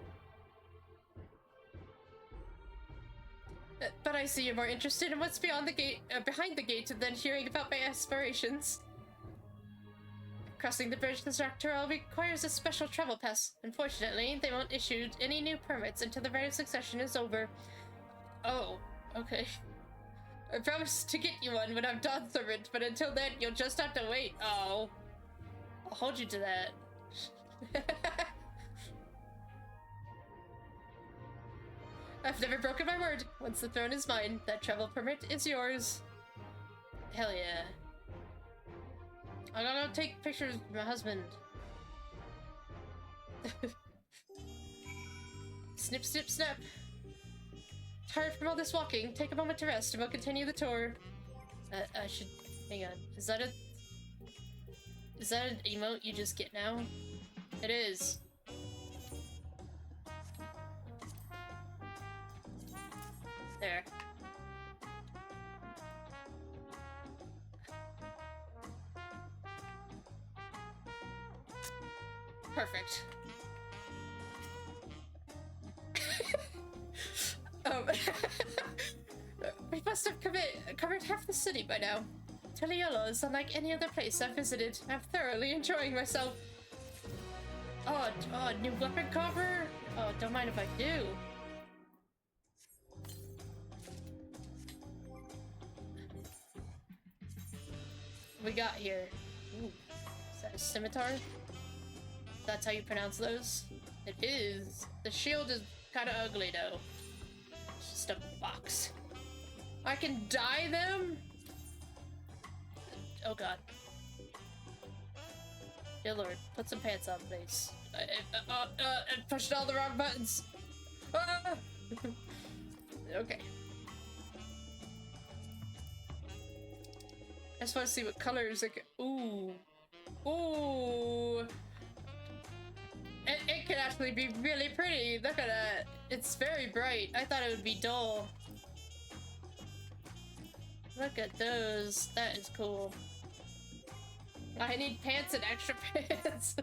But I see you're more interested in what's beyond the gate, behind the gate, than hearing about my aspirations. Crossing the bridge to Zaktural requires a special travel pass. Unfortunately, they won't issue any new permits until the right of succession is over. Oh, okay. I promise to get you one when I'm Dawn Servant, but until then, you'll just have to wait. Oh. I'll hold you to that. I've never broken my word. Once the throne is mine, that travel permit is yours. Hell yeah. I gotta go take pictures of my husband. Snip, snip, snap. Tired from all this walking, take a moment to rest and we'll continue the tour. I should... hang on. Is that an emote you just get now? It is. Perfect. We must have covered half the city by now. Tuliyola is unlike any other place I've visited. I'm thoroughly enjoying myself. Oh, new weapon cover? Oh, don't mind if I do. What we got here? Ooh, is that a scimitar? That's how you pronounce those? It is. The shield is kind of ugly though. It's just a box. I can dye them? Oh god. Dear Lord, put some pants on, please. I pushed all the wrong buttons. Ah! Okay. I just want to see what colors it can. Ooh. Ooh. It can actually be really pretty. Look at that. It's very bright. I thought it would be dull. Look at those. That is cool. I need pants and extra pants.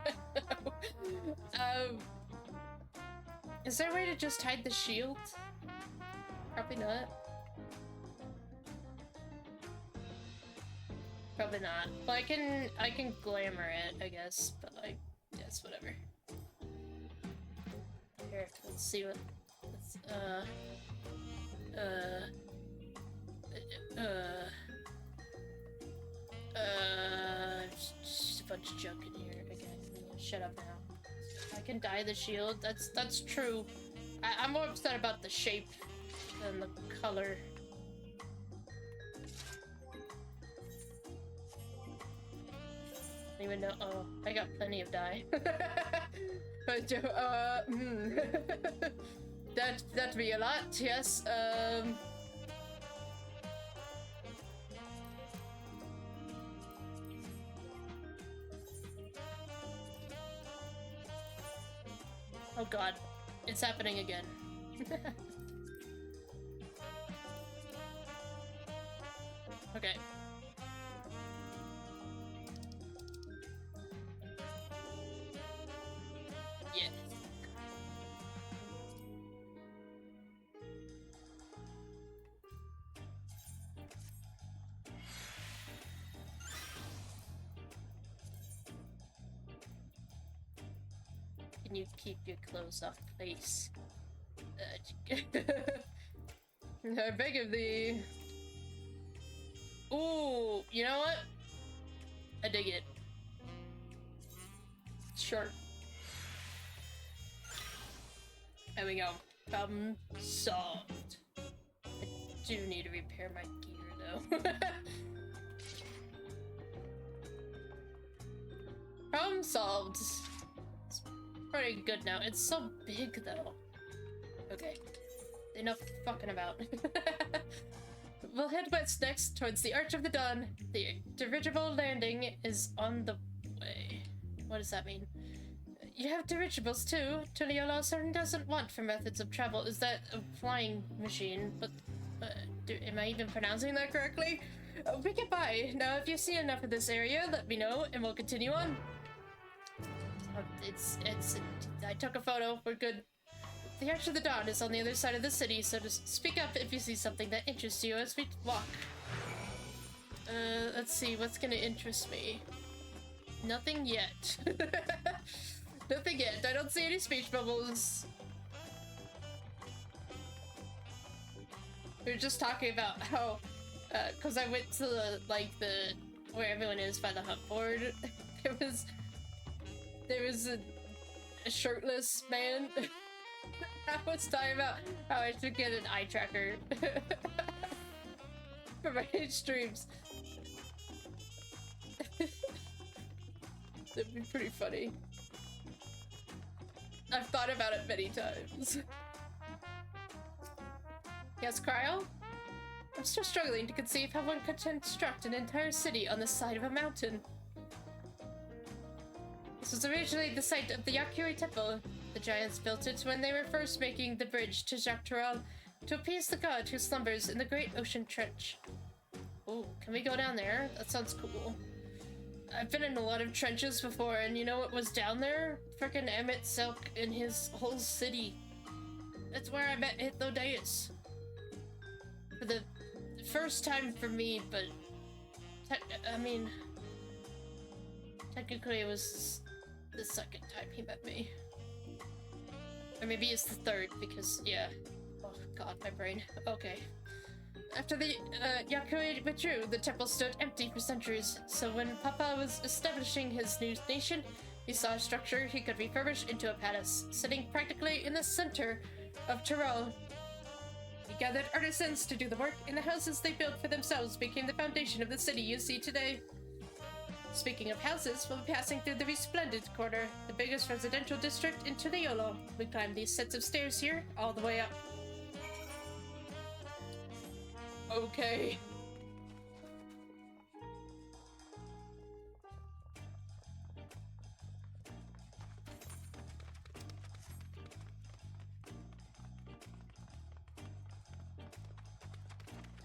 Is there a way to just hide the shield? Probably not. Probably not. Well, I can glamour it, I guess, but I guess whatever. Here, let's see what. Just a bunch of junk in here. Okay, shut up now. I can dye the shield. That's true. I'm more upset about the shape than the color. I don't even know. Oh, I got plenty of dye. But that'd be a lot. Yes. Oh god, it's happening again. Okay. Yeah. Can you keep your clothes off, please? I beg of thee. Ooh, you know what? I dig it. Sure. There we go. Problem solved. I do need to repair my gear, though. Problem solved. It's pretty good now. It's so big, though. Okay. Enough fucking about. We'll head west next, towards the Arch of the Dawn. The dirigible landing is on the way. What does that mean? You have dirigibles too. Tuliyola certainly doesn't want for methods of travel. Is that a flying machine? But am I even pronouncing that correctly? We get by. Now, if you see enough of this area, let me know, and we'll continue on. I took a photo. We're good. The Arch of the Dawn is on the other side of the city, so just speak up if you see something that interests you as we walk. Let's see, what's gonna interest me? Nothing yet. Nothing yet. I don't see any speech bubbles. We were just talking about how, cause I went to the, where everyone is by the hunt board. There was a shirtless man. I was talking about how I should get an eye tracker for my streams. That'd be pretty funny. I've thought about it many times. Yes, Cryo? I'm still struggling to conceive how one could construct an entire city on the side of a mountain. This was originally the site of the Yakuri Temple. The giants built it when they were first making the bridge to Dawntrail to appease the god who slumbers in the great ocean trench. Oh, can we go down there? That sounds cool. I've been in a lot of trenches before, and you know what was down there? Frickin' Emmett Silk and his whole city. That's where I met Hythlodaeus. For the first time for me, but... I mean... Technically it was the second time he met me. Or maybe it's the third, because, yeah. Oh god, my brain. Okay. After the Yakui withdrew, the temple stood empty for centuries. So when Papa was establishing his new nation, he saw a structure he could refurbish into a palace, sitting practically in the center of Tyrol. He gathered artisans to do the work, and the houses they built for themselves became the foundation of the city you see today. Speaking of houses, we'll be passing through the Resplendent Quarter, the biggest residential district in Tuliolo. We climb these sets of stairs here, all the way up. Okay.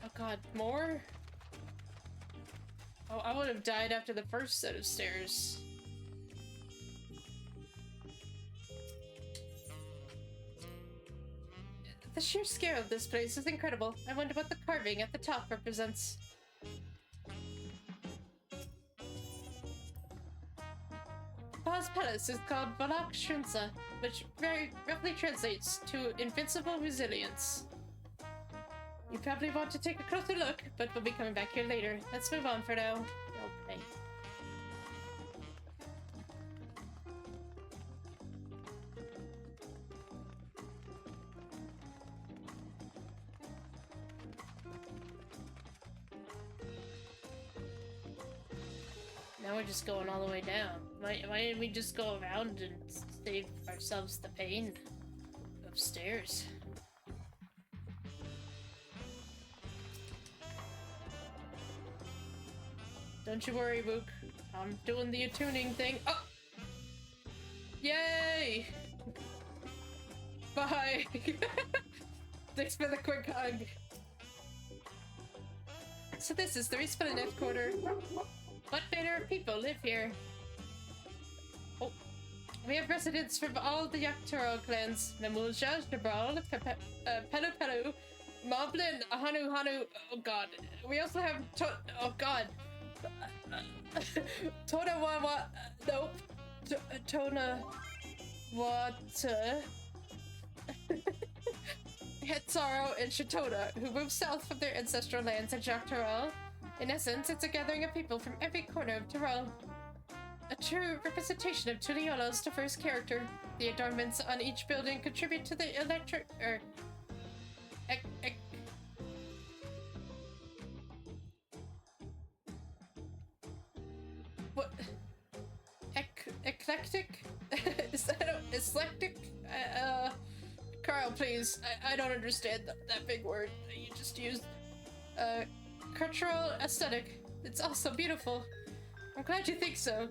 Oh god, more? Oh, I would have died after the first set of stairs. The sheer scale of this place is incredible. I wonder what the carving at the top represents. Pa's palace is called Valak Shunsa, which very roughly translates to invincible resilience. You probably want to take a closer look, but we'll be coming back here later. Let's move on for now. Okay. Now we're just going all the way down. Why didn't we just go around and save ourselves the pain of stairs? Don't you worry, Wuk. I'm doing the attuning thing. Oh! Yay! Bye! Thanks for the quick hug. So this is the Resplendent Quarter. What manner of people live here? Oh. We have residents from all the Yaktoro clans. Namulja, Nabral, Pelu Pelu, Moblin, Hanu Hanu. Oh god. We also have oh god. Tonawawa, nope. Tona Water, Hetzaro, and Shatona, who moved south from their ancestral lands at Jacques Tyrol. In essence, it's a gathering of people from every corner of Tyrol. A true representation of Tuliolo's diverse character. The adornments on each building contribute to the electric what? Eclectic? Is that eclectic? Carl, please. I don't understand that big word that you just used. Cultural aesthetic. It's also beautiful. I'm glad you think so.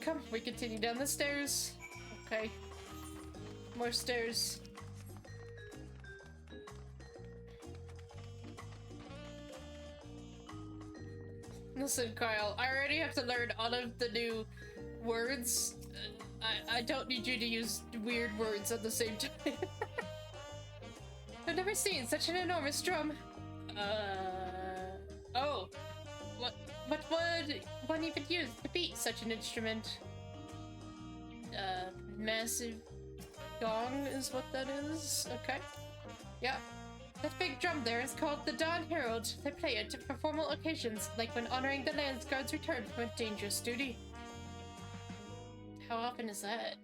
Come, we continue down the stairs. Okay. More stairs. Listen, Kyle, I already have to learn all of the new words. I don't need you to use weird words at the same time. I've never seen such an enormous drum. Oh. What would one even use to beat such an instrument? Massive gong is what that is? Okay. Yeah. That big drum there is called the Dawn Herald. They play it for formal occasions, like when honoring the land's guard's return from a dangerous duty. How often is that?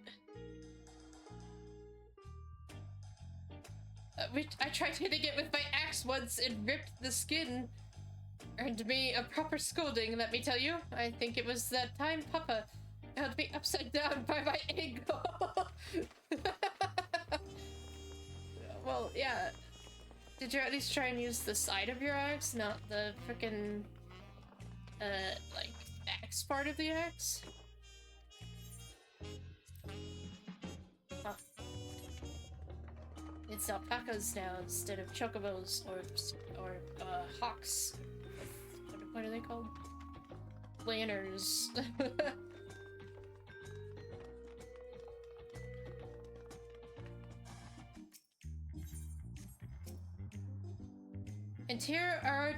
I tried hitting it with my axe once and ripped the skin. Earned me a proper scolding, let me tell you. I think it was that time Papa held me upside down by my ankle. Well, yeah. Did you at least try and use the side of your axe, not the frickin' like, axe part of the axe? Huh. It's alpacas now instead of chocobos or hawks. What are they called? planners. And here are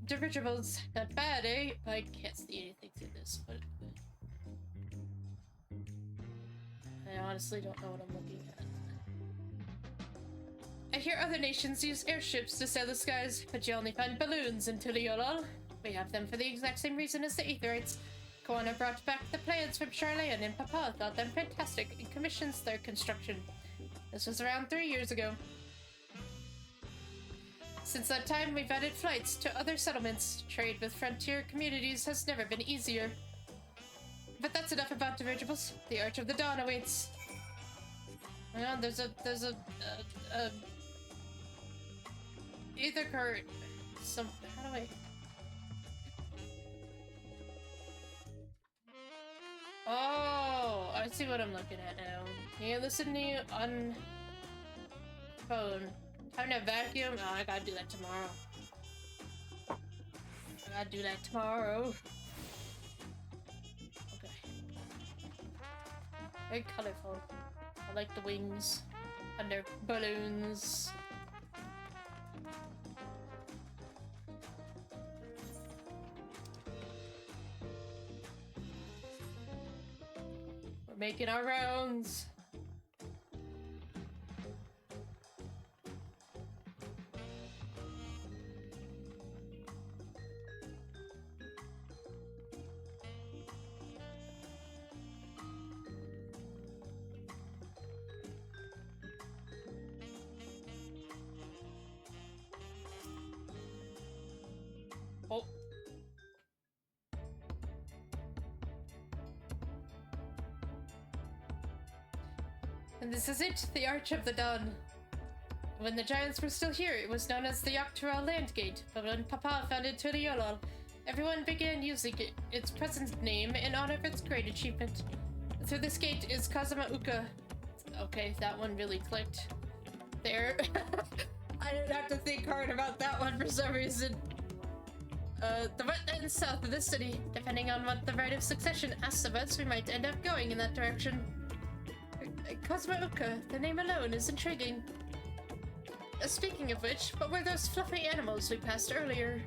dirigibles. Not bad, eh? I can't see anything through this, but I honestly don't know what I'm looking at. I hear other nations use airships to sail the skies, but you only find balloons in Tuliolol. We have them for the exact same reason as the Aetherites. Koana brought back the plans from Charlayan, and Papa thought them fantastic and commissions their construction. This was around 3 years ago. Since that time, we've added flights to other settlements. Trade with frontier communities has never been easier. But that's enough about dirigibles. The Arch of the Dawn awaits. Hang on, there's a ether current. How do I? Oh, I see what I'm looking at now. Can you listen to you on phone? Time to vacuum? Oh, I gotta do that tomorrow. Okay. Very colorful. I like the wings and their balloons. We're making our rounds. Oh. And this is it, the Arch of the Dawn. When the giants were still here, it was known as the Dawntrail Landgate, but when Papa founded Tuliolol, everyone began using its present name in honor of its great achievement. Through this gate is Kazuma Uka. Okay, that one really clicked. There. I didn't have to think hard about that one for some reason. The wetlands south of the city. Depending on what the right of succession asks of us, we might end up going in that direction. Kazuma Uka, the name alone is intriguing. Speaking of which, what were those fluffy animals we passed earlier?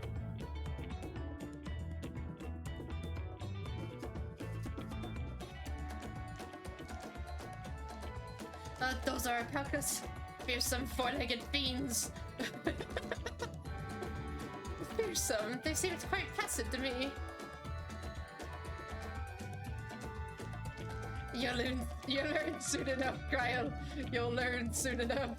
Those are alpacas. Fearsome four-legged fiends. Fearsome? They seemed quite placid to me. You'll learn soon enough, Gryle. You'll learn soon enough.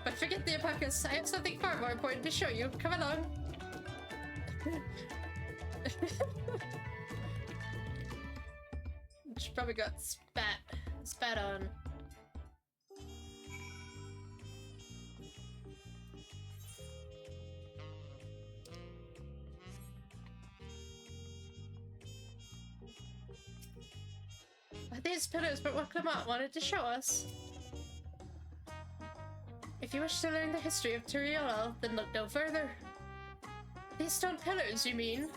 But forget the alpacas. I have something far more important to show you. Come along. She probably got spat on. These pillars were what Lamat wanted to show us. If you wish to learn the history of Tuliolol, then look no further. These stone pillars, you mean?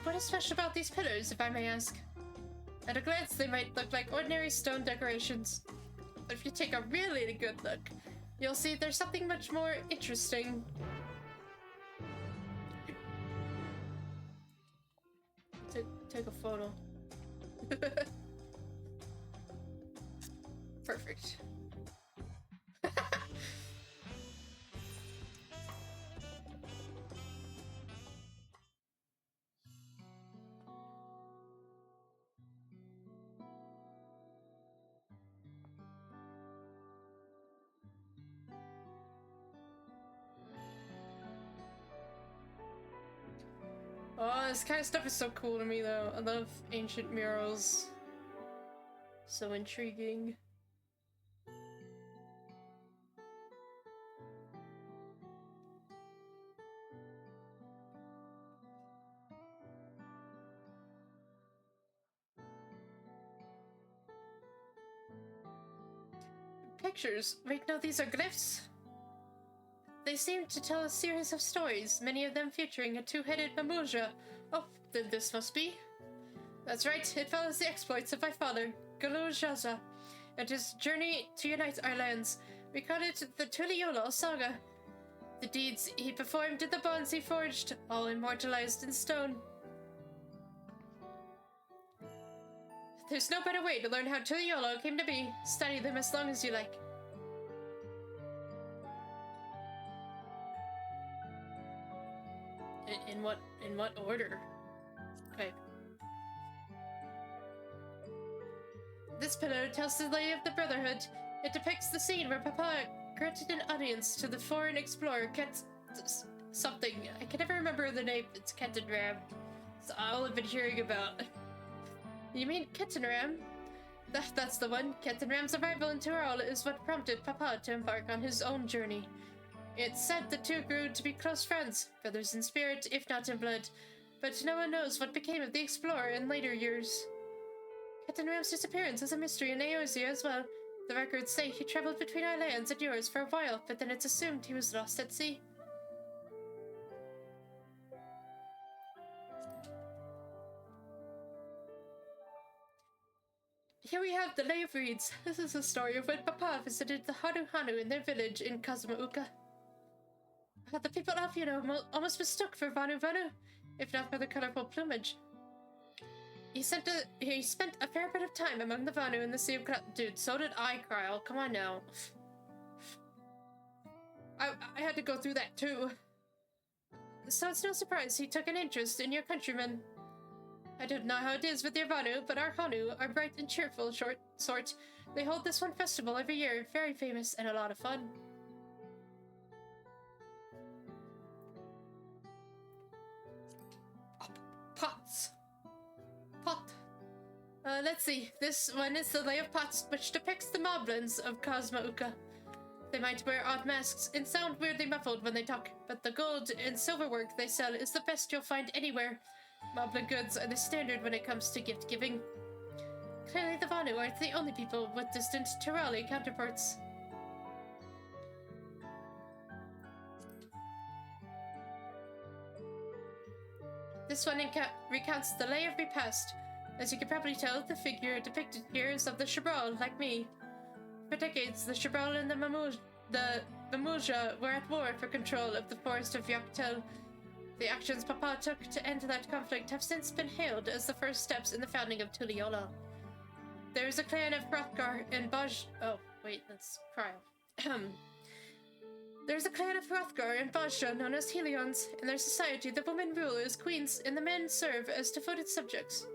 What is special about these pillars, if I may ask? At a glance, they might look like ordinary stone decorations. But if you take a really good look, you'll see there's something much more interesting. Take a photo. Perfect. Oh, this kind of stuff is so cool to me, though. I love ancient murals. So intriguing. pictures. Wait, no, these are glyphs. They seem to tell a series of stories, many of them featuring a two-headed Mamuja. Oh, then this must be. That's right, it follows the exploits of my father, Galujaza, and his journey to unite our lands. We call it the Tuliyola Saga. The deeds he performed and the bonds he forged, all immortalized in stone. There's no better way to learn how Tuliyola came to be. Study them as long as you like. In what order? Okay. This pillar tells the lay of the Brotherhood. It depicts the scene where Papa granted an audience to the foreign explorer something. I can never remember the name. It's Kettenram. It's all I've been hearing about. You mean Kettenram? That's the one. Kettenram's arrival in Tyrol is what prompted Papa to embark on his own journey. It's said the two grew to be close friends, brothers in spirit, if not in blood, but no one knows what became of the explorer in later years. Kettenram's disappearance is a mystery in Eorzea as well. The records say he traveled between our lands and yours for a while, but then it's assumed he was lost at sea. Here we have the Lay of Reeds. This is the story of when Papa visited the Hanu in their village in Kazumauka. The people of almost mistook for Vanu, if not for the colorful plumage. He spent a fair bit of time among the Vanu in the Sea of Dude, so did I, Kryle. Come on now. I had to go through that too. So it's no surprise he took an interest in your countrymen. I don't know how it is with your Vanu, but our Hanu are bright and cheerful sort. They hold this one festival every year, very famous and a lot of fun. Pots. Pot. Let's see. This one is the Lay of Pots, which depicts the moblins of Kazumauka. They might wear odd masks and sound weirdly muffled when they talk, but the gold and silver work they sell is the best you'll find anywhere. Moblin goods are the standard when it comes to gift giving. Clearly the Vanu aren't the only people with distant Tyrali counterparts. This one recounts the Lay of Repast. As you can probably tell, the figure depicted here is of the Shabral, like me. For decades, the Shabral and the Mamuja were at war for control of the forest of Yaktel. The actions Papa took to end that conflict have since been hailed as the first steps in the founding of Tuliyola. There is a clan of Hrothgar and oh, wait, that's Kryle. There's a clan of Hrothgar and Bajra known as Helions. In their society, the women rule as queens and the men serve as devoted subjects.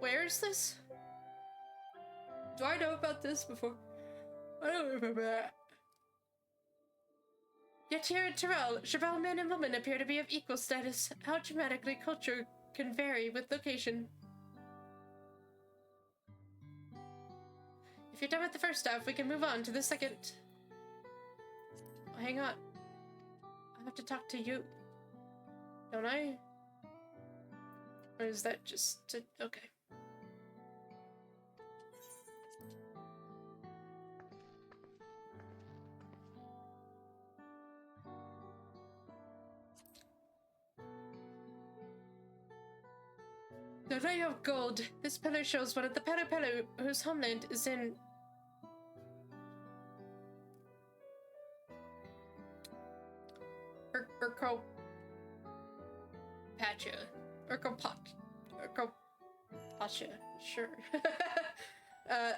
Where is this? Do I know about this before? I don't remember that. Yet here in Tyrol, Shabral men and women appear to be of equal status. How dramatically culture can vary with location. If you're done with the first half, we can move on to the second. Oh, hang on. I have to talk to you. Don't I? Or is that just... okay. The Ray of Gold. This pillar shows one of the Pelu whose homeland is in... Urkopacha. Sure.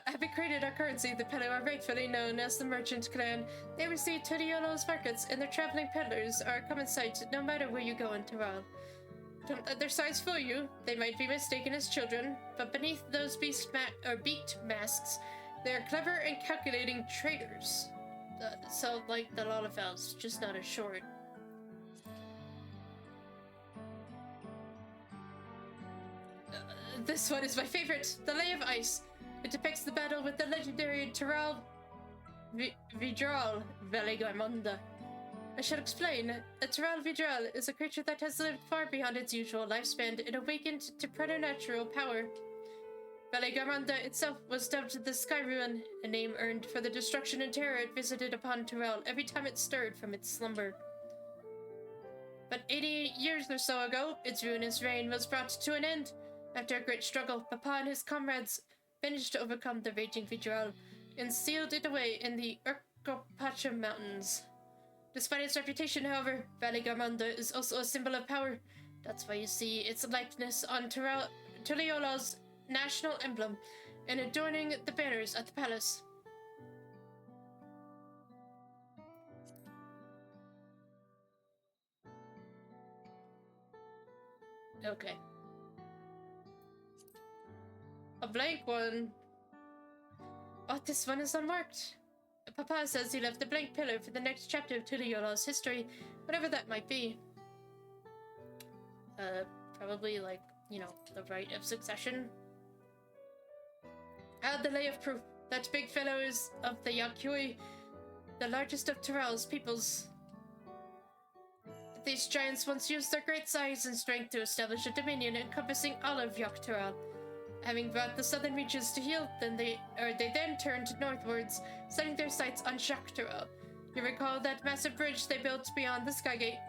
Having created our currency, the Pelu are rightfully known as the Merchant Clan. They receive Tuliola's markets, and their traveling peddlers are a common sight no matter where you go in Tyrol. Don't let their size fool you. They might be mistaken as children, but beneath those beaked masks, they are clever and calculating traders. So like the Lalafels, just not as short. This one is my favorite, the Lay of Ice. It depicts the battle with the legendary Tyrol Vidral Veligamonda. I should explain. A Tyrol Vidral is a creature that has lived far beyond its usual lifespan and awakened to preternatural power. Valley Garmanda itself was dubbed the Sky Ruin, a name earned for the destruction and terror it visited upon Terrell every time it stirred from its slumber. But 80 years or so ago, its ruinous reign was brought to an end. After a great struggle, Papa and his comrades managed to overcome the raging Vitriol and sealed it away in the Urkopacha Mountains. Despite its reputation, however, Valley Garmanda is also a symbol of power. That's why you see its likeness on Tuliola's national emblem and adorning the banners at the palace. Okay. A blank one. Oh, this one is unmarked. Papa says he left a blank pillar for the next chapter of Tuliola's history, whatever that might be. Probably like, you know, the right of succession. Add the lay of proof. That big fellow is of the Yakyui, the largest of Terrell's peoples. These giants once used their great size and strength to establish a dominion encompassing all of Yaktural. Having brought the southern reaches to heel, they then turned northwards, setting their sights on Shaktural. You recall that massive bridge they built beyond the Skygate.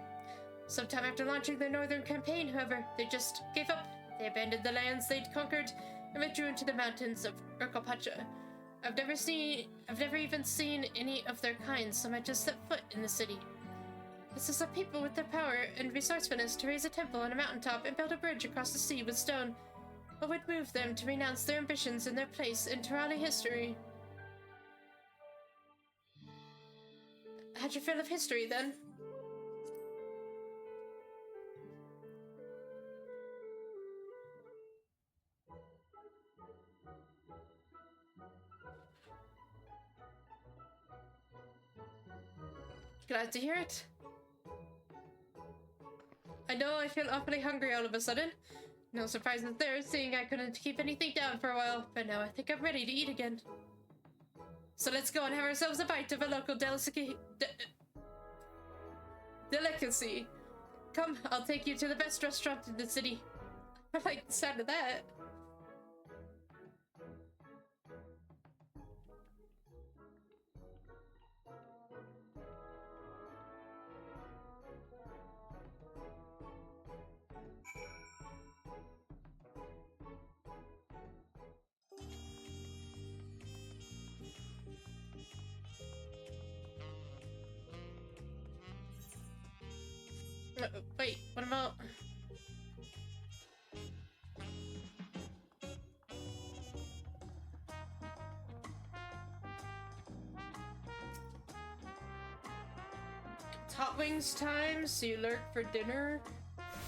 Sometime after launching their northern campaign, however, they just gave up. They abandoned the lands they'd conquered and withdrew into the mountains of Urkopacha. I've never even seen any of their kind so much as set foot in the city. This is a people with the power and resourcefulness to raise a temple on a mountaintop and build a bridge across the sea with stone. What would move them to renounce their ambitions and their place in Terali history? How'd you feel of history, then? Glad to hear it. I know I feel awfully hungry all of a sudden. No surprises there, seeing I couldn't keep anything down for a while, but now I think I'm ready to eat again. So let's go and have ourselves a bite of a local delicacy. Come, I'll take you to the best restaurant in the city. I like the sound of that. Wait, what about... It's hot wings time, so you lurk for dinner?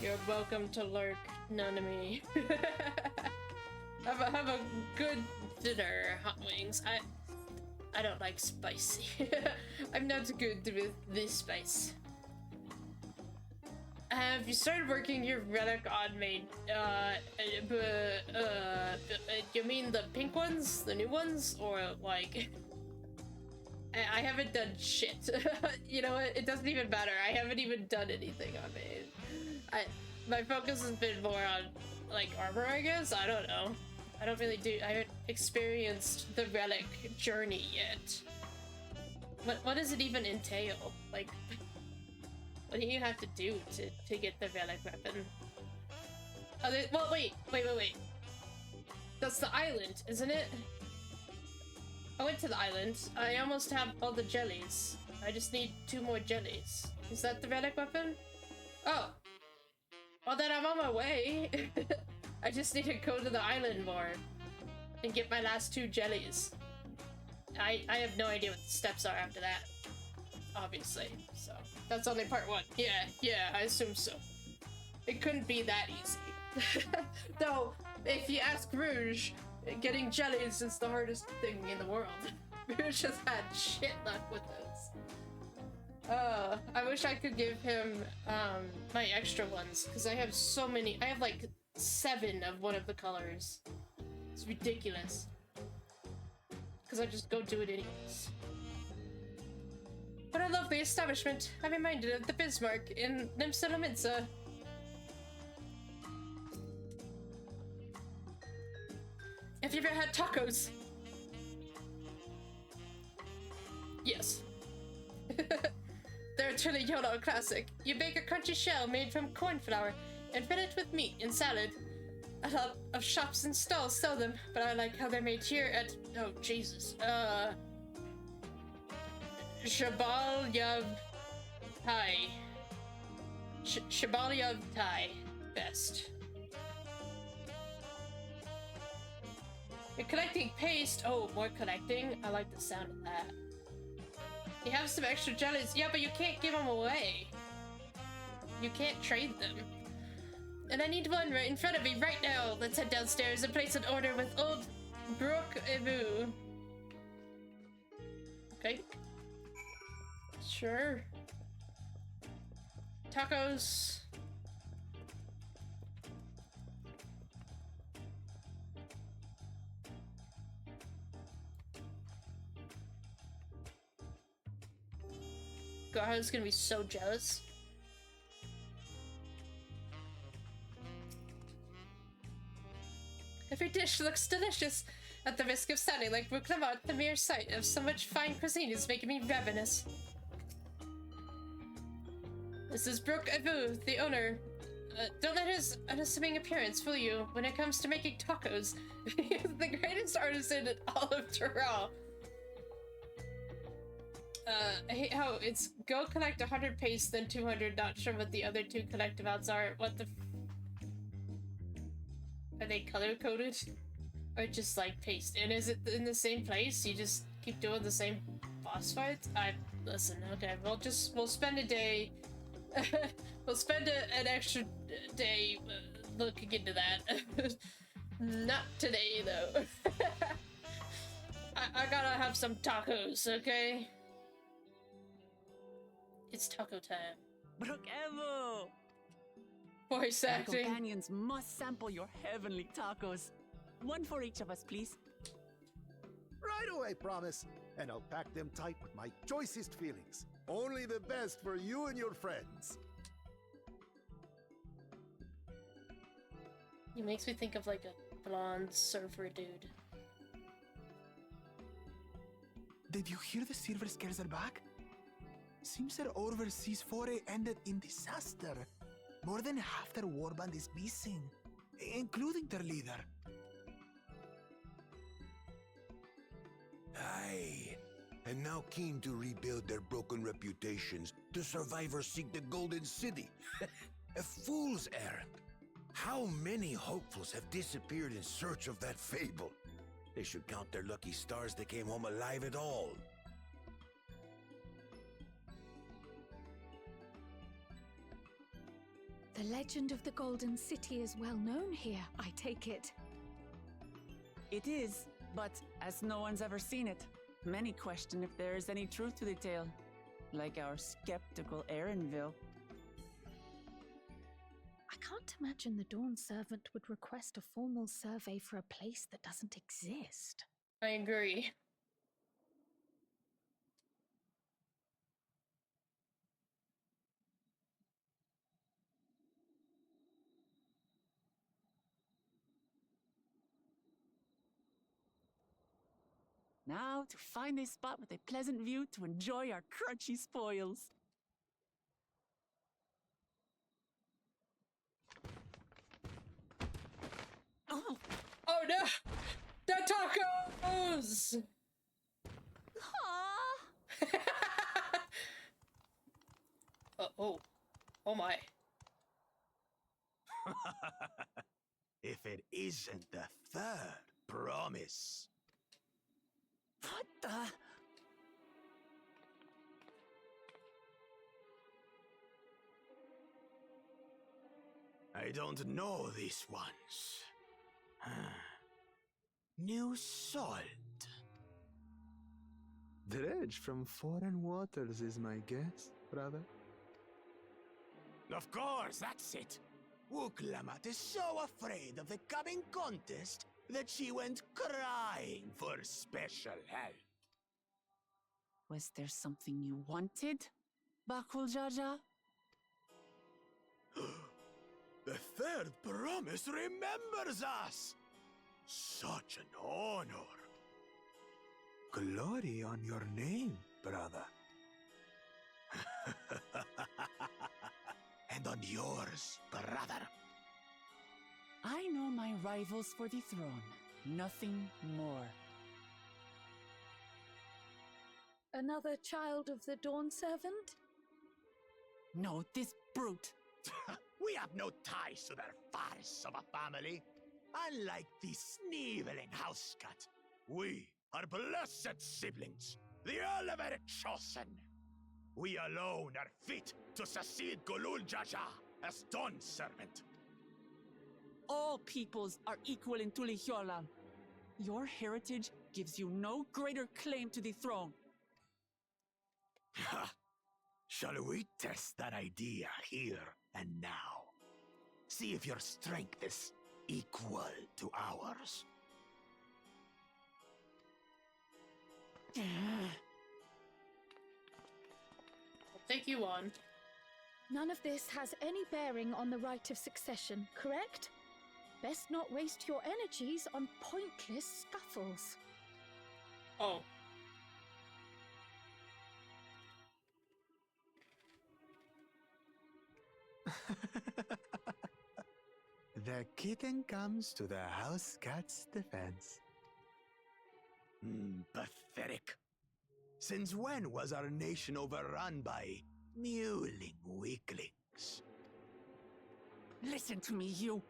You're welcome to lurk, none of me. have a good dinner, hot wings. I don't like spicy. I'm not good with this spice. Have you started working your relic on me? You mean the pink ones? The new ones? Or, like... I haven't done shit. You know what? It doesn't even matter. I haven't even done anything on me. My focus has been more on, like, armor, I guess? I don't know. I haven't experienced the relic journey yet. What does it even entail? Like... What do you have to do to get the relic weapon? Well, wait. That's the island, isn't it? I went to the island. I almost have all the jellies. I just need 2 more jellies. Is that the relic weapon? Oh. Well, then I'm on my way. I just need to go to the island more and get my last 2 jellies. I have no idea what the steps are after that. Obviously, so that's only part 1. Yeah, I assume so. It couldn't be that easy. Though, if you ask Rouge, getting jellies is the hardest thing in the world. Rouge has had shit luck with this. I wish I could give him my extra ones, because I have so many. I have like 7 of one of the colors. It's ridiculous. Because I just go do it anyways. What a lovely establishment. I'm reminded of the Bismarck in If you ever had tacos? Yes. They're a truly YOLO classic. You bake a crunchy shell made from corn flour and fill it with meat and salad. A lot of shops and stalls sell them, but I like how they're made here at... Oh, Jesus. Shabal Yav Thai. Shabal Yav Thai. Best. You're collecting paste. Oh, more collecting. I like the sound of that. You have some extra jellies. Yeah, but you can't give them away. You can't trade them. And I need one right in front of me right now. Let's head downstairs and place an order with old Brooke Ebu. Okay. Sure. Tacos. God, I was gonna be so jealous. Every dish looks delicious. At the risk of sounding like Wuk Lamat, the mere sight of so much fine cuisine is making me ravenous. This is Brooke Ebu, the owner. Don't let his unassuming appearance fool you when it comes to making tacos. He is the greatest artisan in all of Tyrell. I hate how it's go collect 100 paste, then 200, not sure what the other two collective outs are. What the are they color-coded? Or just like paste? And is it in the same place? You just keep doing the same boss fights? Listen, okay, we'll spend a day, we'll spend an extra day looking into that. Not today, though. I gotta have some tacos, okay? It's taco time. Brooke Evo! Voice My acting. companions must sample your heavenly tacos. One for each of us, please. Right away, promise. And I'll pack them tight with my choicest feelings. Only the best for you and your friends. He makes me think of like a blonde surfer dude. Did you hear the Silver Scares are back? Seems their overseas foray ended in disaster. More than half their warband is missing, including their leader. Aye. And now keen to rebuild their broken reputations, the survivors seek the Golden City. A fool's errand. How many hopefuls have disappeared in search of that fable? They should count their lucky stars they came home alive at all. The legend of the Golden City is well known here, I take it. It is, but as no one's ever seen it, many question if there is any truth to the tale. Like our skeptical Erinville. I can't imagine the Dawn Servant would request a formal survey for a place that doesn't exist. I agree. Now to find a spot with a pleasant view to enjoy our crunchy spoils. Oh, oh no! The tacos! Oh my. If it isn't the third promise. What the? I don't know these ones. New salt. Dredge from foreign waters is my guess, brother. Of course, that's it. Wuk Lamat is so afraid of the coming contest that she went crying for special help. Was there something you wanted, Bakul Jaja? The third promise remembers us! Such an honor. Glory on your name, brother. And on yours, brother. I know my rivals for the throne. Nothing more. Another child of the Dawn Servant? No, this brute. We have no ties to their farce of a family. Unlike the sneevling house cat, we are blessed siblings, the elevated chosen. We alone are fit to succeed Golul Jaja as Dawn Servant. All peoples are equal in Tulihiola. Your heritage gives you no greater claim to the throne. Ha! Shall we test that idea here and now? See if your strength is equal to ours. I'll take you on. None of this has any bearing on the right of succession, correct? Best not waste your energies on pointless scuffles. Oh. The kitten comes to the house cat's defense. Pathetic. Since when was our nation overrun by mewling weaklings? Listen to me, you.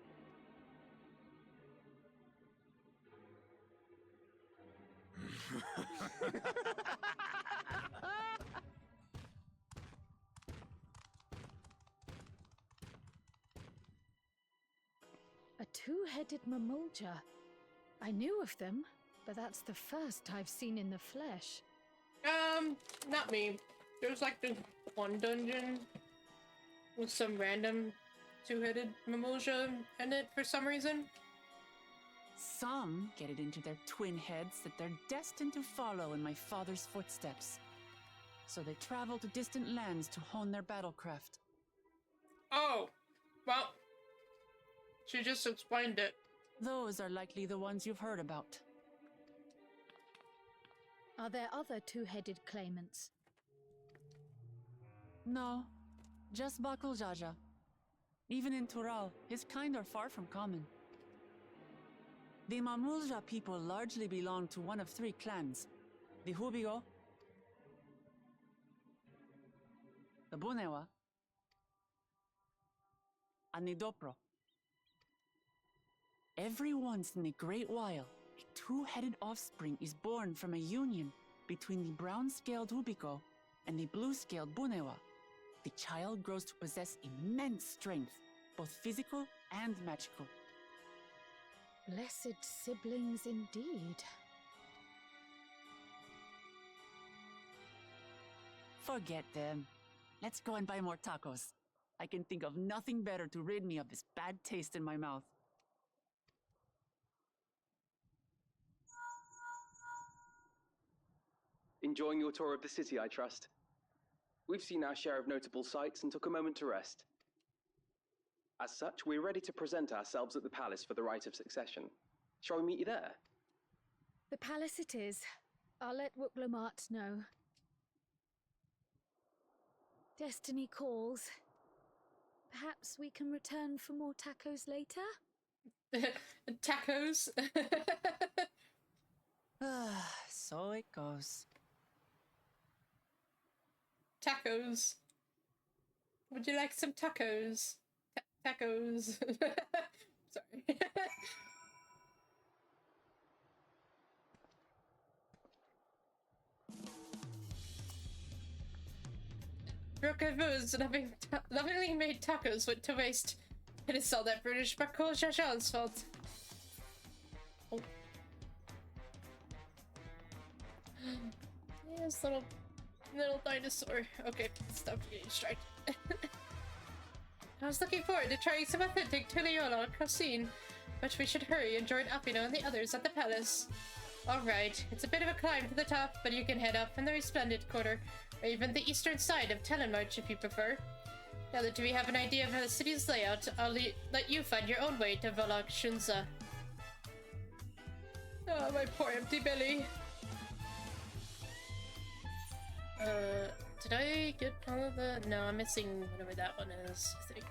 A two-headed Mamulja. I knew of them, but that's the first I've seen in the flesh. Not me. There's like this one dungeon with some random two-headed Mamulja in it for some reason. Some get it into their twin heads that they're destined to follow in my father's footsteps. So they travel to distant lands to hone their battlecraft. Oh, well, she just explained it. Those are likely the ones you've heard about. Are there other two-headed claimants? No, just Bakul Jaja. Even in Tural, his kind are far from common. The Mamulja people largely belong to one of three clans. The Hubigo, the Bunewa, and the Dopro. Every once in a great while, a two-headed offspring is born from a union between the brown-scaled Hubigo and the blue-scaled Bunewa. The child grows to possess immense strength, both physical and magical. Blessed siblings indeed. Forget them. Let's go and buy more tacos. I can think of nothing better to rid me of this bad taste in my mouth. Enjoying your tour of the city, I trust. We've seen our share of notable sights and took a moment to rest. As such, we're ready to present ourselves at the palace for the rite of succession. Shall we meet you there? The palace it is. I'll let Wuk Lamat know. Destiny calls. Perhaps we can return for more tacos later? Tacos? So it goes. Tacos. Would you like some tacos? Tacos. Sorry. Roquevo's lovingly made tacos went to waste. It is all that British Bakul Jajan's fault. Oh. Yes, little dinosaur. Okay, stop getting distracted. I was looking forward to trying some authentic Tuliola cuisine, but we should hurry and join Apino and the others at the palace. Alright, it's a bit of a climb to the top, but you can head up in the Resplendent Quarter, or even the eastern side of Telemarch if you prefer. Now that we have an idea of the city's layout, I'll let you find your own way to Volok Shunza. Oh, my poor empty belly. Did I get all of the... No, I'm missing whatever that one is, I think.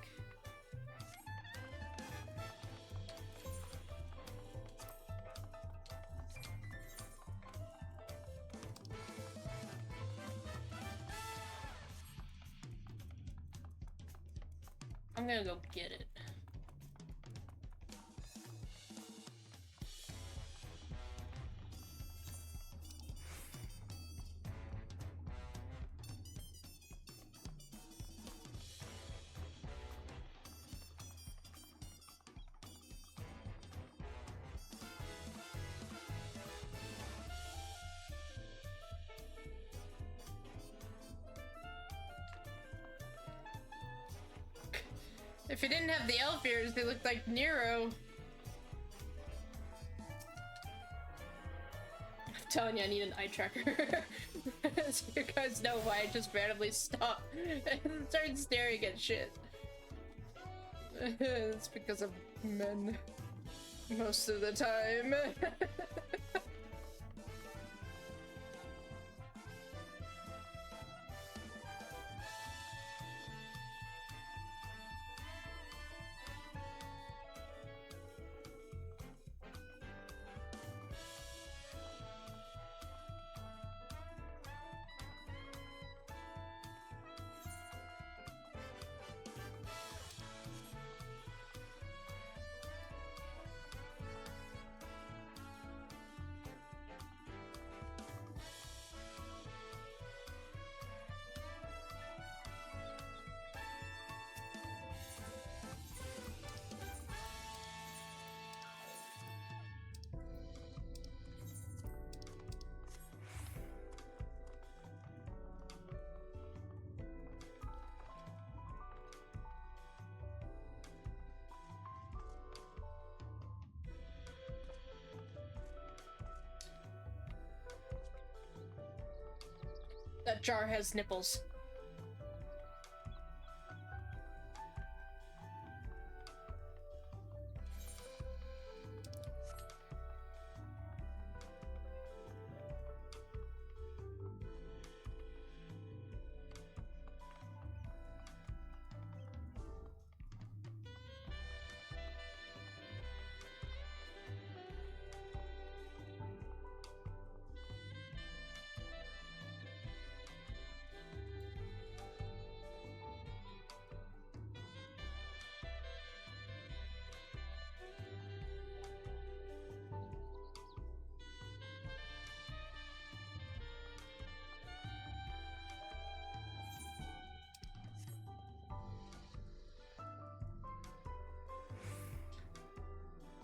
I'm gonna go get it. If he didn't have the elf ears, they looked like Nero. I'm telling you, I need an eye tracker. So you guys know why I just randomly stop and start staring at shit. It's because of men. Most of the time. That jar has nipples.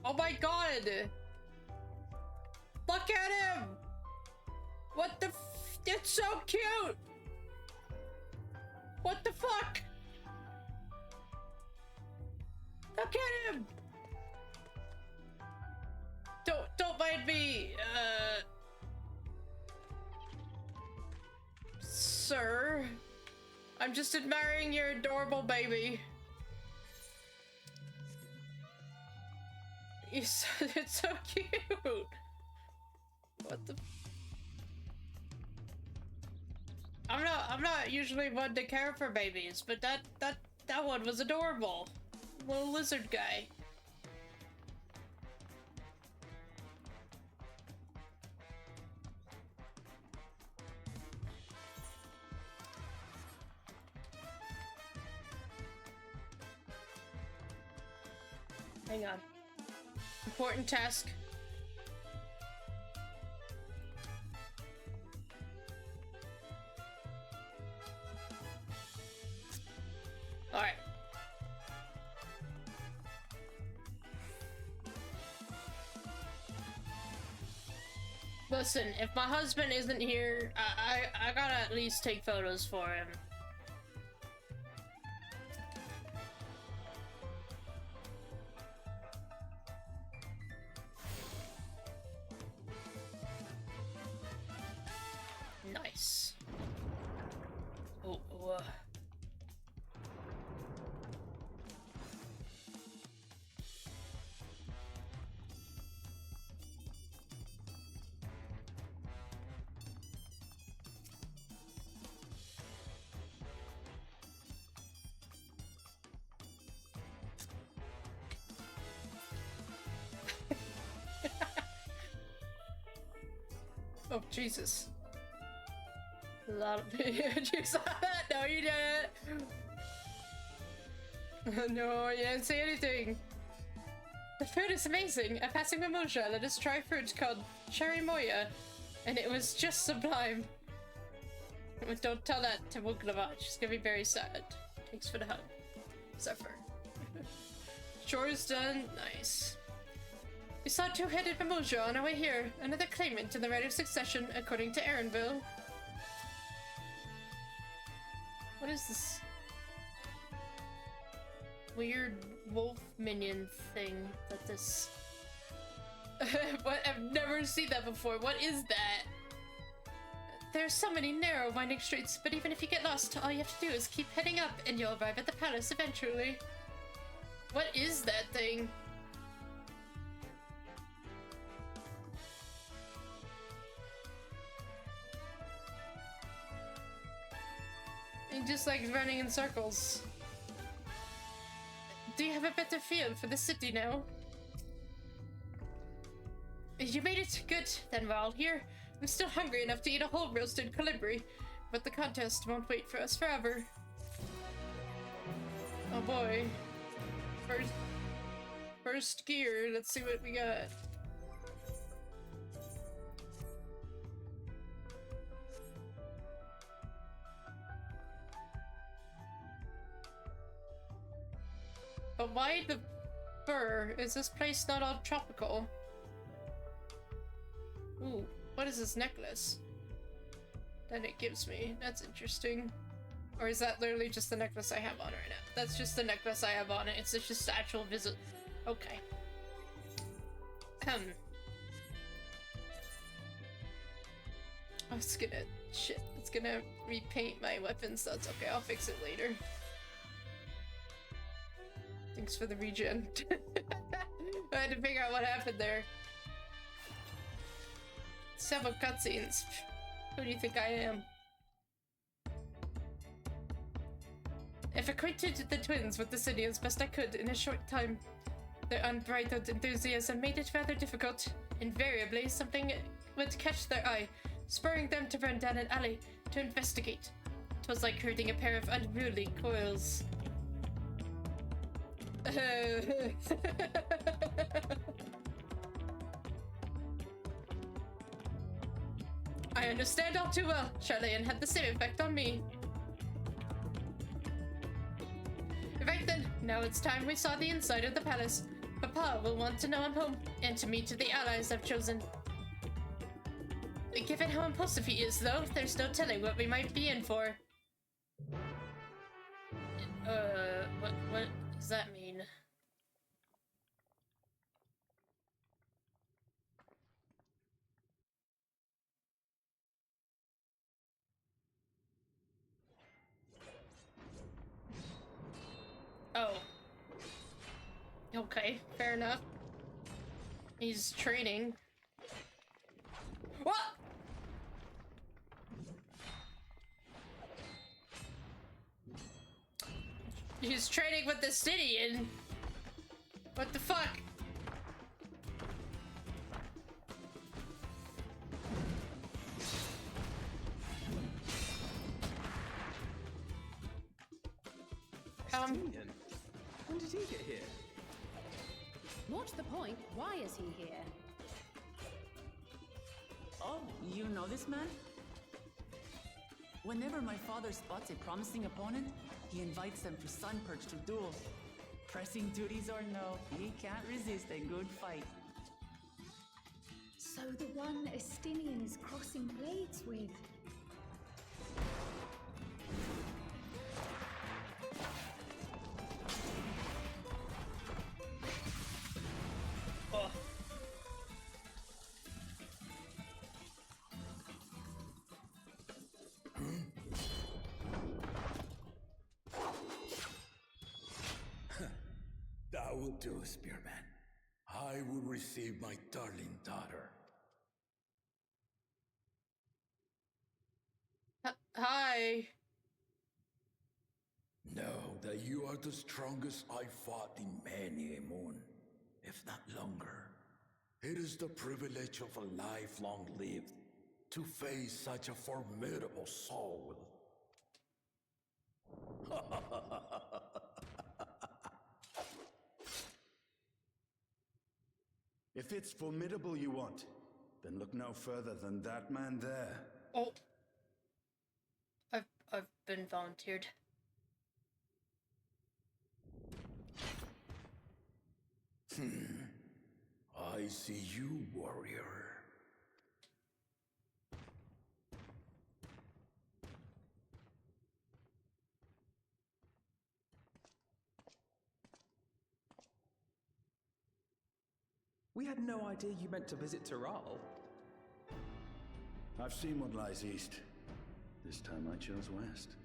Oh my god! Look at him! What the f- It's so cute! What the fuck? Look at him! Don't mind me, sir. I'm just admiring your adorable baby. It's so cute. What the? I'm not usually one to care for babies, but that one was adorable. Little lizard guy. Hang on. Important task. Alright. Listen, if my husband isn't here, I gotta at least take photos for him. Nice. Oh, Oh, Jesus. A lot of you saw that? No, you didn't. No, you didn't say anything. The food is amazing. A passing mimosa let us try fruit called cherry moya, and it was just sublime. But don't tell that to Wuk Lamat. She's gonna be very sad. Thanks for the hug. Suffer. Chores done. Nice. We saw a two-headed mimosa on our way here. Another claimant in the right of succession, according to Aaronville. What is this weird wolf minion thing that this... What? I've never seen that before. What is that? There are so many narrow winding streets, but even if you get lost, all you have to do is keep heading up and you'll arrive at the palace eventually. What is that thing? And just like running in circles. Do you have a better feel for the city now? You made it. Good. Then we're all here. I'm still hungry enough to eat a whole roasted colibri, but the contest won't wait for us forever. Oh boy. First gear. Let's see what we got. But why the fur? Is this place not all tropical? Ooh, what is this necklace that it gives me? That's interesting. Or is that literally just the necklace I have on right now? That's just the necklace I have on it. It's just the actual visit. Okay. Oh, it's gonna... Shit. It's gonna repaint my weapons. That's okay. I'll fix it later. Thanks for the regen. I had to figure out what happened there. Several cutscenes. Who do you think I am? I've acquainted the twins with the city as best I could in a short time. Their unbridled enthusiasm made it rather difficult. Invariably, something would catch their eye, spurring them to run down an alley to investigate. 'Twas like herding a pair of unruly coils. I understand all too well. Charlene had the same effect on me. Right then, now it's time we saw the inside of the palace. Papa will want to know I'm home, and to meet the allies I've chosen. Given how impulsive he is, though, there's no telling what we might be in for. What does that mean? Oh. Okay, fair enough. He's training. What? He's training with the city and... What the fuck? When did he get here? What's the point? Why is he here? Oh, you know this man? Whenever my father spots a promising opponent, he invites them to Sunperch to duel. Pressing duties or no, he can't resist a good fight. So the one Estinian is crossing blades with. That will do, Spearman. I will receive my darling daughter. Hi. Know that you are the strongest I fought in many a moon, if not longer. It is the privilege of a life long lived to face such a formidable soul. If it's formidable you want, then look no further than that man there. Oh. I've been volunteered. I see you, warrior. We had no idea you meant to visit Tyrrell. I've seen what lies east. This time I chose west.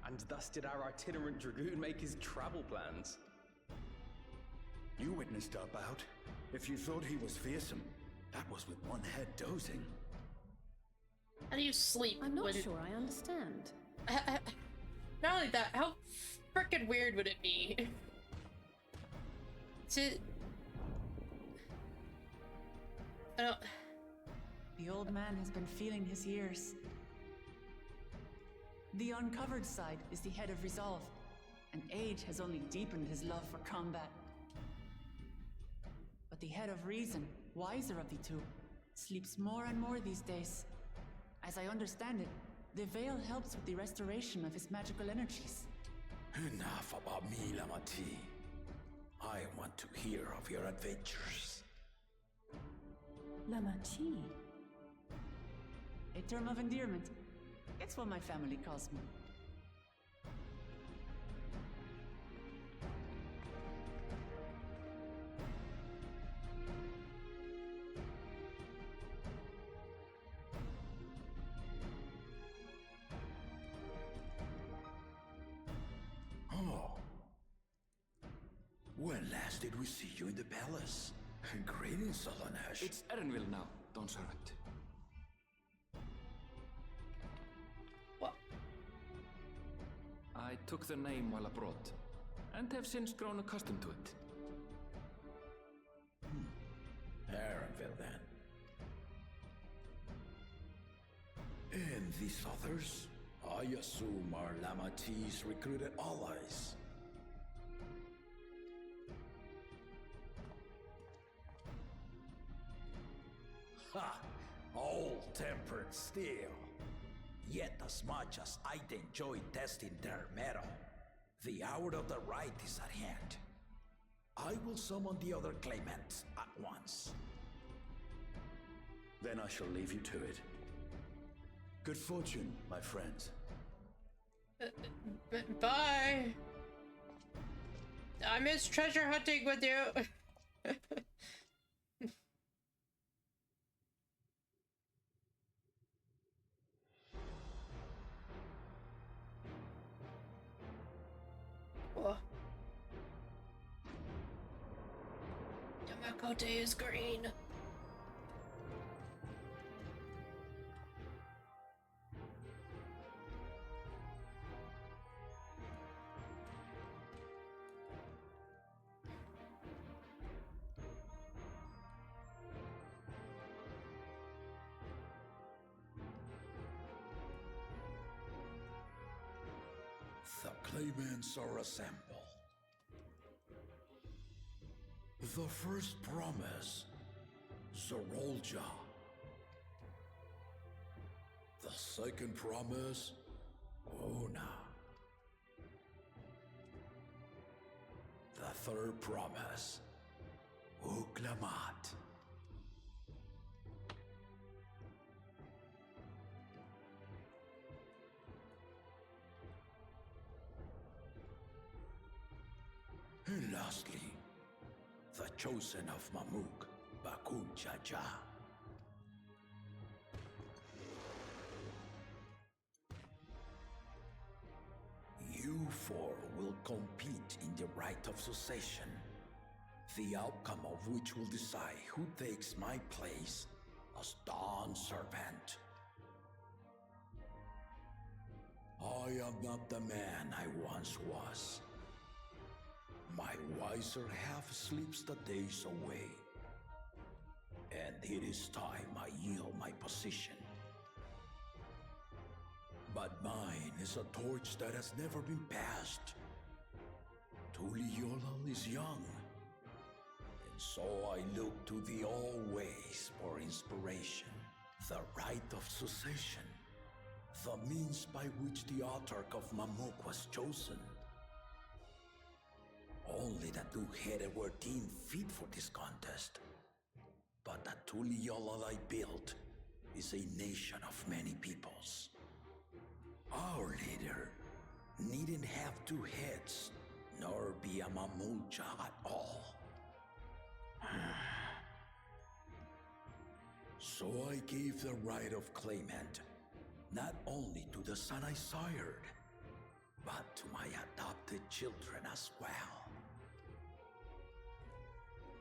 And thus did our itinerant dragoon make his travel plans. You witnessed our bout. If you thought he was fearsome, that was with one head dozing. How do you sleep? I'm not sure I understand. Not only that, how frickin' weird would it be to... I don't... The old man has been feeling his years. The uncovered side is the head of resolve, and age has only deepened his love for combat. But the head of reason, wiser of the two, sleeps more and more these days. As I understand it, the veil helps with the restoration of his magical energies. Enough about me, Lamati. I want to hear of your adventures. Lamati. A term of endearment. It's what my family calls me. Oh. When last did we see you in the palace? Greetings, Solonesh. It's Erenville now, Dawn Servant. What? I took the name while abroad, and have since grown accustomed to it. Erenville, then. And these others? I assume are Lamati's recruited allies. Ha! All-tempered steel. Yet as much as I'd enjoy testing their metal, the hour of the right is at hand. I will summon the other claimants at once. Then I shall leave you to it. Good fortune, my friends. Bye. I miss treasure hunting with you. Whoa. Yamakote is green. The claimants are assembled. The first promise, Zorolja. The second promise, Ona. The third promise, Wuk Lamat. And lastly, the chosen of Mamuk, Bakun Jaja. You four will compete in the rite of succession, the outcome of which will decide who takes my place as Dawn Servant. I am not the man I once was. My wiser half sleeps the days away. and it is time I yield my position. But mine is a torch that has never been passed. Tuliyollal is young, and so I look to the always for inspiration. The rite of succession, the means by which the autarch of Mamuk was chosen. Only the two-headed were deemed fit for this contest. But the Tuliyollal I built is a nation of many peoples. Our leader needn't have two heads, nor be a Mamuja at all. So I gave the right of claimant, not only to the son I sired, but to my adopted children as well.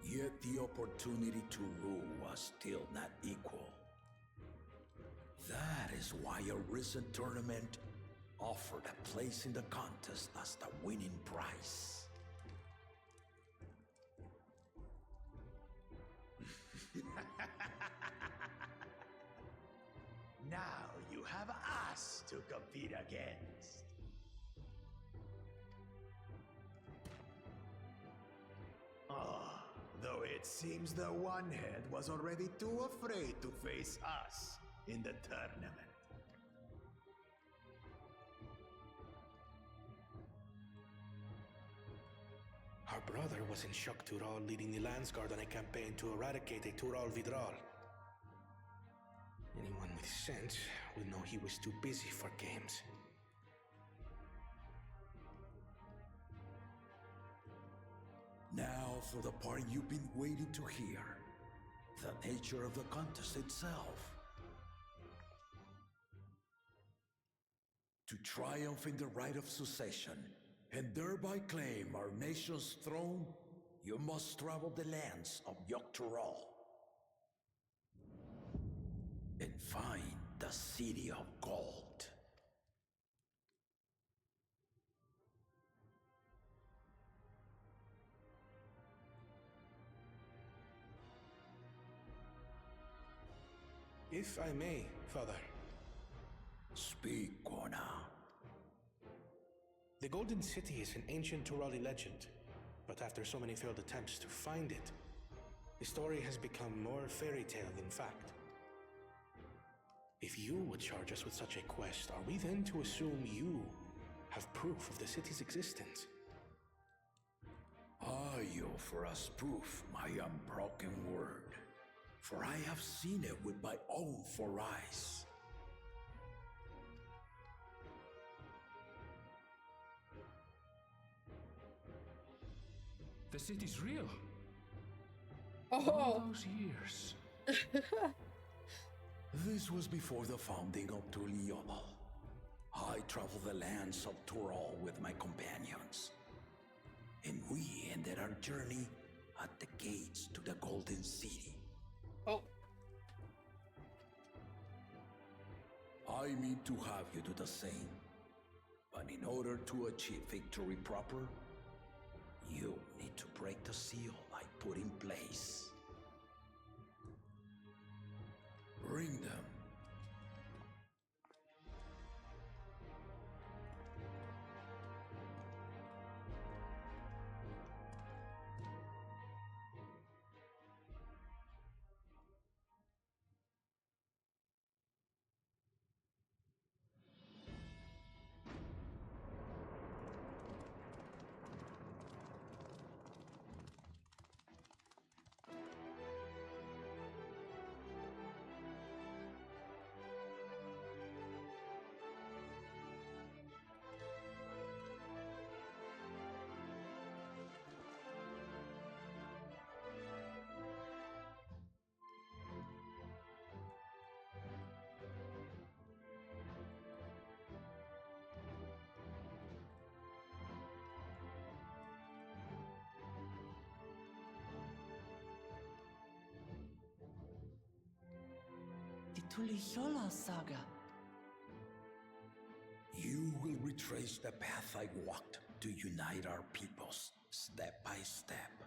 Yet the opportunity to rule was still not equal. That is why a recent tournament offered a place in the contest as the winning prize. Now you have us to compete against. Though it seems the one-head was already too afraid to face us in the tournament. Our brother was in Shock Tural leading the Landsguard on a campaign to eradicate a Tural Vidral. Anyone with sense would know he was too busy for games. Now for the part you've been waiting to hear. The nature of the contest itself. To triumph in the right of succession, and thereby claim our nation's throne, you must travel the lands of Yogg-Tural and find the City of Gold. If I may, Father. Speak, Gorna. The Golden City is an ancient Turali legend, but after so many failed attempts to find it, the story has become more fairy tale than fact. If you would charge us with such a quest, are we then to assume you have proof of the city's existence? I offer us proof, my unbroken word, for I have seen it with my own four eyes. The city's real. Oh. All those years. This was before the founding of Tuliyollal. I traveled the lands of Tural with my companions, and we ended our journey at the gates to the Golden City. Oh. I mean to have you do the same, but in order to achieve victory proper, you need to break the seal I put in place. Bring them. The Tuliyollal saga. You will retrace the path I walked to unite our peoples step by step.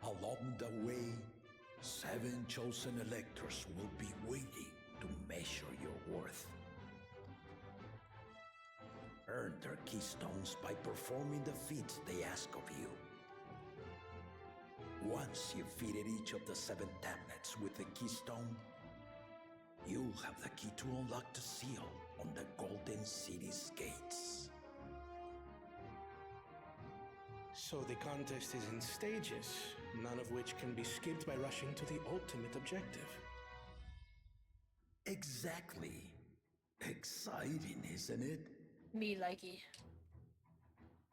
Along the way, 7 chosen electors will be waiting to measure your worth. Earn their keystones by performing the feats they ask of you. Once you've fitted each of the 7 tablets with the keystone, you'll have the key to unlock the seal on the Golden City's gates. So the contest is in stages, none of which can be skipped by rushing to the ultimate objective. Exactly. Exciting, isn't it? Me likey.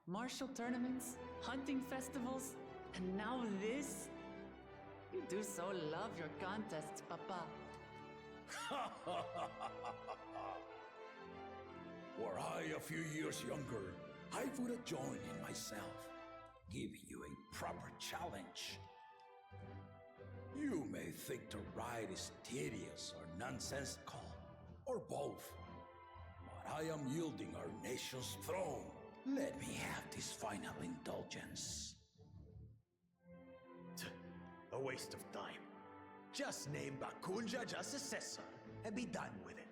Martial tournaments, hunting festivals, and now this? You do so love your contests, Papa. Were I a few years younger, I would have joined in myself, giving you a proper challenge. You may think the ride is tedious or nonsensical, or both, but I am yielding our nation's throne. Let me have this final indulgence. A waste of time. Just name Bakunja just successor and be done with it.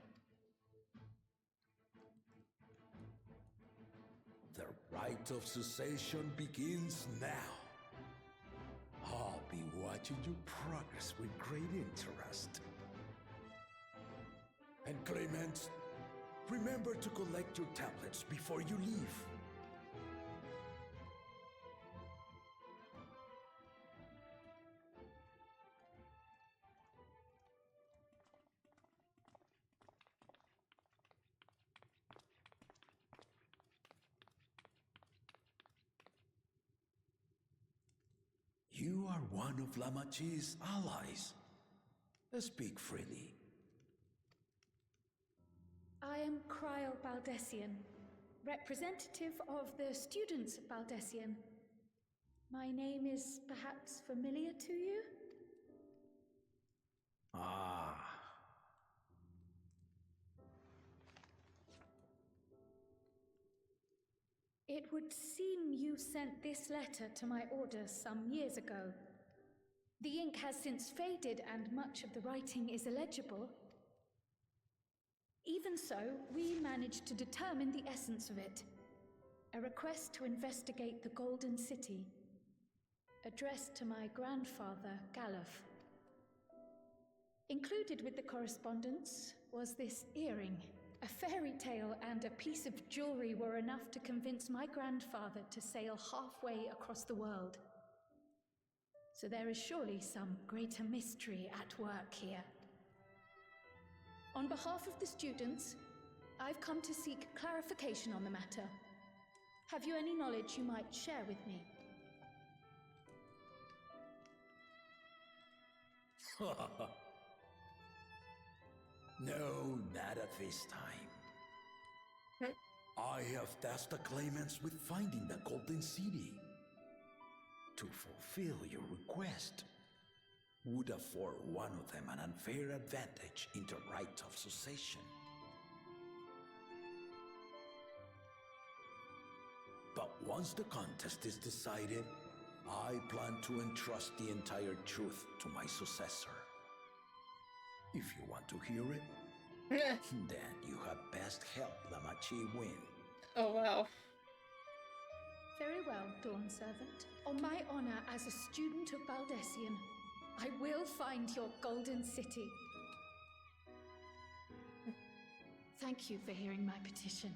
The rite of cessation begins now. I'll be watching your progress with great interest. And Clemens, remember to collect your tablets before you leave. You are one of Lamachi's allies. Speak freely. I am Cryle Baldessian, representative of the students of Baldessian. My name is perhaps familiar to you? Ah. It would seem you sent this letter to my orders some years ago. The ink has since faded and much of the writing is illegible. Even so, we managed to determine the essence of it. A request to investigate the Golden City, addressed to my grandfather, Galuf. Included with the correspondence was this earring. A fairy tale and a piece of jewelry were enough to convince my grandfather to sail halfway across the world. So there is surely some greater mystery at work here. On behalf of the students, I've come to seek clarification on the matter. Have you any knowledge you might share with me? No, not at this time. I have tasked the claimants with finding the Golden City. To fulfill your request would afford one of them an unfair advantage in the rite of succession. But once the contest is decided, I plan to entrust the entire truth to my successor. If you want to hear it, then you had best help Lamachi win. Oh, wow. Very well, Dawn Servant. On my honor as a student of Baldessian, I will find your Golden City. Thank you for hearing my petition.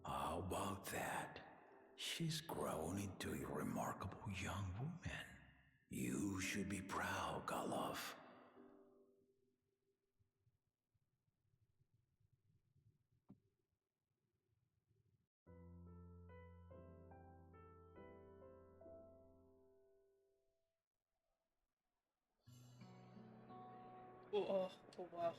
How about that? She's grown into a remarkable young woman. You should be proud, Galuf. Oh, wow.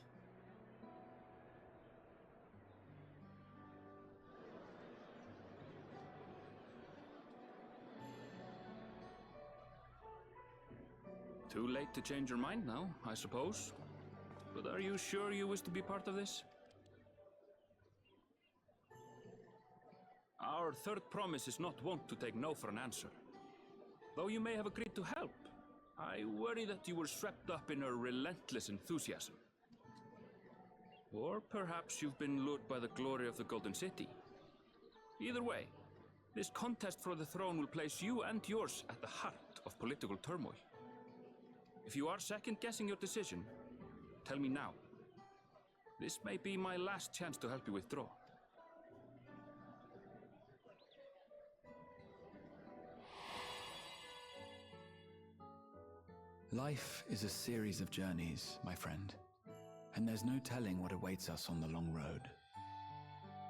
Too late to change your mind now, I suppose. But are you sure you wish to be part of this? Our third promise is not wont to take no for an answer. Though you may have agreed to help, I worry that you were swept up in her relentless enthusiasm. Or perhaps you've been lured by the glory of the Golden City. Either way, this contest for the throne will place you and yours at the heart of political turmoil. If you are second-guessing your decision, tell me now. This may be my last chance to help you withdraw. Life is a series of journeys, my friend, and there's no telling what awaits us on the long road.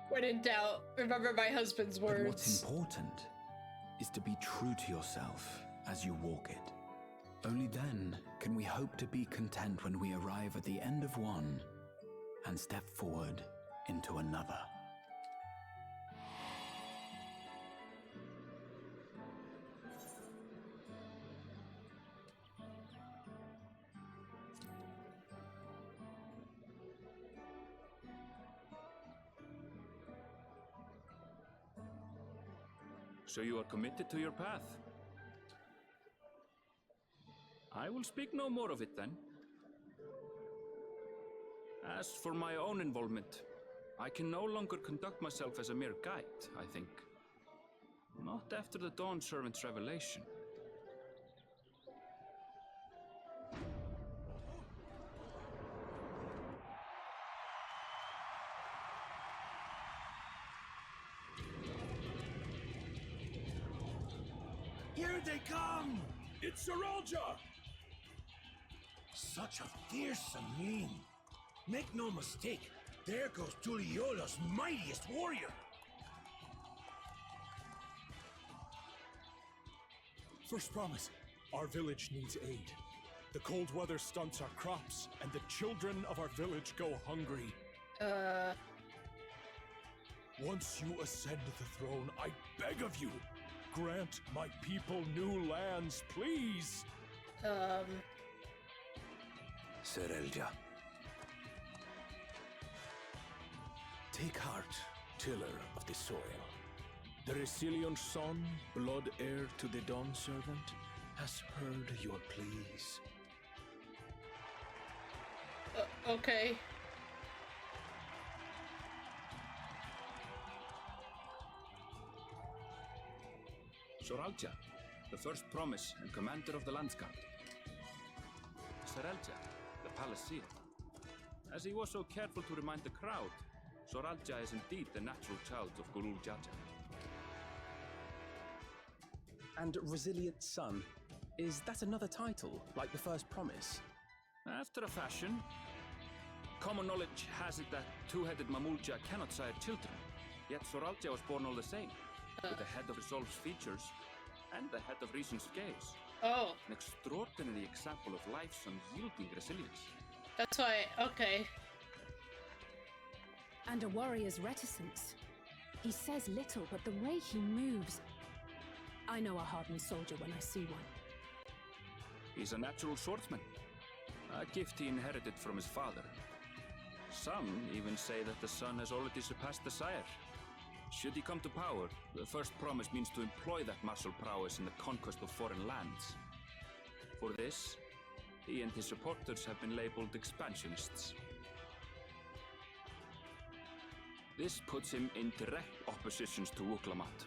When in doubt, remember my husband's words. But what's important is to be true to yourself as you walk it. Only then can we hope to be content when we arrive at the end of one and step forward into another. So you are committed to your path? I will speak no more of it then. As for my own involvement, I can no longer conduct myself as a mere guide, I think. Not after the Dawn Servant's revelation. Here they come! It's Saralja! Such a fearsome mien. Make no mistake, there goes Tuliola's mightiest warrior. First promise, our village needs aid. The cold weather stunts our crops, and the children of our village go hungry. Once you ascend the throne, I beg of you, grant my people new lands, please! Serelja. Take heart, tiller of the soil. The Resilient son, blood heir to the Dawn Servant, has heard your pleas. Okay. Soralja, the first promise and commander of the Landsguard. Serelja, the Palaceer. As he was so careful to remind the crowd, Soralja is indeed the natural child of Gulul Jaja. And Resilient Son, is that another title, like the first promise? After a fashion. Common knowledge has it that two-headed Mamulja cannot sire children, yet Soralja was born all the same, with the head of Resolve's features and the head of Reason's scales. Oh. An extraordinary example of life's unyielding resilience. That's why, okay. And a warrior's reticence. He says little, but the way he moves... I know a hardened soldier when I see one. He's a natural swordsman, a gift he inherited from his father. Some even say that the son has already surpassed the sire. Should he come to power, the first promise means to employ that martial prowess in the conquest of foreign lands. For this, he and his supporters have been labeled expansionists. This puts him in direct opposition to Wuk Lamat,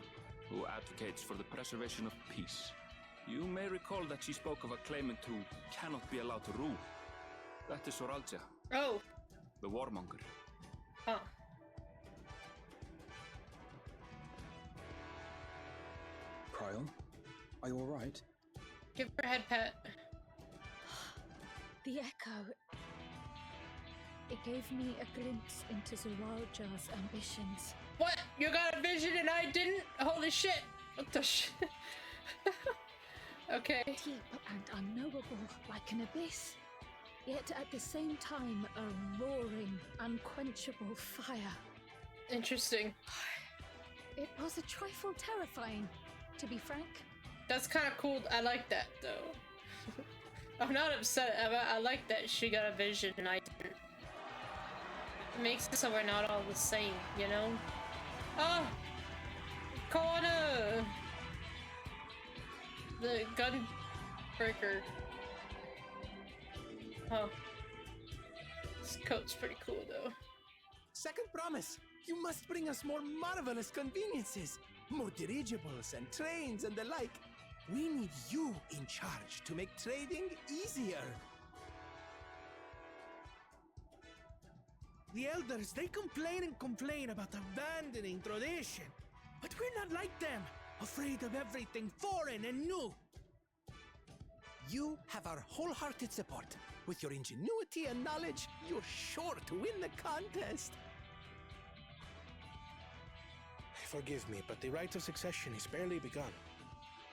who advocates for the preservation of peace. You may recall that she spoke of a claimant who cannot be allowed to rule. That is Soralja. Oh. The warmonger. Huh. Kryl, are you alright? Give her a head pat. The echo. It gave me a glimpse into Zoralja's ambitions. What? You got a vision and I didn't? Holy shit! What the shit? Okay. Deep and unknowable, like an abyss. Yet at the same time, a roaring, unquenchable fire. Interesting. It was a trifle terrifying, to be frank. That's kind of cool. I like that, though. I'm not upset. I like that she got a vision and I didn't. It makes it so we're not all the same, you know? Oh! Corner! The gun breaker. Oh. This coat's pretty cool though. Second promise, you must bring us more marvelous conveniences. More dirigibles and trains and the like. We need you in charge to make trading easier. The elders, they complain and complain about abandoning tradition. But we're not like them, afraid of everything foreign and new. You have our wholehearted support. With your ingenuity and knowledge, you're sure to win the contest. Forgive me, but the rite of succession is barely begun.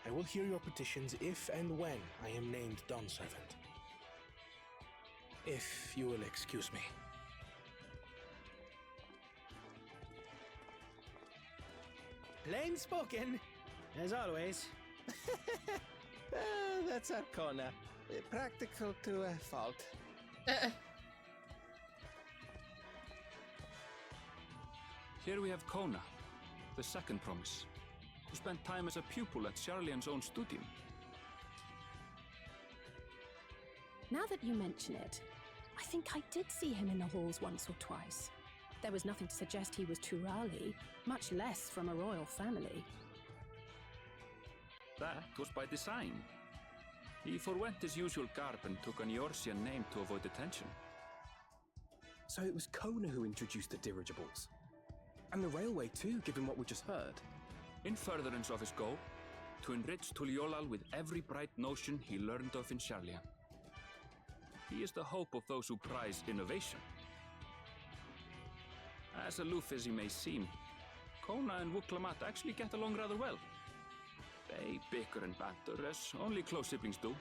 I will hear your petitions if and when I am named Dawn Servant. If you will excuse me. Plain spoken, as always. That's Arcona. Practical to a fault. Here we have Kona, the second promise, who spent time as a pupil at Charlian's own studium. Now that you mention it, I think I did see him in the halls once or twice. There was nothing to suggest he was Turali, much less from a royal family. That was by design. He forwent his usual garb and took an Eorzean name to avoid attention. So it was Kona who introduced the dirigibles. And the railway too, given what we just heard. In furtherance of his goal, to enrich Tuliolal with every bright notion he learned of in Charlian. He is the hope of those who prize innovation. As aloof as he may seem, Kona and Wuk Lamat actually get along rather well. They bicker and banter as only close siblings do.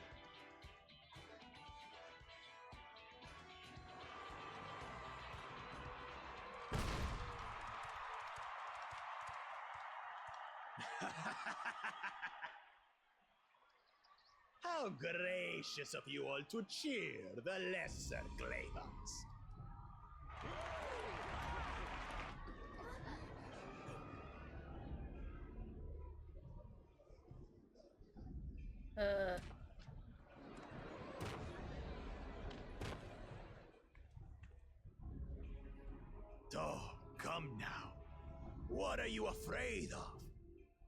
How gracious of you all to cheer the lesser Glavans. Oh, come now. What are you afraid of?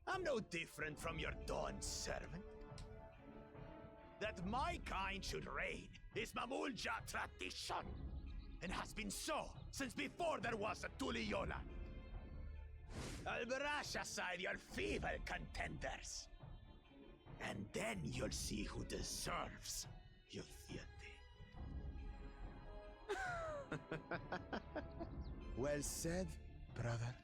I'm no different from your Dawn servant. That my kind should reign is Mamulja tradition, and has been so since before there was a Tuliola. I'll brush aside your feeble contenders, and then you'll see who deserves your deity. Well said, brother.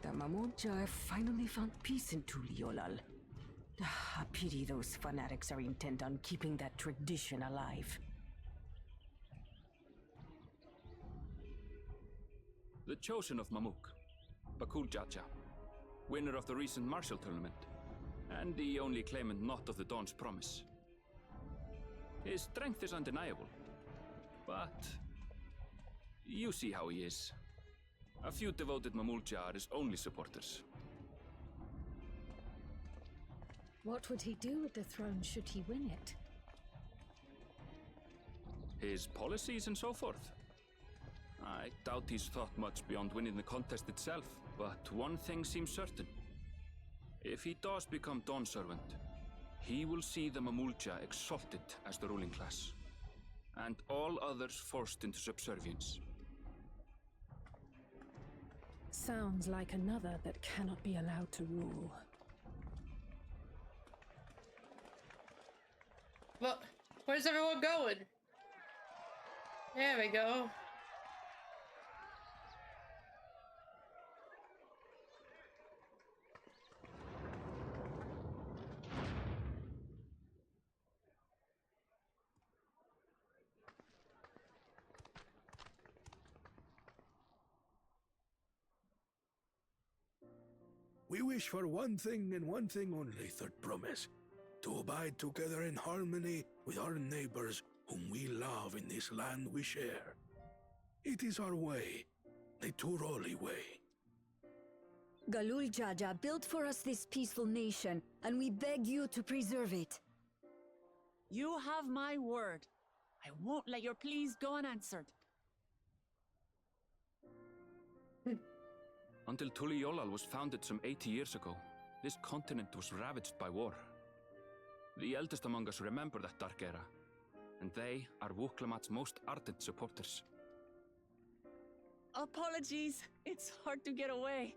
The Mamulja have finally found peace in Tuliolal. A pity those fanatics are intent on keeping that tradition alive. The chosen of Mamuk, Bakul Jaja, winner of the recent martial tournament, and the only claimant not of the Dawn's promise. His strength is undeniable, but you see how he is. A few devoted Mamulja are his only supporters. What would he do with the throne should he win it? His policies and so forth. I doubt he's thought much beyond winning the contest itself, but one thing seems certain. If he does become Dawn Servant, he will see the Mamulja exalted as the ruling class, and all others forced into subservience. Sounds like another that cannot be allowed to rule. Well, where's everyone going? There we go. We wish for one thing and one thing only, Third Promise. To abide together in harmony with our neighbors whom we love in this land we share. It is our way, the Turoli way. Galul Jaja built for us this peaceful nation, and we beg you to preserve it. You have my word. I won't let your pleas go unanswered. Until Tuliolal was founded some 80 years ago, this continent was ravaged by war. The eldest among us remember that dark era, and they are Wuk Lamat's most ardent supporters. Apologies, it's hard to get away.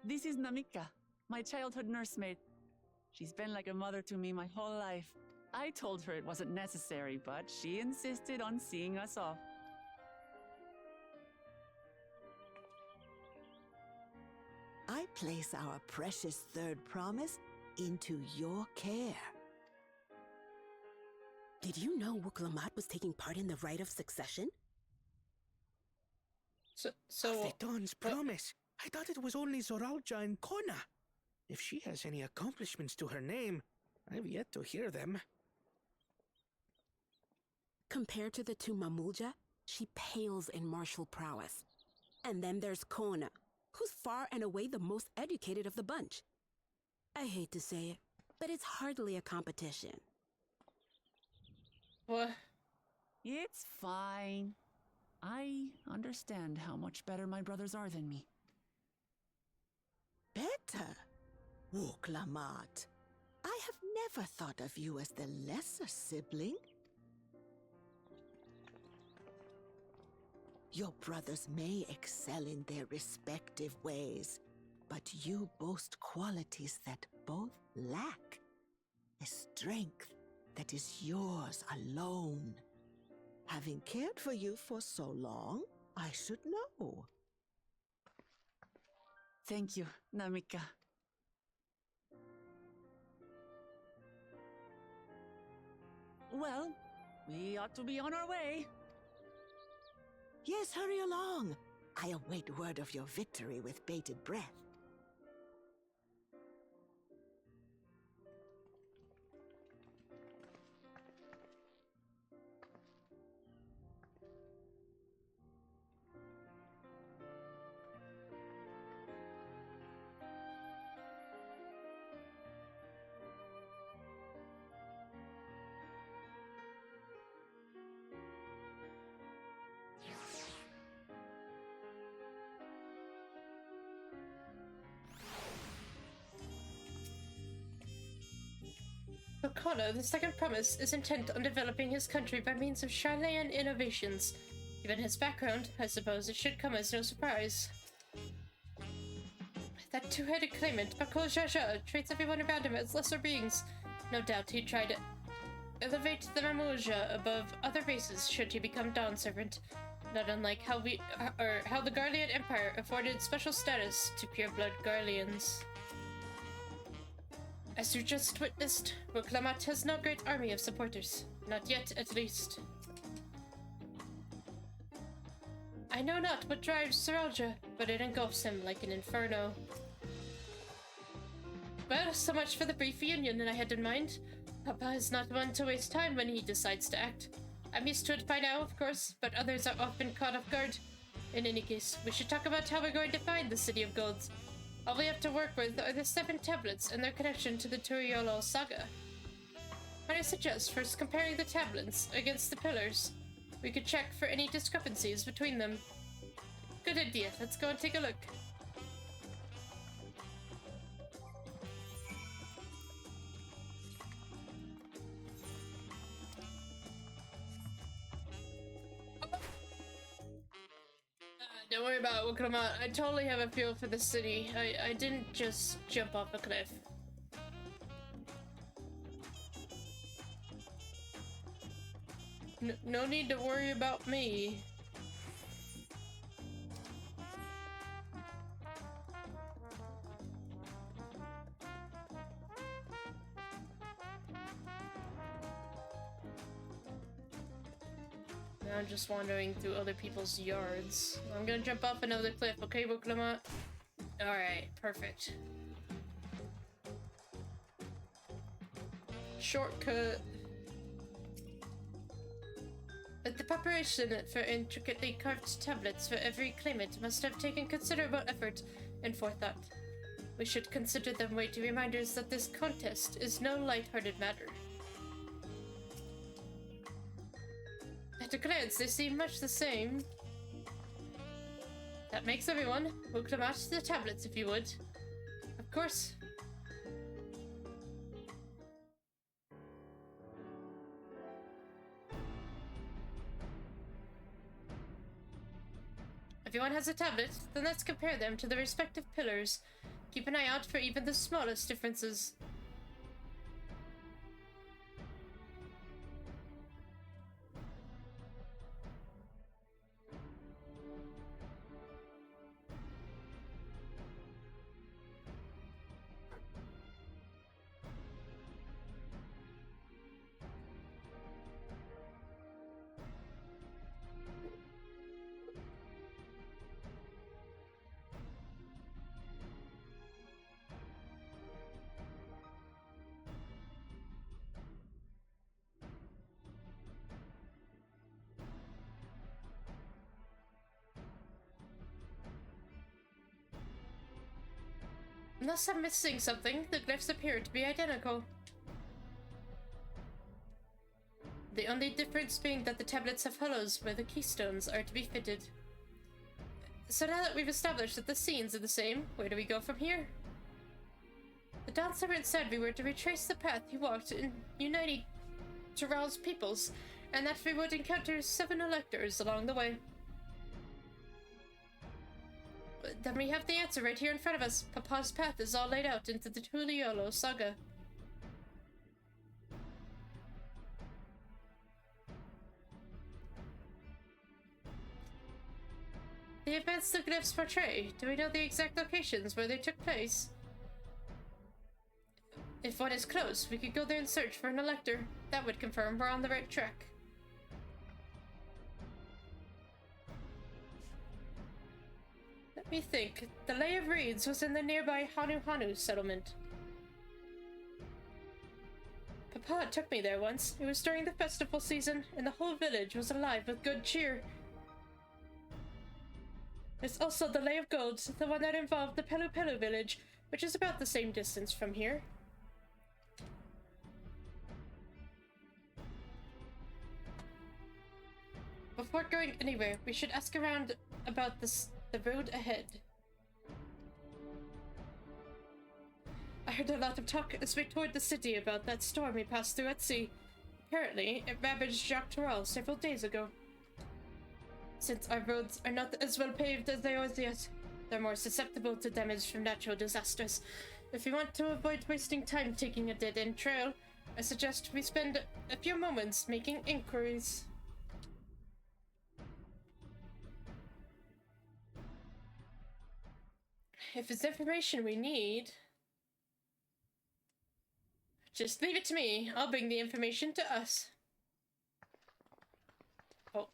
This is Namika, my childhood nursemaid. She's been like a mother to me my whole life. I told her it wasn't necessary, but she insisted on seeing us off. I place our precious Third Promise into your care. Did you know Wuk Lamat was taking part in the rite of succession? The Dawn's Promise. I thought it was only Zoralja and Kona. If she has any accomplishments to her name, I've yet to hear them. Compared to the two Mamulja, she pales in martial prowess. And then there's Kona, who's far and away the most educated of the bunch. I hate to say it, but it's hardly a competition. What? It's fine. I understand how much better my brothers are than me. Better? Wuk Lamat. I have never thought of you as the lesser sibling. Your brothers may excel in their respective ways, but you boast qualities that both lack. A strength that is yours alone. Having cared for you for so long, I should know. Thank you, Namika. Well, we ought to be on our way. Yes, hurry along. I await word of your victory with bated breath. O'Connor, the Second Promise, is intent on developing his country by means of Charlayan innovations. Given his background, I suppose it should come as no surprise. That two-headed claimant, Bakul Jaja, treats everyone around him as lesser beings. No doubt he'd try to elevate the Mamulja above other races should he become Dawn Servant. Not unlike how the Garlean Empire afforded special status to pure-blood Garleans. As you just witnessed, Wuk Lamat has no great army of supporters. Not yet, at least. I know not what drives Zoralja, but it engulfs him like an inferno. Well, so much for the brief reunion that I had in mind. Papa is not one to waste time when he decides to act. I'm used to it by now, of course, but others are often caught off guard. In any case, we should talk about how we're going to find the City of Gold. All we have to work with are the 7 tablets and their connection to the Turiolol saga. Might I suggest first comparing the tablets against the pillars? We could check for any discrepancies between them. Good idea, let's go and take a look. Don't worry about it, Wuk Lamat. I totally have a feel for the city. I didn't just jump off a cliff. No need to worry about me. Now I'm just wandering through other people's yards. I'm gonna jump off another cliff, okay, Wuk Lamat? Alright, perfect. Shortcut. The preparation for intricately carved tablets for every claimant must have taken considerable effort and forethought. We should consider them weighty reminders that this contest is no light-hearted matter. At a glance, they seem much the same. That makes everyone. Wuk Lamat, the tablets, if you would. Of course. Everyone has a tablet, then let's compare them to the respective pillars. Keep an eye out for even the smallest differences. Unless I'm missing something, the glyphs appear to be identical. The only difference being that the tablets have hollows where the keystones are to be fitted. So now that we've established that the scenes are the same, where do we go from here? The Dawn Servant said we were to retrace the path he walked in uniting Tyrell's peoples, and that we would encounter 7 electors along the way. Then we have the answer right here in front of us. Papa's path is all laid out into the Tuliolo saga. The events the glyphs portray, do we know the exact locations where they took place? If one is close, we could go there and search for an elector. That would confirm we're on the right track. Let me think. The Lay of Reeds was in the nearby Hanu settlement. Papa took me there once. It was during the festival season, and the whole village was alive with good cheer. There's also the Lay of Gold, the one that involved the Pelu Pelu village, which is about the same distance from here. Before going anywhere, we should ask around about the road ahead. I heard a lot of talk as we toured the city about that storm we passed through at sea. Apparently, it ravaged Dawntrail several days ago. Since our roads are not as well paved as they are yet, they're more susceptible to damage from natural disasters. If we want to avoid wasting time taking a dead-end trail, I suggest we spend a few moments making inquiries. If it's information we need, just leave it to me. I'll bring the information to us. Oh.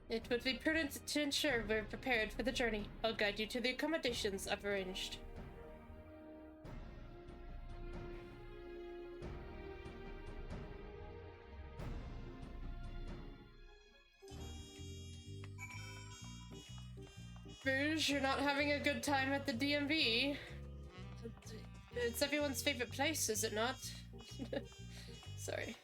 It would be prudent to ensure we're prepared for the journey. I'll guide you to the accommodations I've arranged. Rouge, you're not having a good time at the DMV. It's everyone's favorite place, is it not? Sorry.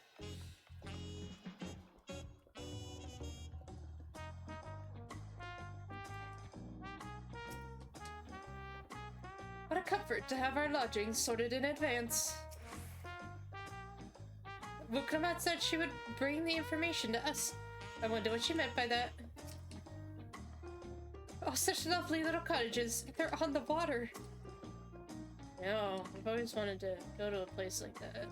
What a comfort to have our lodgings sorted in advance. Wuk Lamat said she would bring the information to us. I wonder what she meant by that. Oh, such lovely little cottages. They're on the water. No, I've always wanted to go to a place like that.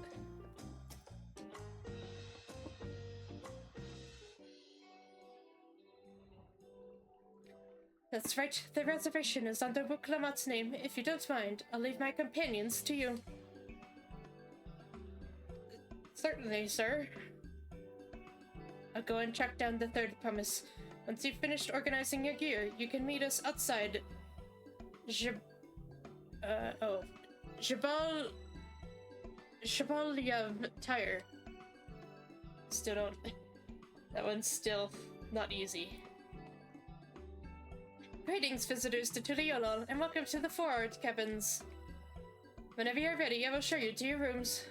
That's right. The reservation is under Wuk Lamat's name. If you don't mind, I'll leave my companions to you. Certainly, sir. I'll go and track down the third promise. Once you've finished organizing your gear, you can meet us outside Jabal Yav Tire. Still don't. That one's still not easy. Greetings, visitors to Tuliolol, and welcome to the 4 Art Cabins. Whenever you're ready, I will show you to your rooms.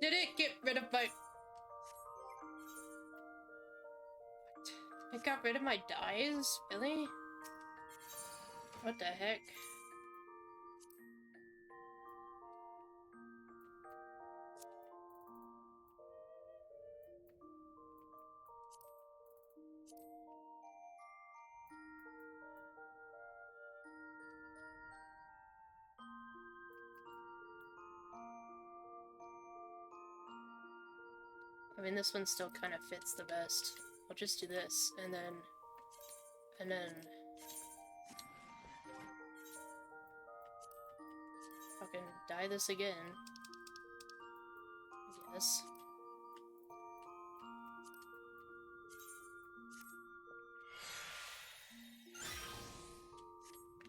Did it get rid of my... It got rid of my dies? Really? What the heck? I mean, this one still kind of fits the best. I'll just do this, and then... Fucking dye this again. Yes.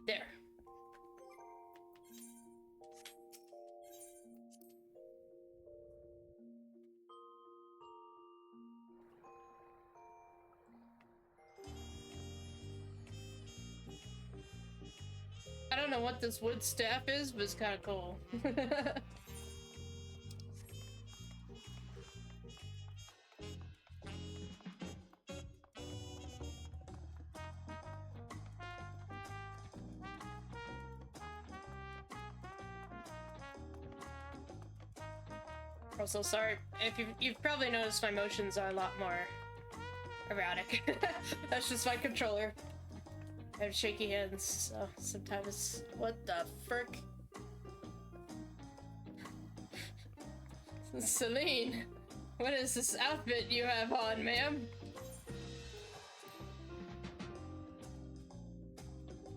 There. I don't know what this wood staff is, but it's kind of cool. Also, sorry, if you've probably noticed my motions are a lot more erratic. That's just my controller. I have shaky hands, so sometimes... What the frick? Celine, what is this outfit you have on, ma'am?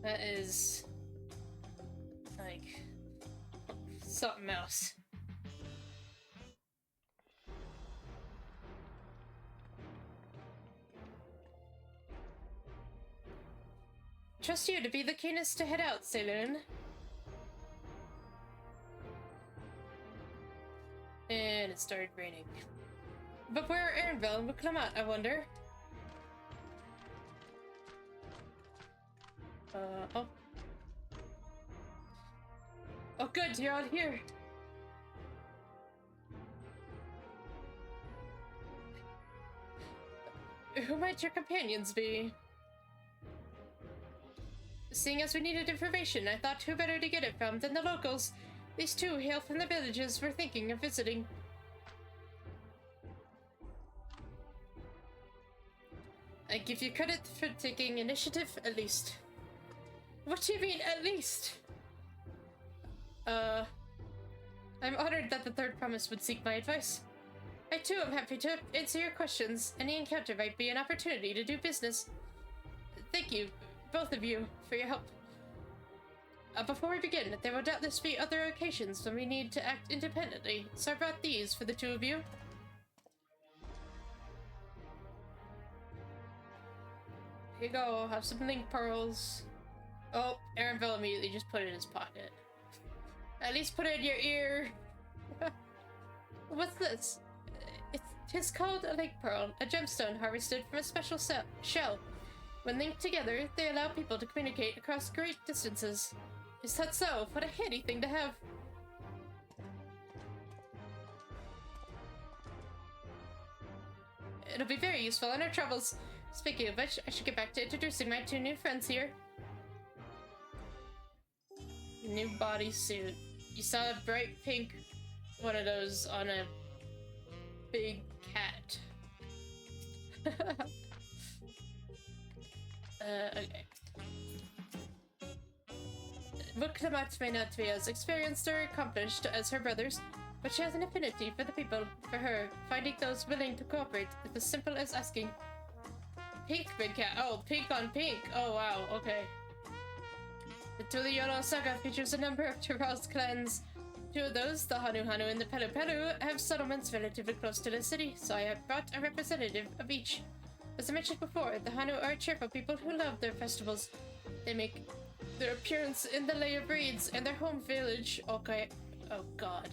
That is... like... something else. Trust you to be the keenest to head out, Celine. And it started raining. But where are Erinville and Wuk Lamat, I wonder? Oh. Oh good, you're out here. Who might your companions be? Seeing as we needed information, I thought who better to get it from than the locals. These two hail from the villages we're thinking of visiting. I give you credit for taking initiative, at least. What do you mean, at least? I'm honored that the third promise would seek my advice. I too am happy to answer your questions. Any encounter might be an opportunity to do business. Thank you, both of you, for your help. Before we begin, there will doubtless be other occasions when we need to act independently, so I brought these for the two of you. Here you go, have some link pearls. Oh, Erinville immediately just put it in his pocket. At least put it in your ear. What's this? It's called a lake pearl, a gemstone harvested from a special shell. When linked together, they allow people to communicate across great distances. Is that so? What a handy thing to have. It'll be very useful in our travels. Speaking of which, I should get back to introducing my two new friends here. New bodysuit. You saw a bright pink one of those on a big cat. Okay. Wuk Lamat may not be as experienced or accomplished as her brothers, but she has an affinity for the people. For her, finding those willing to cooperate is as simple as asking. Pink big cat. Oh, pink on pink. Oh wow, okay. The Tuliyola saga features a number of Tural's clans. Two of those, the Hanu Hanu and the Pelu Pelu, have settlements relatively close to the city, so I have brought a representative of each. As I mentioned before, the Hanu are cheerful people who love their festivals. They make their appearance in the Lay of Reeds and their home village. Okay. Oh god.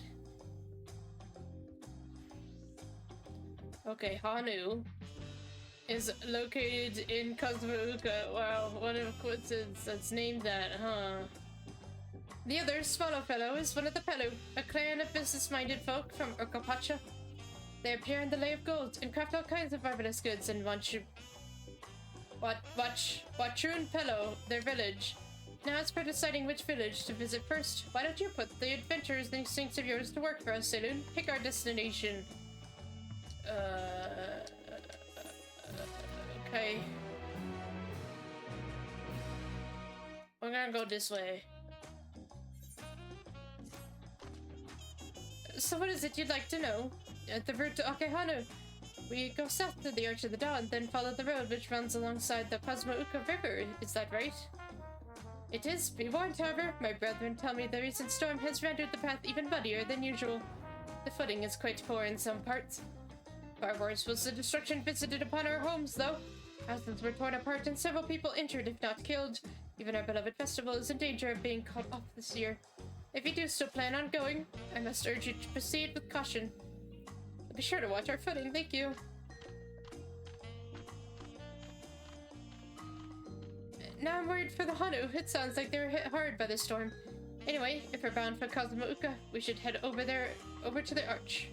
Okay, Hanu is located in Cosmouka. Wow, what a coincidence that's named that, huh? The other, Swallow Fellow, is one of the Pelu, a clan of business-minded folk from Urkapacha. They appear in the Lay of Gold and craft all kinds of marvelous goods in Wachun Pelo, their village. Now as for deciding which village to visit first, why don't you put the adventurous instincts of yours to work for us, Saloon? Pick our destination. Okay. We're gonna go this way. So what is it you'd like to know? The route to Akehanu. We go south to the Arch of the Dawn, then follow the road which runs alongside the Cosmouka River. Is that right? It is. Be warned, however. My brethren tell me the recent storm has rendered the path even muddier than usual. The footing is quite poor in some parts. Far worse was the destruction visited upon our homes, though. Houses were torn apart and several people injured, if not killed. Even our beloved festival is in danger of being called off this year. If you do still plan on going, I must urge you to proceed with caution. Be sure to watch our footing, thank you. Now I'm worried for the Hanu. It sounds like they were hit hard by the storm. Anyway, if we're bound for Cosmouka, we should head over to the Arch.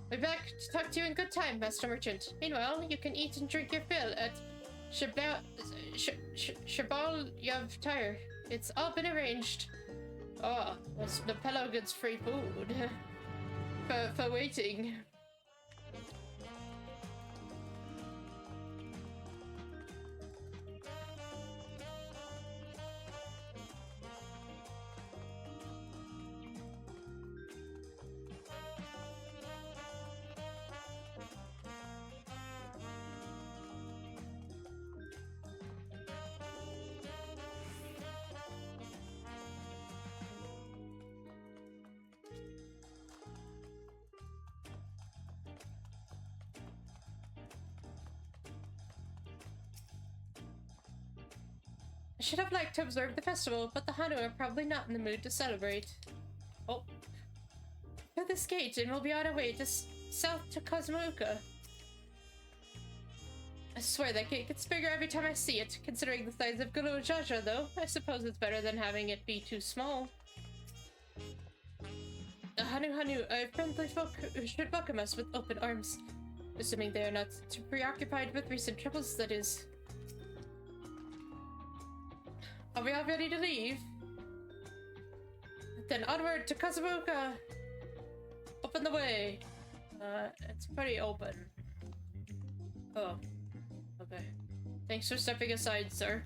We'll be back to talk to you in good time, Master Merchant. Meanwhile, you can eat and drink your fill at Shabal Yav Tire. It's all been arranged. Oh, the Pelo gets free food for waiting. I should have liked to observe the festival, but the Hanu are probably not in the mood to celebrate. Oh. Through this gate, and we'll be on our way to south to Cosmouka. I swear that gate gets bigger every time I see it. Considering the size of Gulu Jaja, though, I suppose it's better than having it be too small. The Hanu are friendly folk who should welcome us with open arms. Assuming they are not too preoccupied with recent troubles, that is. Are we all ready to leave? Then onward to Cosmouka! Open the way! It's pretty open. Oh. Okay. Thanks for stepping aside, sir.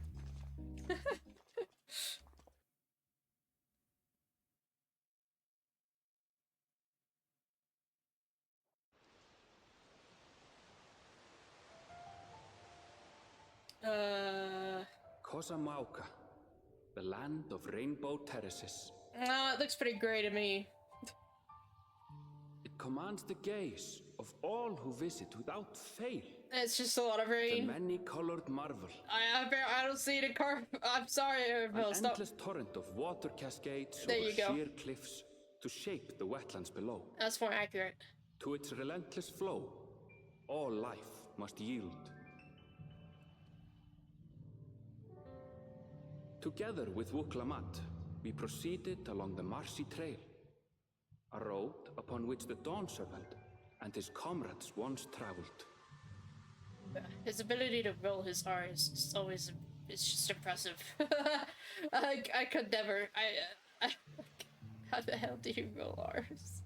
Cosmouka, the land of rainbow terraces. Oh, it looks pretty grey to me. It commands the gaze of all who visit without fail. It's just a lot of rain. The many-colored marvel. I don't see it in car. I'm sorry. An endless torrent of water cascades over sheer cliffs to shape the wetlands below. That's more accurate. To its relentless flow, all life must yield. Together with Wuk Lamat, we proceeded along the marshy trail, a road upon which the Dawn Servant and his comrades once traveled. His ability to roll his R's is always, it's just impressive. I could never, how the hell do you roll R's?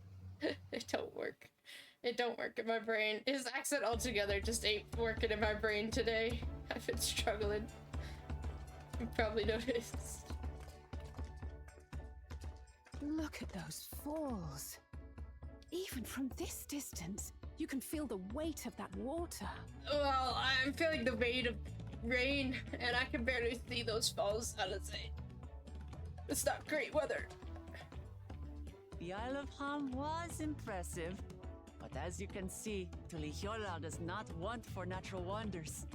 It don't work. It don't work in my brain. His accent altogether just ain't working in my brain today. I've been struggling. You probably noticed. Look at those falls. Even from this distance, you can feel the weight of that water. Well, I'm feeling the weight of rain, and I can barely see those falls, honestly. It's not great weather. The Isle of Ham was impressive, but as you can see, Tulihiola does not want for natural wonders.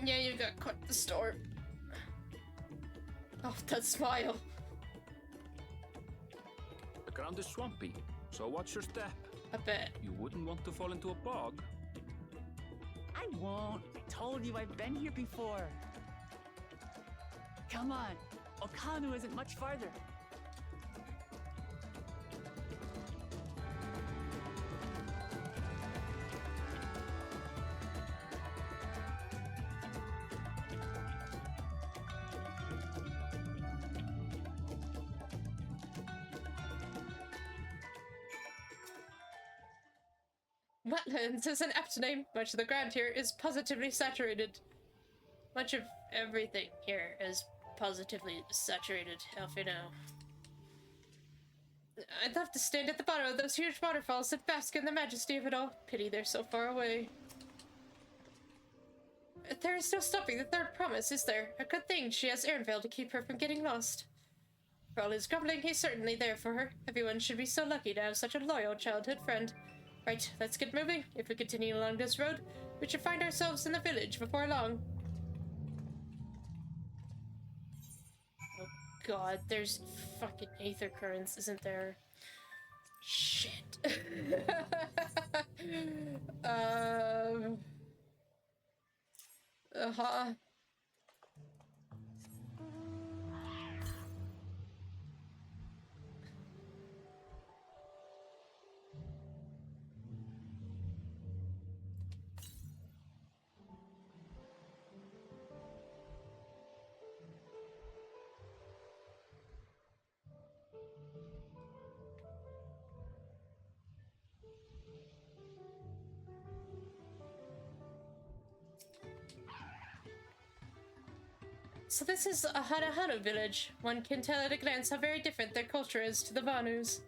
Yeah, you got caught in the storm. Oh, that smile. The ground is swampy, so watch your step. I bet. You wouldn't want to fall into a bog. I won't. I told you I've been here before. Come on. Okanu isn't much farther. Wetlands is an apt name. Much of the ground here is positively saturated. Much of everything here is positively saturated, Alfino. I'd love to stand at the bottom of those huge waterfalls and bask in the majesty of it all. Pity they're so far away. There is no stopping the third promise, is there? A good thing she has Ernvale to keep her from getting lost. For all his grumbling, he's certainly there for her. Everyone should be so lucky to have such a loyal childhood friend. Right, let's get moving. If we continue along this road, we should find ourselves in the village before long. Oh god, there's fucking aether currents, isn't there? Shit. Uh-huh. So this is a Hana village. One can tell at a glance how very different their culture is to the Vanus.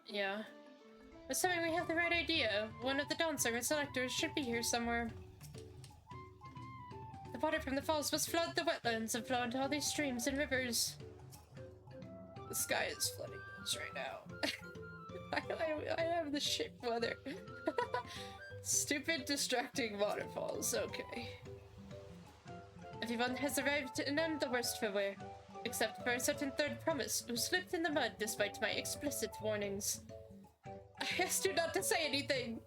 Yeah. Assuming we have the right idea, one of the Dawn Servant selectors should be here somewhere. The water from the falls must flood the wetlands and flow into all these streams and rivers. The sky is flooding those right now. I have the shit weather. Stupid, distracting waterfalls, okay. Everyone has arrived and none the worst for wear, except for a certain third promise who slipped in the mud despite my explicit warnings. I asked you not to say anything!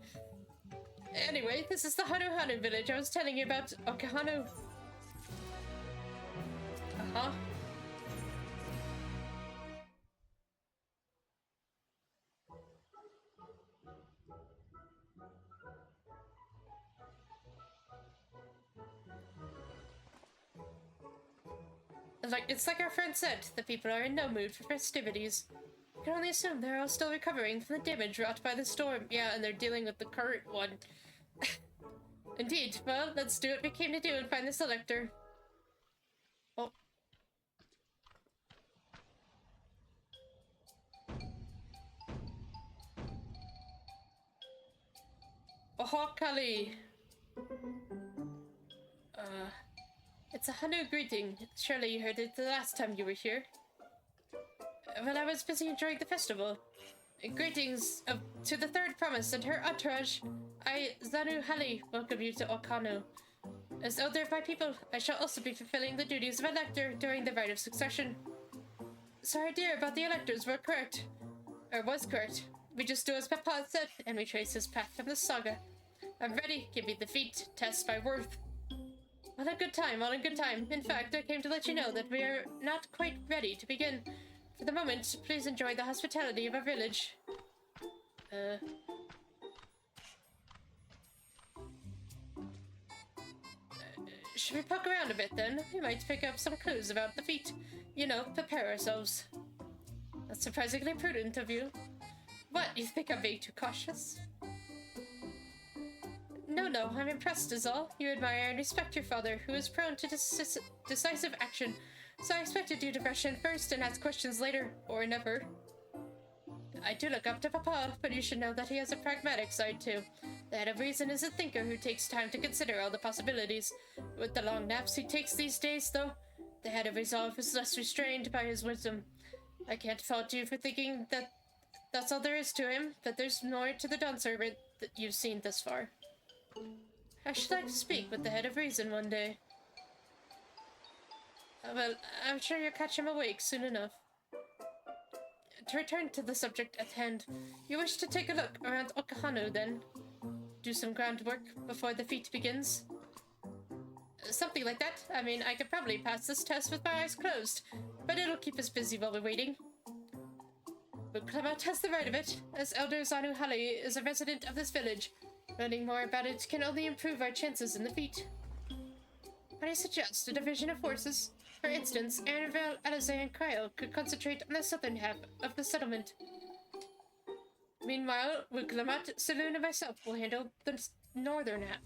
Anyway, this is the Hanu village I was telling you about, Okahanu. Uh-huh. It's like our friend said, the people are in no mood for festivities. You can only assume they're all still recovering from the damage wrought by the storm. Yeah, and they're dealing with the current one. Indeed. Well, let's do what we came to do and find the selector. Oh. Oh, Kali. It's a Hanu greeting. Surely you heard it the last time you were here. Well, I was busy enjoying the festival. Greetings to the third promise and her entourage. I, Zanu Hali, welcome you to Okanu. As elder of my people, I shall also be fulfilling the duties of elector during the rite of succession. So our idea about the electors were correct. Or was correct. We just do as Papa said, and we trace his path from the saga. I'm ready. Give me the feat. Test my worth. All in good time, all in good time. In fact, I came to let you know that we are not quite ready to begin. For the moment, please enjoy the hospitality of our village. Should we poke around a bit then? We might pick up some clues about the feat. You know, prepare ourselves. That's surprisingly prudent of you. What, you think I'm being too cautious? No, I'm impressed is all. You admire and respect your father, who is prone to decisive action, so I expected you to rush in first and ask questions later, or never. I do look up to Papa, but you should know that he has a pragmatic side too. The head of reason is a thinker who takes time to consider all the possibilities. With the long naps he takes these days, though, the head of resolve is less restrained by his wisdom. I can't fault you for thinking that that's all there is to him, but there's more to the Dawn Servant that you've seen thus far. I should like to speak with the head of reason one day. Well, I'm sure you'll catch him awake soon enough. To return to the subject at hand, you wish to take a look around Okahanu, then? Do some groundwork before the feat begins? Something like that. I mean, I could probably pass this test with my eyes closed, but it'll keep us busy while we're waiting. Wuk Lamat has the right of it, as Elder Zanu Hali is a resident of this village. Learning more about it can only improve our chances in the feat. I suggest a division of forces. For instance, Annabelle, Alizé, and Cryo could concentrate on the southern half of the settlement. Meanwhile, Wuk Lamat, Saloon, and myself will handle the northern half.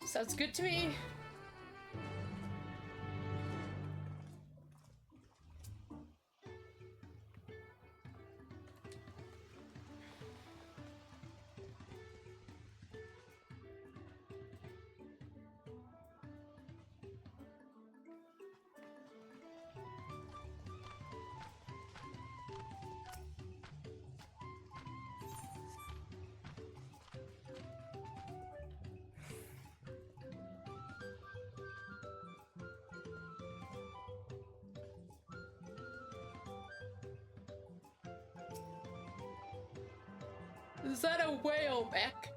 Sounds good to me. Is that a whale, Mac?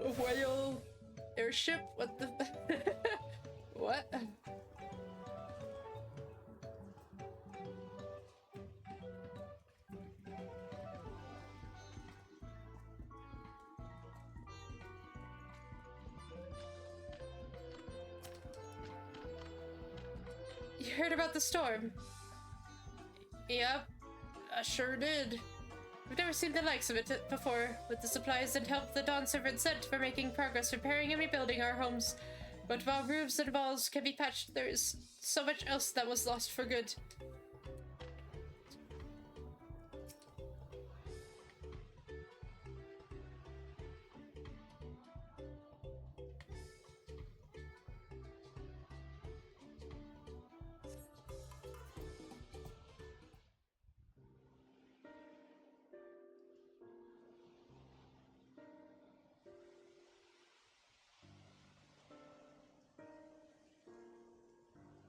A whale airship? What the? What? You heard about the storm? Yep, I sure did. We've never seen the likes of it before, with the supplies and help the Dawn Servant sent for making progress repairing and rebuilding our homes. But while roofs and walls can be patched, there is so much else that was lost for good.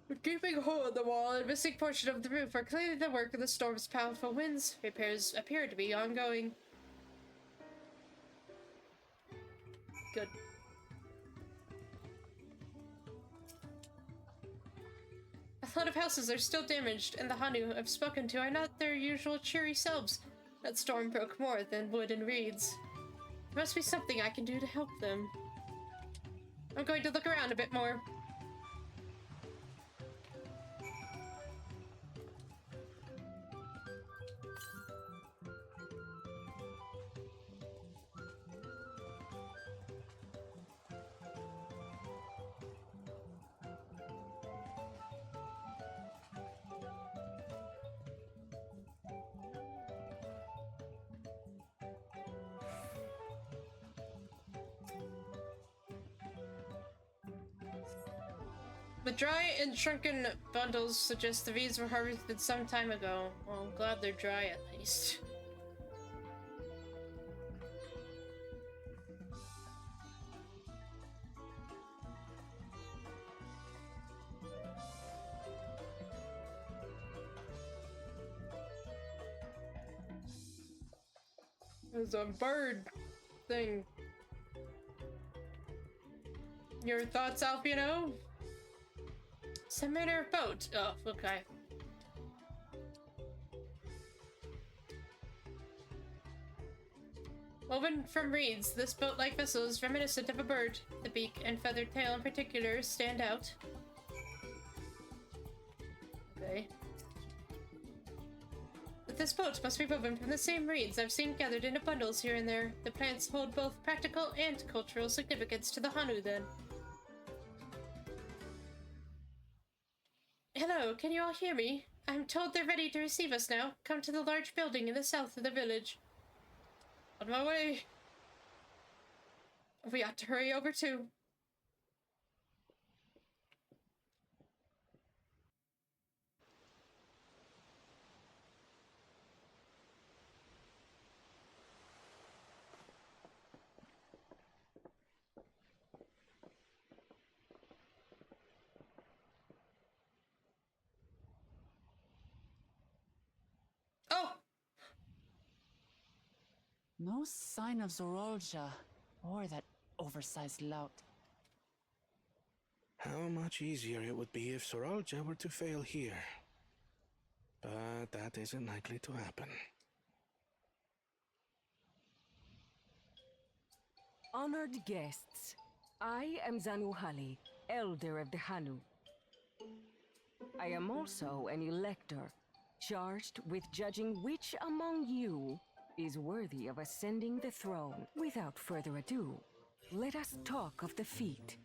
A gaping hole in the wall and a missing portion of the roof are clearly the work of the storm's powerful winds. Repairs appear to be ongoing. Good. A lot of houses are still damaged, and the Hanu I've spoken to are not their usual cheery selves. That storm broke more than wood and reeds. There must be something I can do to help them. I'm going to look around a bit more. The dry and shrunken bundles suggest the reeds were harvested some time ago. Well, I'm glad they're dry at least. There's a bird thing. Your thoughts, Alpino? Some manner of boat. Oh, okay. Woven from reeds, this boat-like vessel is reminiscent of a bird. The beak and feathered tail in particular stand out. Okay. But this boat must be woven from the same reeds I've seen gathered into bundles here and there. The plants hold both practical and cultural significance to the Hanu, then. Hello, can you all hear me? I'm told they're ready to receive us now. Come to the large building in the south of the village. On my way. We ought to hurry over too. Oh! No sign of Zorolja or that oversized lout. How much easier it would be if Soralja were to fail here. But that isn't likely to happen. Honored guests, I am Zanuhali, Elder of the Hanu. I am also an elector, charged with judging which among you is worthy of ascending the throne. Without further ado, let us talk of the feat.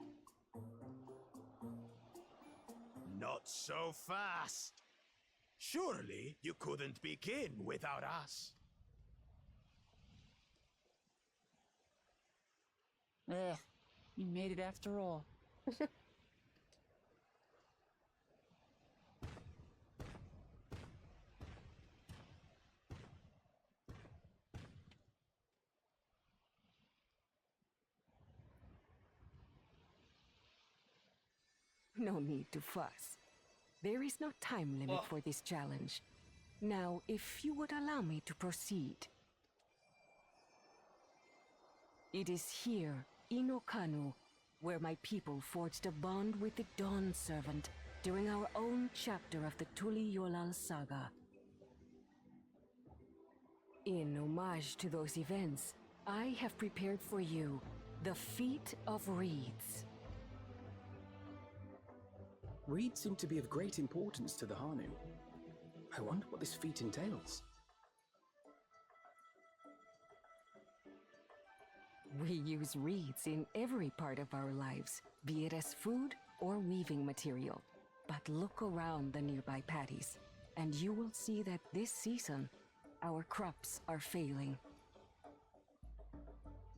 Not so fast. Surely you couldn't begin without us. You made it after all. No need to fuss. There is no time limit for this challenge. Now, if you would allow me to proceed. It is here, in Okanu, where my people forged a bond with the Dawn Servant during our own chapter of the Tuli Yolal saga. In homage to those events, I have prepared for you the Feat of Reeds. Reeds seem to be of great importance to the Hanu. I wonder what this feat entails. We use reeds in every part of our lives, be it as food or weaving material. But look around the nearby paddies, and you will see that this season, our crops are failing.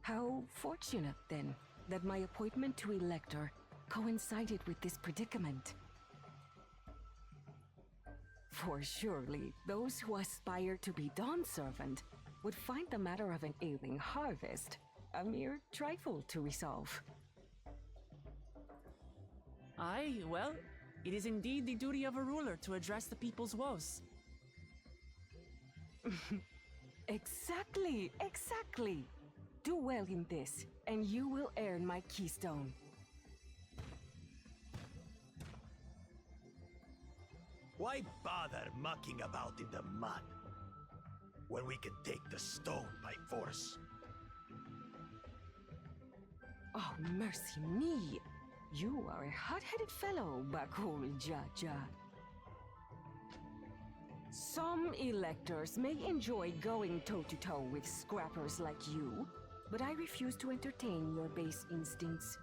How fortunate, then, that my appointment to Elector coincided with this predicament. For surely, those who aspire to be Dawn Servant would find the matter of an ailing harvest a mere trifle to resolve. Aye, well, it is indeed the duty of a ruler to address the people's woes. Exactly, exactly. Do well in this, and you will earn my keystone. Why bother mucking about in the mud when we can take the stone by force? Oh, mercy me! You are a hot-headed fellow, Bakul Jaja. Some electors may enjoy going toe-to-toe with scrappers like you, but I refuse to entertain your base instincts.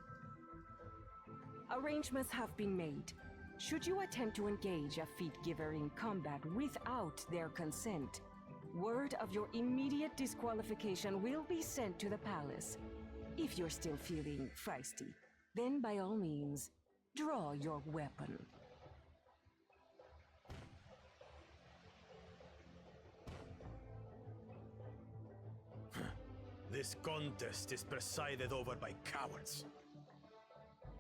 Arrangements have been made. Should you attempt to engage a feat giver in combat without their consent, word of your immediate disqualification will be sent to the palace. If you're still feeling feisty, then by all means, draw your weapon. This contest is presided over by cowards.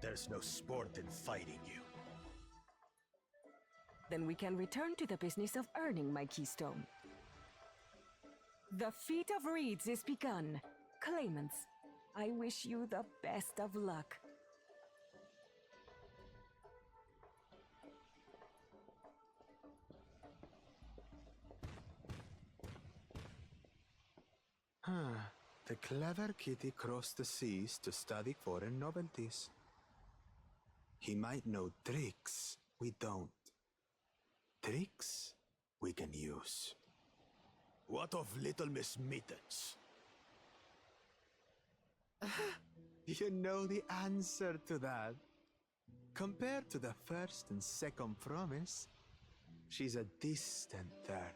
There's no sport in fighting you. Then we can return to the business of earning my keystone. The Feat of Reeds is begun. Claimants, I wish you the best of luck. The clever kitty crossed the seas to study foreign novelties. He might know tricks we don't. Tricks we can use. What of Little Miss Mittens? You know the answer to that. Compared to the first and second promise, she's a distant third.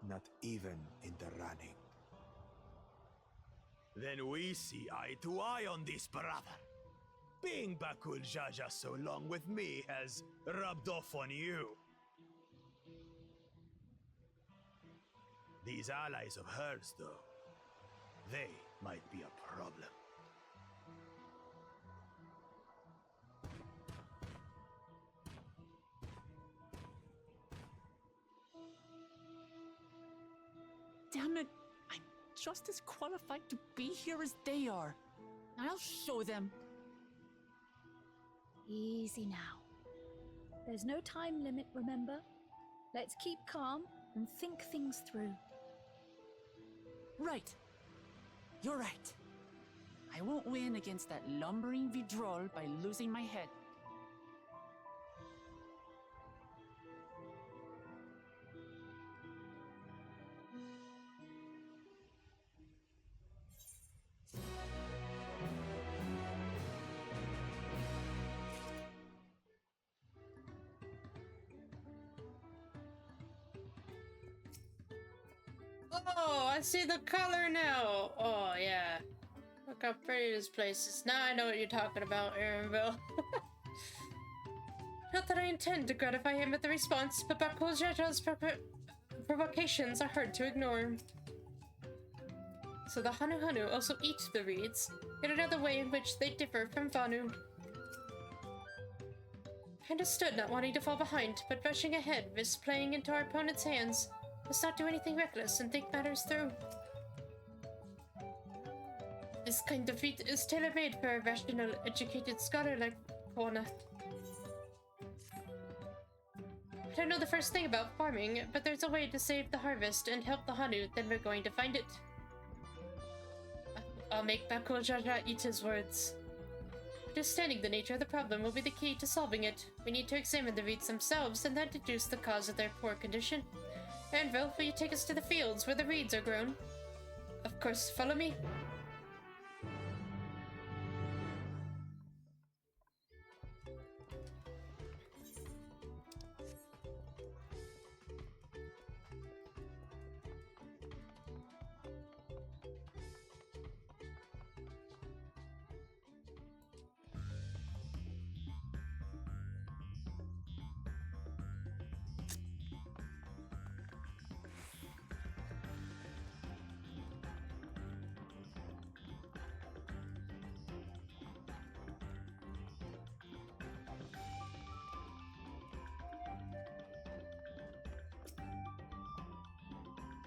Not even in the running. Then we see eye to eye on this, brother. Being Bakul Jaja so long with me has rubbed off on you. These allies of hers, though, they might be a problem. Damn it! I'm just as qualified to be here as they are. I'll show them. Easy now. There's no time limit, remember? Let's keep calm and think things through. Right. You're right. I won't win against that lumbering Vidrol by losing my head. Oh, I see the color now. Oh, yeah. Look how pretty this place is. Now I know what you're talking about, Aaronville. Not that I intend to gratify him with the response, but Bakul Jaja's provocations are hard to ignore. So the Hanu Hanu also eat the reeds, yet another way in which they differ from Vanu. I understood not wanting to fall behind, but rushing ahead risks playing into our opponent's hands. Let's not do anything reckless and think matters through. This kind of feat is tailor-made for a rational, educated scholar like Kona. I don't know the first thing about farming, but there's a way to save the harvest and help the Hanu, then we're going to find it. I'll make Bakul Jaja eat his words. Understanding the nature of the problem will be the key to solving it. We need to examine the reeds themselves and then deduce the cause of their poor condition. Anvil, will you take us to the fields where the reeds are grown? Of course, follow me.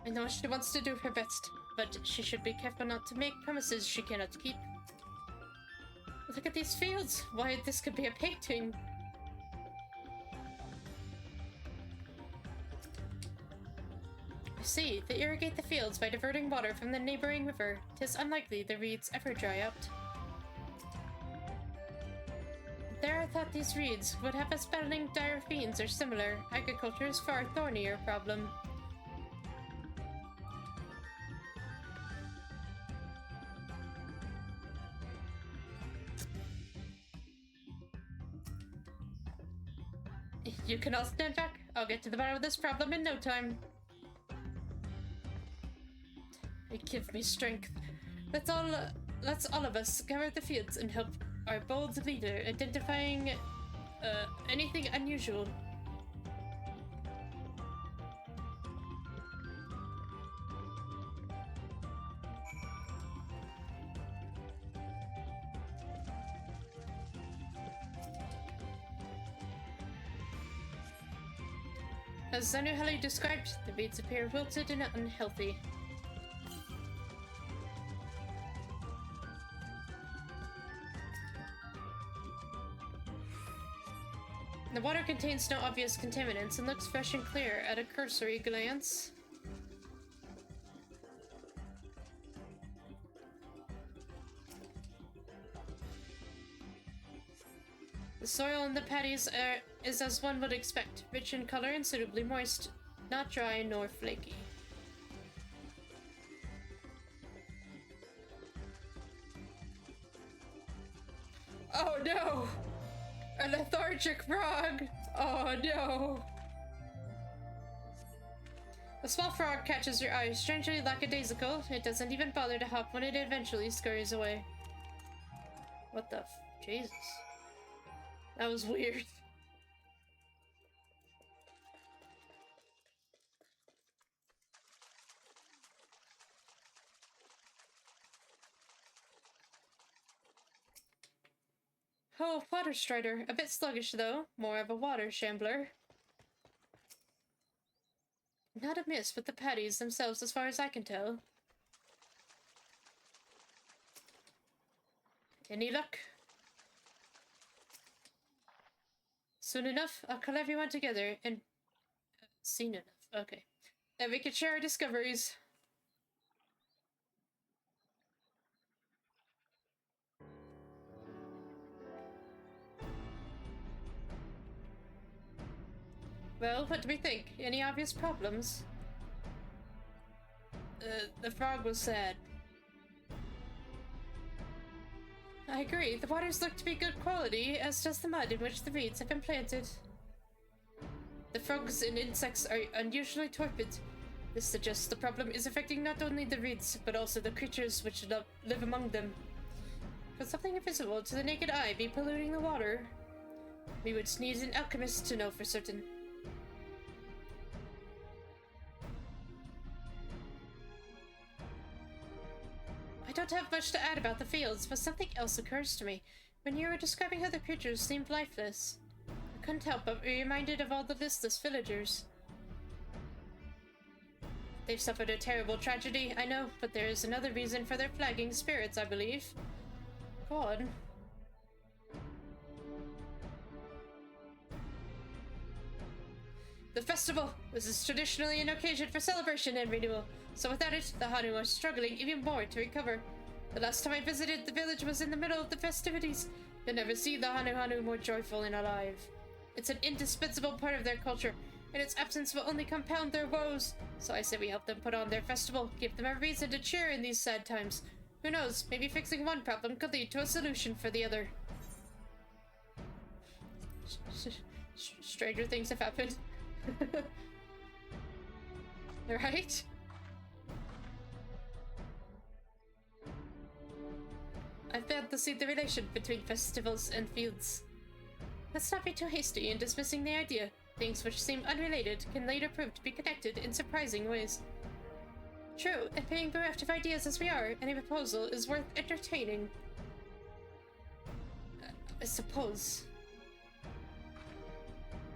I know she wants to do her best, but she should be careful not to make promises she cannot keep. Look at these fields! Why, this could be a painting! I see. They irrigate the fields by diverting water from the neighboring river. 'Tis unlikely the reeds ever dry out. There I thought these reeds would have us battling dire fiends or similar. Agriculture is far thornier problem. You can all stand back. I'll get to the bottom of this problem in no time. It gives me strength. Let's all of us scour the fields and help our bold leader identifying anything unusual. As Zanuhali described, the reeds appear wilted and unhealthy. The water contains no obvious contaminants and looks fresh and clear at a cursory glance. The soil in the patties is as one would expect, rich in color and suitably moist, not dry nor flaky. Oh no! A lethargic frog! Oh no! A small frog catches your eye, strangely lackadaisical. It doesn't even bother to hop when it eventually scurries away. What the Jesus. That was weird. Oh, water strider. A bit sluggish, though. More of a water shambler. Not amiss with the patties themselves, as far as I can tell. Any luck? Soon enough, I'll call everyone together and... Soon enough. Okay. And we can share our discoveries. Well, what do we think? Any obvious problems? The frog was sad. I agree. The waters look to be good quality, as does the mud in which the reeds have been planted. The frogs and insects are unusually torpid. This suggests the problem is affecting not only the reeds, but also the creatures which live among them. Could something invisible to the naked eye be polluting the water? We would need an alchemist to know for certain. I don't have much to add about the fields, but something else occurs to me. When you were describing how the creatures seemed lifeless, I couldn't help but be reminded of all the listless villagers. They've suffered a terrible tragedy, I know, but there is another reason for their flagging spirits, I believe. Go on. The festival! This is traditionally an occasion for celebration and renewal, so without it, the Hanu are struggling even more to recover. The last time I visited, the village was in the middle of the festivities. You'll never see the Hanu more joyful and alive. It's an indispensable part of their culture, and its absence will only compound their woes. So I say we help them put on their festival, give them a reason to cheer in these sad times. Who knows, maybe fixing one problem could lead to a solution for the other. Stranger things have happened. Right? I failed to see the relation between festivals and fields. Let's not be too hasty in dismissing the idea. Things which seem unrelated can later prove to be connected in surprising ways. True, and being bereft of ideas as we are, any proposal is worth entertaining. I suppose.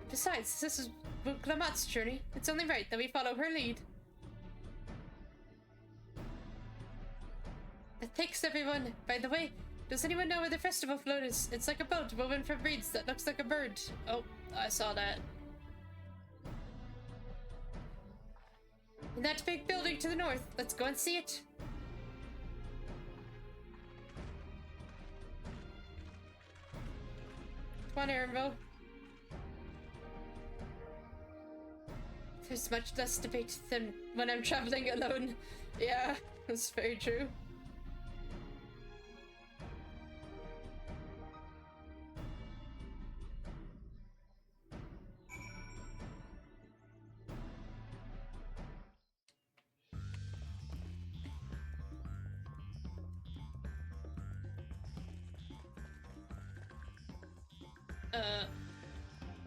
Besides, this is Wuk Lamat's journey. It's only right that we follow her lead. Thanks, everyone. By the way, does anyone know where the festival float is? It's like a boat woven from reeds that looks like a bird. Oh, I saw that. In that big building to the north. Let's go and see it. Come on, Aaronville. There's much less debate than when I'm traveling alone. Yeah, that's very true.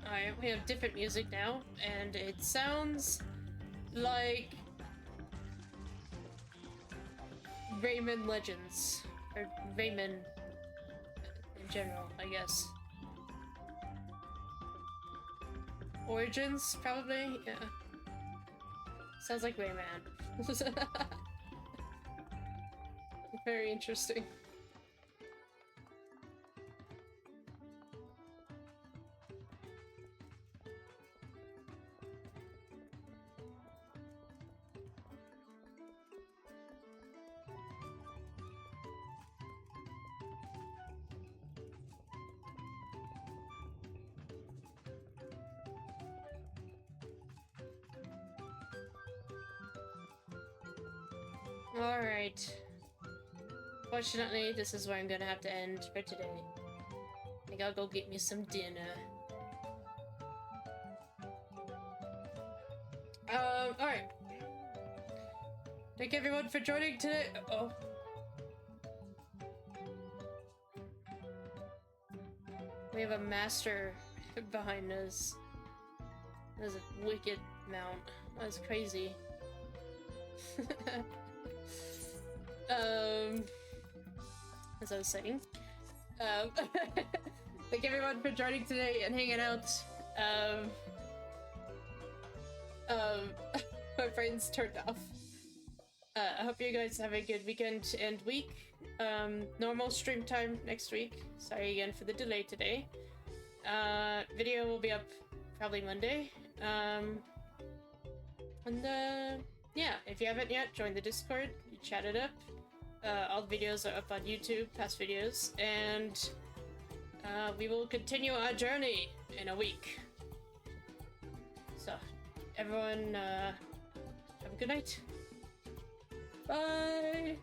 Alright, we have different music now, and it sounds like Rayman Legends, or Rayman in general, I guess. Origins, probably? Yeah. Sounds like Rayman. Very interesting. Alright. Fortunately, this is where I'm gonna have to end for today. I think I'll go get me some dinner. Alright. Thank everyone for joining today. Oh. We have a master behind us. That's a wicked mount. That's crazy. As I was saying. Thank everyone for joining today and hanging out. My brain's turned off. I hope you guys have a good weekend and week. Normal stream time next week. Sorry again for the delay today. Video will be up probably Monday. Yeah, if you haven't yet, join the Discord, chat it up. All the videos are up on YouTube, past videos, and we will continue our journey in a week. So, everyone, have a good night. Bye!